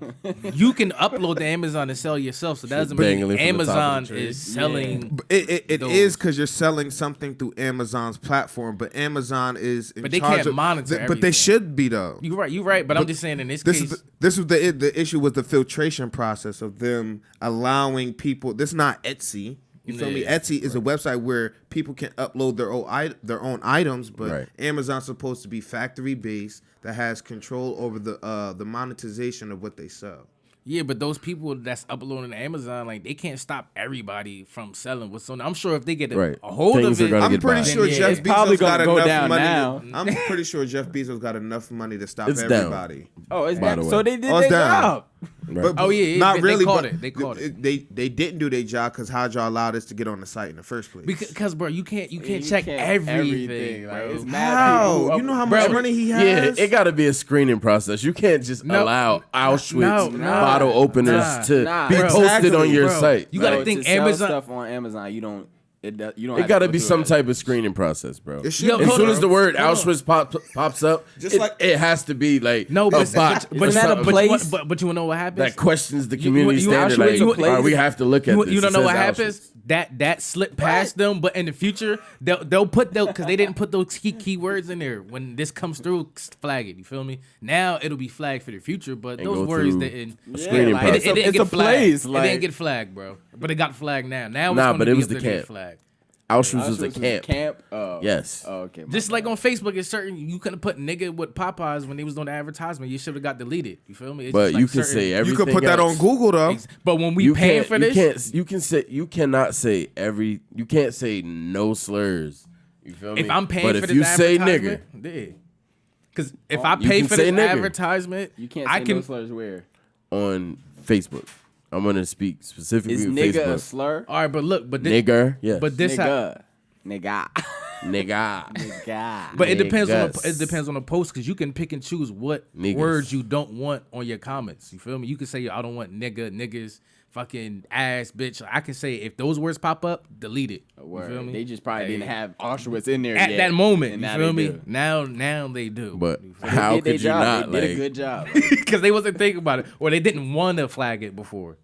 You can upload to Amazon and sell yourself, so that doesn't mean dangling from the top of the Amazon tree. is selling. It those. is because you're selling something through Amazon's platform, but Amazon is in But they charge can't of, monitor But they everything. should be though. You're right. But I'm just saying in this This case, is the issue was the filtration process of them allowing people. This is not Etsy. You feel me? Yeah, Etsy is a website where people can upload their own items, but Right. Amazon's supposed to be factory based that has control over the monetization of what they sell. yeah, but those people that's uploading to Amazon, like they can't stop everybody from selling what's on. I'm sure if they get Right. a hold Things of are it, gonna I'm get pretty by. sure Yeah, Jeff it's probably Bezos got gonna go enough down money. now. I'm pretty sure Jeff Bezos got enough money to stop It's down. everybody. Oh, it's By down. the So way. they did Oh, it's their down. job. Right. Oh, yeah, not they really. caught but it. They caught it. They didn't do their job because how'd y'all allow this to get on the site in the first place? because bro, you can't You check can't everything, like, bro. it's mad people How? who You know how Bro, much money he Yeah, has? it got to be a screening process. You can't just No, allow Auschwitz no, bottle openers nah, to nah. be Bro, posted on your bro. site. You gotta Bro, think to sell Amazon- stuff on Amazon. You don't. You don't. It have got to to be go some through type of screening process, bro. It should Yo, be, As hold soon on. as the word Hold on. Auschwitz pops up, Just like- it has to be like No, a but bot but or Isn't that a something place? But you wanna know what happens? that questions the community you- standard. Auschwitz Like, a place? all right, we have to look at this. You don't It know what says happens? Auschwitz. That slipped past them, but in the future they'll put those because they didn't put those key words in there. When this comes through, flag it. You feel me? Now it'll be flagged for the future, but And those go words through didn't. a screening like, process. It didn't It's get a flagged. place, It like- didn't get flagged, bro. But it got flagged now. Now Nah, it's but gonna it be was up the there to get camp. flagged. Auschwitz was a Auschwitz camp. Oh. Yes. Oh, okay. my Just bad. like on Facebook, it's certain you couldn't put nigga with Popeyes when they was doing the advertisement. You should have got deleted. You feel me? It's But just like you can certain- say you everything. could put that on else. Google though. But when we You paying can't. for this, You can say. You cannot say every. You can't say no slurs. You feel me? if I'm paying but for if this you say nigga, advertisement, yeah. Because if I you pay can for say this nigga. advertisement, You can't I say can. no slurs where. on Facebook, I'm gonna speak specifically Is with nigga a Facebook. slur? All right, but look, but this, Nigger, yes. but this, Nigga. Nigga. nigga. Nigga. but it depends on Niggas. it depends on the post because you can pick and choose what Niggas. words you don't want on your comments. You feel me? You can say I don't want nigga, niggas, fucking ass, bitch. I can say if those words pop up, delete it. You Word. feel me? They just probably Hey. didn't have Auschwitz in there At yet. that moment. And You now feel they me? do. Now they do. But They how did their could you job. not They did like? a good job. Because they wasn't thinking about it, or they didn't want to flag it before.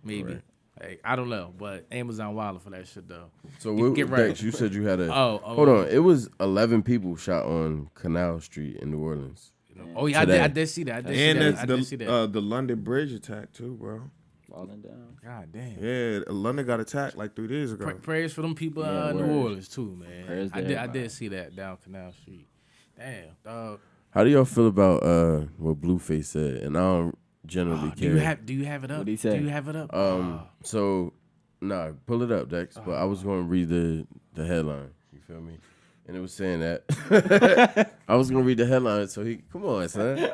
Maybe. Hey, I don't know, but Amazon wilder for that shit though. So You what, get right. Dex, you said you had a. Oh, hold on. It was 11 people shot on Canal Street in New Orleans. Oh yeah, Today. I did see that. I did And see that. it's I did see that. the London Bridge attack too, bro. Falling down. God damn. Yeah, London got attacked like 3 days ago. Prayers for them people Yeah, in New word. Orleans too, man. Prayers to I everybody. did see that down Canal Street. Damn, dog. How do y'all feel about what Blueface said? And I don't generally Do care. you have it up? What'd he say? Do you have it up? So, nah, pull it up, Dex. But I was going to read the headline. You feel me? And it was saying that. I was going to read the headline. So come on, son.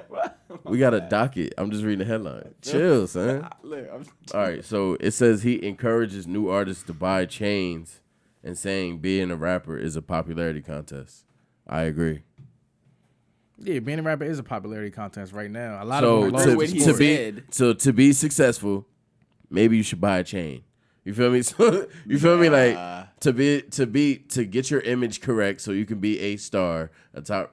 We got a docket. I'm just reading the headline. Chill, son. Look, All right. So it says he encourages new artists to buy chains and saying being a rapper is a popularity contest. I agree. Yeah, being a rapper is a popularity contest right now. A lot So of them are to- lost what he sport. said. to be successful, maybe you should buy a chain. You feel me? So, you feel me? Like to get your image correct, so you can be a star.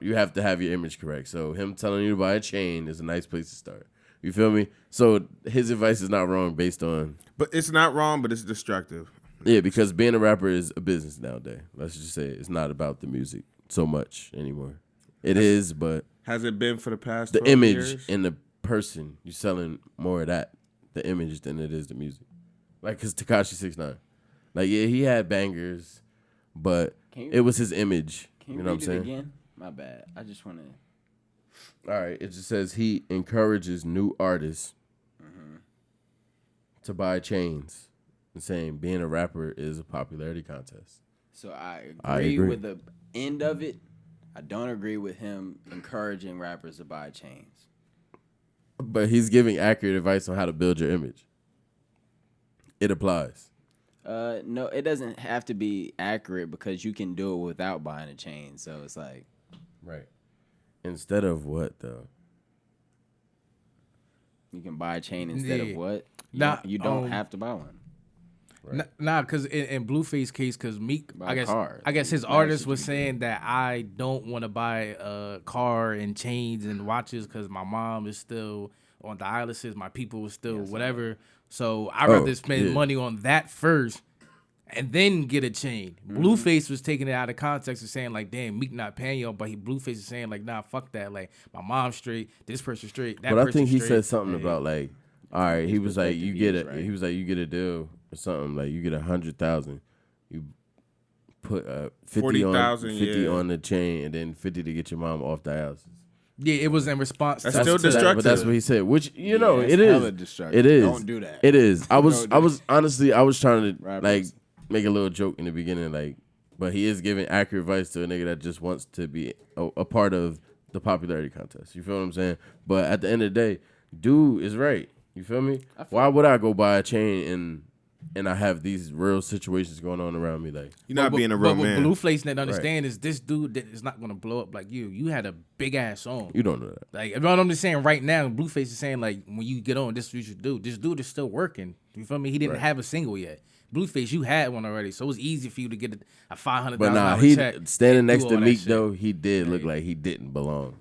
You have to have your image correct. So him telling you to buy a chain is a nice place to start. You feel me? So his advice is not wrong based on But it's not wrong, but it's destructive. because being a rapper is a business nowadays. Let's just say it's not about the music so much anymore. It is, but Has it been for the past the 12 image years? and the person you're selling more of that, the image than it is the music. Like, cause Tekashi 6ix9ine, like yeah, he had bangers, but Can you- it was his image. Can You you know read what I'm saying? it again? My bad. I just want to. All right, it just says he encourages new artists to buy chains and saying being a rapper is a popularity contest. So I I agree agree. with the end of it. I don't agree with him encouraging rappers to buy chains. But he's giving accurate advice on how to build your image. It applies. No, it doesn't have to be accurate because you can do it without buying a chain. So it's like, Right. Instead of what though? You can buy a chain instead of what? You don't have to buy one. Right. Nah, because in Blueface case, because Meek, I guess his That's artist what was you saying that I don't want to buy a car and chains and watches because my mom is still on dialysis, my people is still whatever. So I'd rather spend money on that first and then get a chain. Blueface was taking it out of context and saying like, damn, Meek not paying y'all, but Blueface is saying like, nah, fuck that. Like, my mom's straight, this person straight, that person straight. But I think he said something about like, all right, he was like, you get it. He was like, you get a deal or something like you get 100,000, you put 50 on the chain and then 50 to get your mom off dialysis. Yeah, it was in response. That's still destructive. But that's what he said. Which it it's is. hella destructive. It is. Don't do that. It is. I was honestly trying to Rappers. like make a little joke in the beginning, like, but he is giving accurate advice to a nigga that just wants to be a part of the popularity contest. You feel what I'm saying? But at the end of the day, dude is right. You feel me? Why would I go buy a chain and I have these real situations going on around me? Like, You're not being a real man. But Blueface didn't understand is this dude that is not gonna blow up like you. You had a big ass on. you don't know that. Like, what I'm just saying right now, Blueface is saying like, when you get on, this is what you should do. This dude is still working. You feel me? He didn't have a single yet. Blueface, you had one already, so it was easy for you to get a $500,000 But nah, check. standing next to Meek though, he did look like he didn't belong.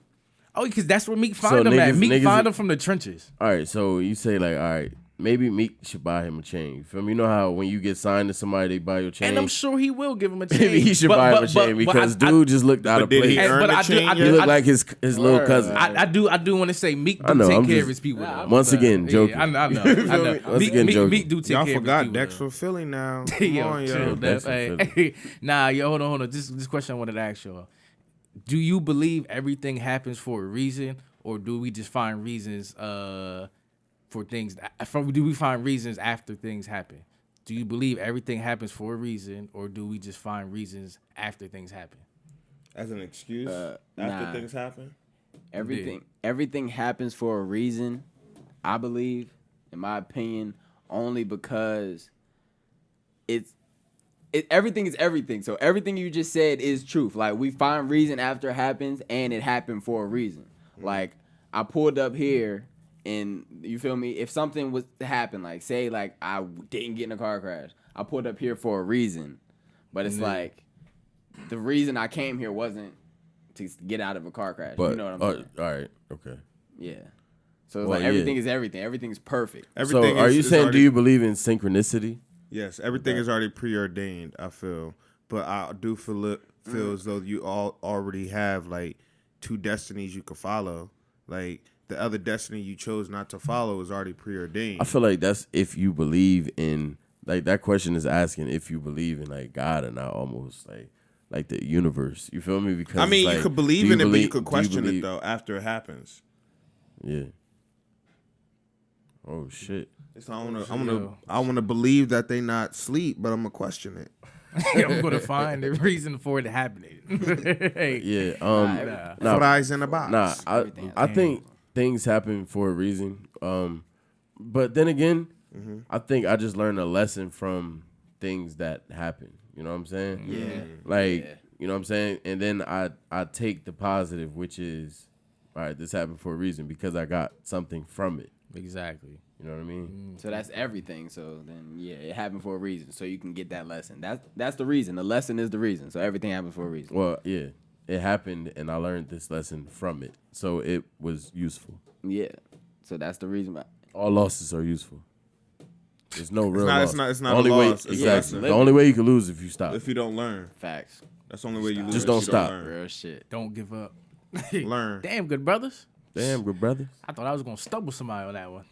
Oh, because that's where Meek find him at. Meek find him from the trenches. All right, so you say like, all right, maybe Meek should buy him a chain. You feel me? You know how when you get signed to somebody, they buy your chain? And I'm sure he will give him a chain. Maybe he should buy him a chain because dude just looked out of did place. he earn the chain? He looked like his little cousin. I do want to say Meek do I know, take I'm care just- of his people. Though. Once again, joking. I know. Once again, joking. Meek do take Y'all care forgot of his Dex people. from Philly now. though. Come Yo, on, chill, yo. Dex. Dex from Hey, nah, yo, hold on. This question I wanted to ask y'all. Do you believe everything happens for a reason, or do we just find reasons for things? Do we find reasons after things happen? Do you believe everything happens for a reason, or do we just find reasons after things happen? As an excuse nah. after things happen? Everything happens for a reason, I believe, in my opinion, only because everything is everything. So everything you just said is truth. Like, we find reason after it happens, and it happened for a reason. Like, I pulled up here, and you feel me? If something was to happen, like, say, like, I didn't get in a car crash, I pulled up here for a reason. But it's like, the reason I came here wasn't to get out of a car crash. But you know what I'm saying? all right, okay. Yeah. So it's like everything is everything. Everything's perfect. Everything So are you is saying already- do you believe in synchronicity? Yes, everything is already preordained, I feel. But I do feel as though you all already have like two destinies you could follow. Like, the other destiny you chose not to follow is already preordained. I feel like that's if you believe in, like, that question is asking if you believe in like God or not, almost like the universe. You feel me? Because I mean, it's like, you could believe in it, but you could question it though after it happens. Yeah. Oh shit. So I wanna believe that they not sleep, but I'm gonna question it. I'm gonna find the reason for it happening. Hey, Yeah. Put eyes in a box. Nah, I think things happen for a reason. But then again, I think I just learned a lesson from things that happen. You know what I'm saying? Yeah. Like, you know what I'm saying? And then I take the positive, which is, all right, this happened for a reason because I got something from it. exactly. You know what I mean? So that's everything. So then, yeah, it happened for a reason. So you can get that lesson. That's the reason. The lesson is the reason. So everything happened for a reason. Well, yeah, it happened, and I learned this lesson from it. So it was useful. Yeah. So that's the reason. All losses are useful. There's no real not- loss. it's not the only a way, loss, it's a exactly. lesson. The only way you can lose is if you stop. If you don't learn, Facts. that's the only way you lose. Just if don't you stop. learn. Real shit. Don't give up. Learn. Damn, good brothers. Damn, good brother. I thought I was gonna stumble somebody on that one.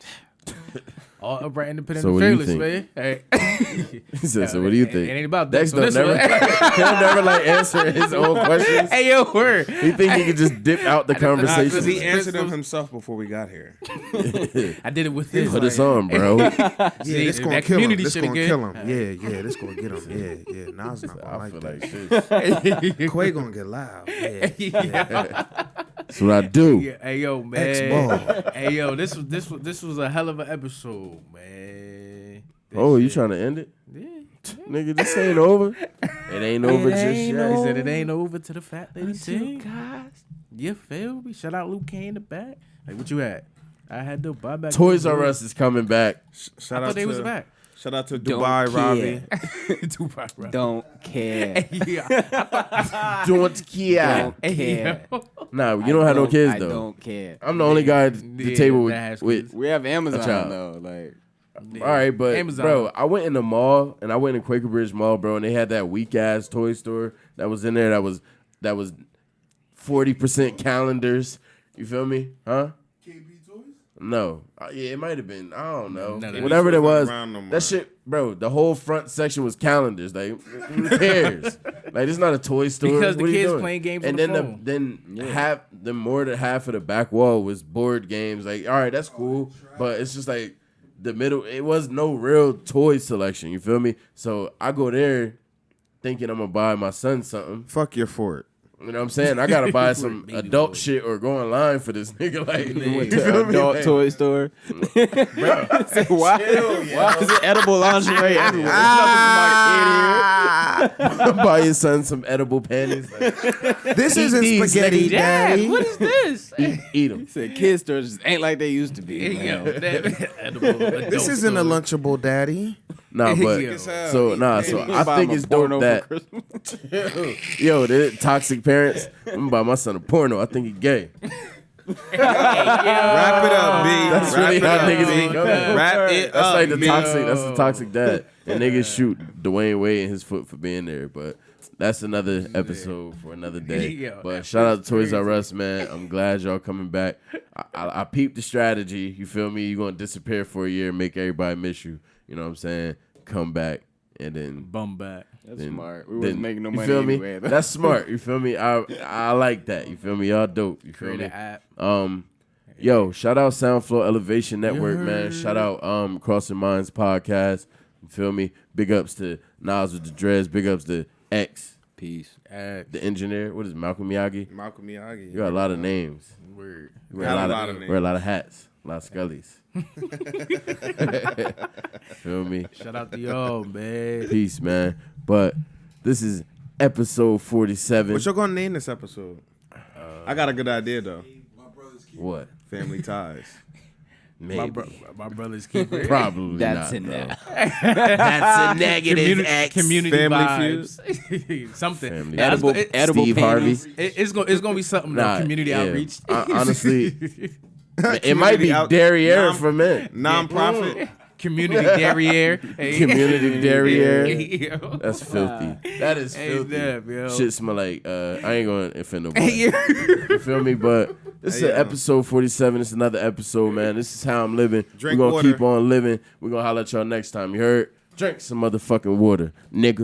All upright, independent, So and what do you fearless, man. Hey. He said, so what do you think? It ain't about that. Dex So don't this never, one- he'll never like answer his own questions. Hey, yo, word. He think he can just dip out the Nah, because conversation. he answered them himself before we got here. I did it with this. Put us on, bro. Yeah, this gonna that kill him. community This shit gonna again. kill him. Yeah, this gonna get him. Yeah. Nas not gonna I like feel that. like shit. Quay gonna get loud. Yeah. That's what I do. Yeah, hey, yo, man. X-Ball. Hey, yo, this was a hell of an episode, man. Oh, you trying to end it? Yeah. Nigga, this ain't over. It ain't over just He yet. said it ain't over to the fat lady team. You feel me? Shout out Luke K in the back. Hey, what you at? I had to buy back. Toys R Us is coming back. Shout I out thought they to was back. Shout out to Don't Dubai care. Robbie. Tupac, bro. Don't care. Yeah. Don't care. Don't care. Nah, you don't have no kids I though. don't care. I'm the only guy at the Yeah, table that has with kids. We have Amazon child. though. Like, all right, but Amazon. bro, I went in the mall and I went in Quaker Bridge Mall, bro, and they had that weak ass toy store that was in there that was 40% calendars. You feel me? Huh? KB Toys? No. Yeah, it might have been. I don't know. No, that Whatever is that not was. around no more. That shit, bro, the whole front section was calendars. Like, who cares? Like, it's not a toy store. Because the What are you kids doing? playing games and on then the phone. more than half of the back wall was board games. Like, all right, that's cool, but it's just like the middle. It was no real toy selection. You feel me? So I go there thinking I'm gonna buy my son something. Fuck your fort. You know what I'm saying? I gotta buy some Baby adult boy. shit or go online for this nigga. Like, you went feel to me? adult Like, toy store. bro. Why is it edible lingerie everywhere? There's nothing for my kid here. Buy your son some edible panties. Like, This isn't these, spaghetti, nigga. daddy. What is this? eat them. Said kids stores just ain't like they used to be. Yo, man. that edible adult This isn't a store. lunchable, daddy. Nah, but Yo. so You I buy think him a it's dope porno for that Christmas. yo, the toxic parents. I'm gonna buy my son a porno. I think he gay. Wrap it up, B. That's Wrap really it how up, niggas B. be coming. Wrap it That's up, like the B. toxic. That's the toxic dad. And niggas shoot Dwayne Wade and his foot for being there. But that's another episode for another day. Yo, But shout out to Toys R Us, man. I'm glad y'all coming back. I peeped the strategy. You feel me? You're gonna disappear for a year, make everybody miss you. You know what I'm saying? Come back and then Bum back. That's then- smart. We then- wasn't making no you money feel me? anyway. That's smart. You feel me? I like that. You feel me? Y'all dope. You feel Create me? an app. Yo, shout out Soundflow Elevation Network, man. Shout out Crossing Minds podcast. You feel me? Big ups to Nas with the Dreads. Big ups to X, Peace. the engineer. What is it, Malcolm Miyagi? Malcolm Miyagi. You got a lot of names. Word. You wear Got a a lot lot of of wear a names. lot of hats. A lot of scullies. Feel me? Shout out to y'all, man. Peace, man. But this is episode 47. What y'all gonna name this episode? I got a good idea though. My brother's keeper. What? Family ties. Maybe. My brother's keeper. Probably That's not, in bro. there. That's a negative X. Community Family vibes. Something. Family Nah, it's Edible, go- it- edible Steve panties. Harvey. it's gonna be something. Nah, Community yeah. outreach. Honestly, it might be Derriere for men. Non-profit. Community Derriere. Hey. Community Derriere. Yo. That's filthy. That is Hey, filthy. damn, yo. Shit smell like I ain't gonna offend nobody. Hey, You feel me? But this is episode 47. It's another episode, man. This is how I'm living. Drink We're gonna water. keep on living. We're gonna holler at y'all next time. You heard? Drink some motherfucking water, nigga.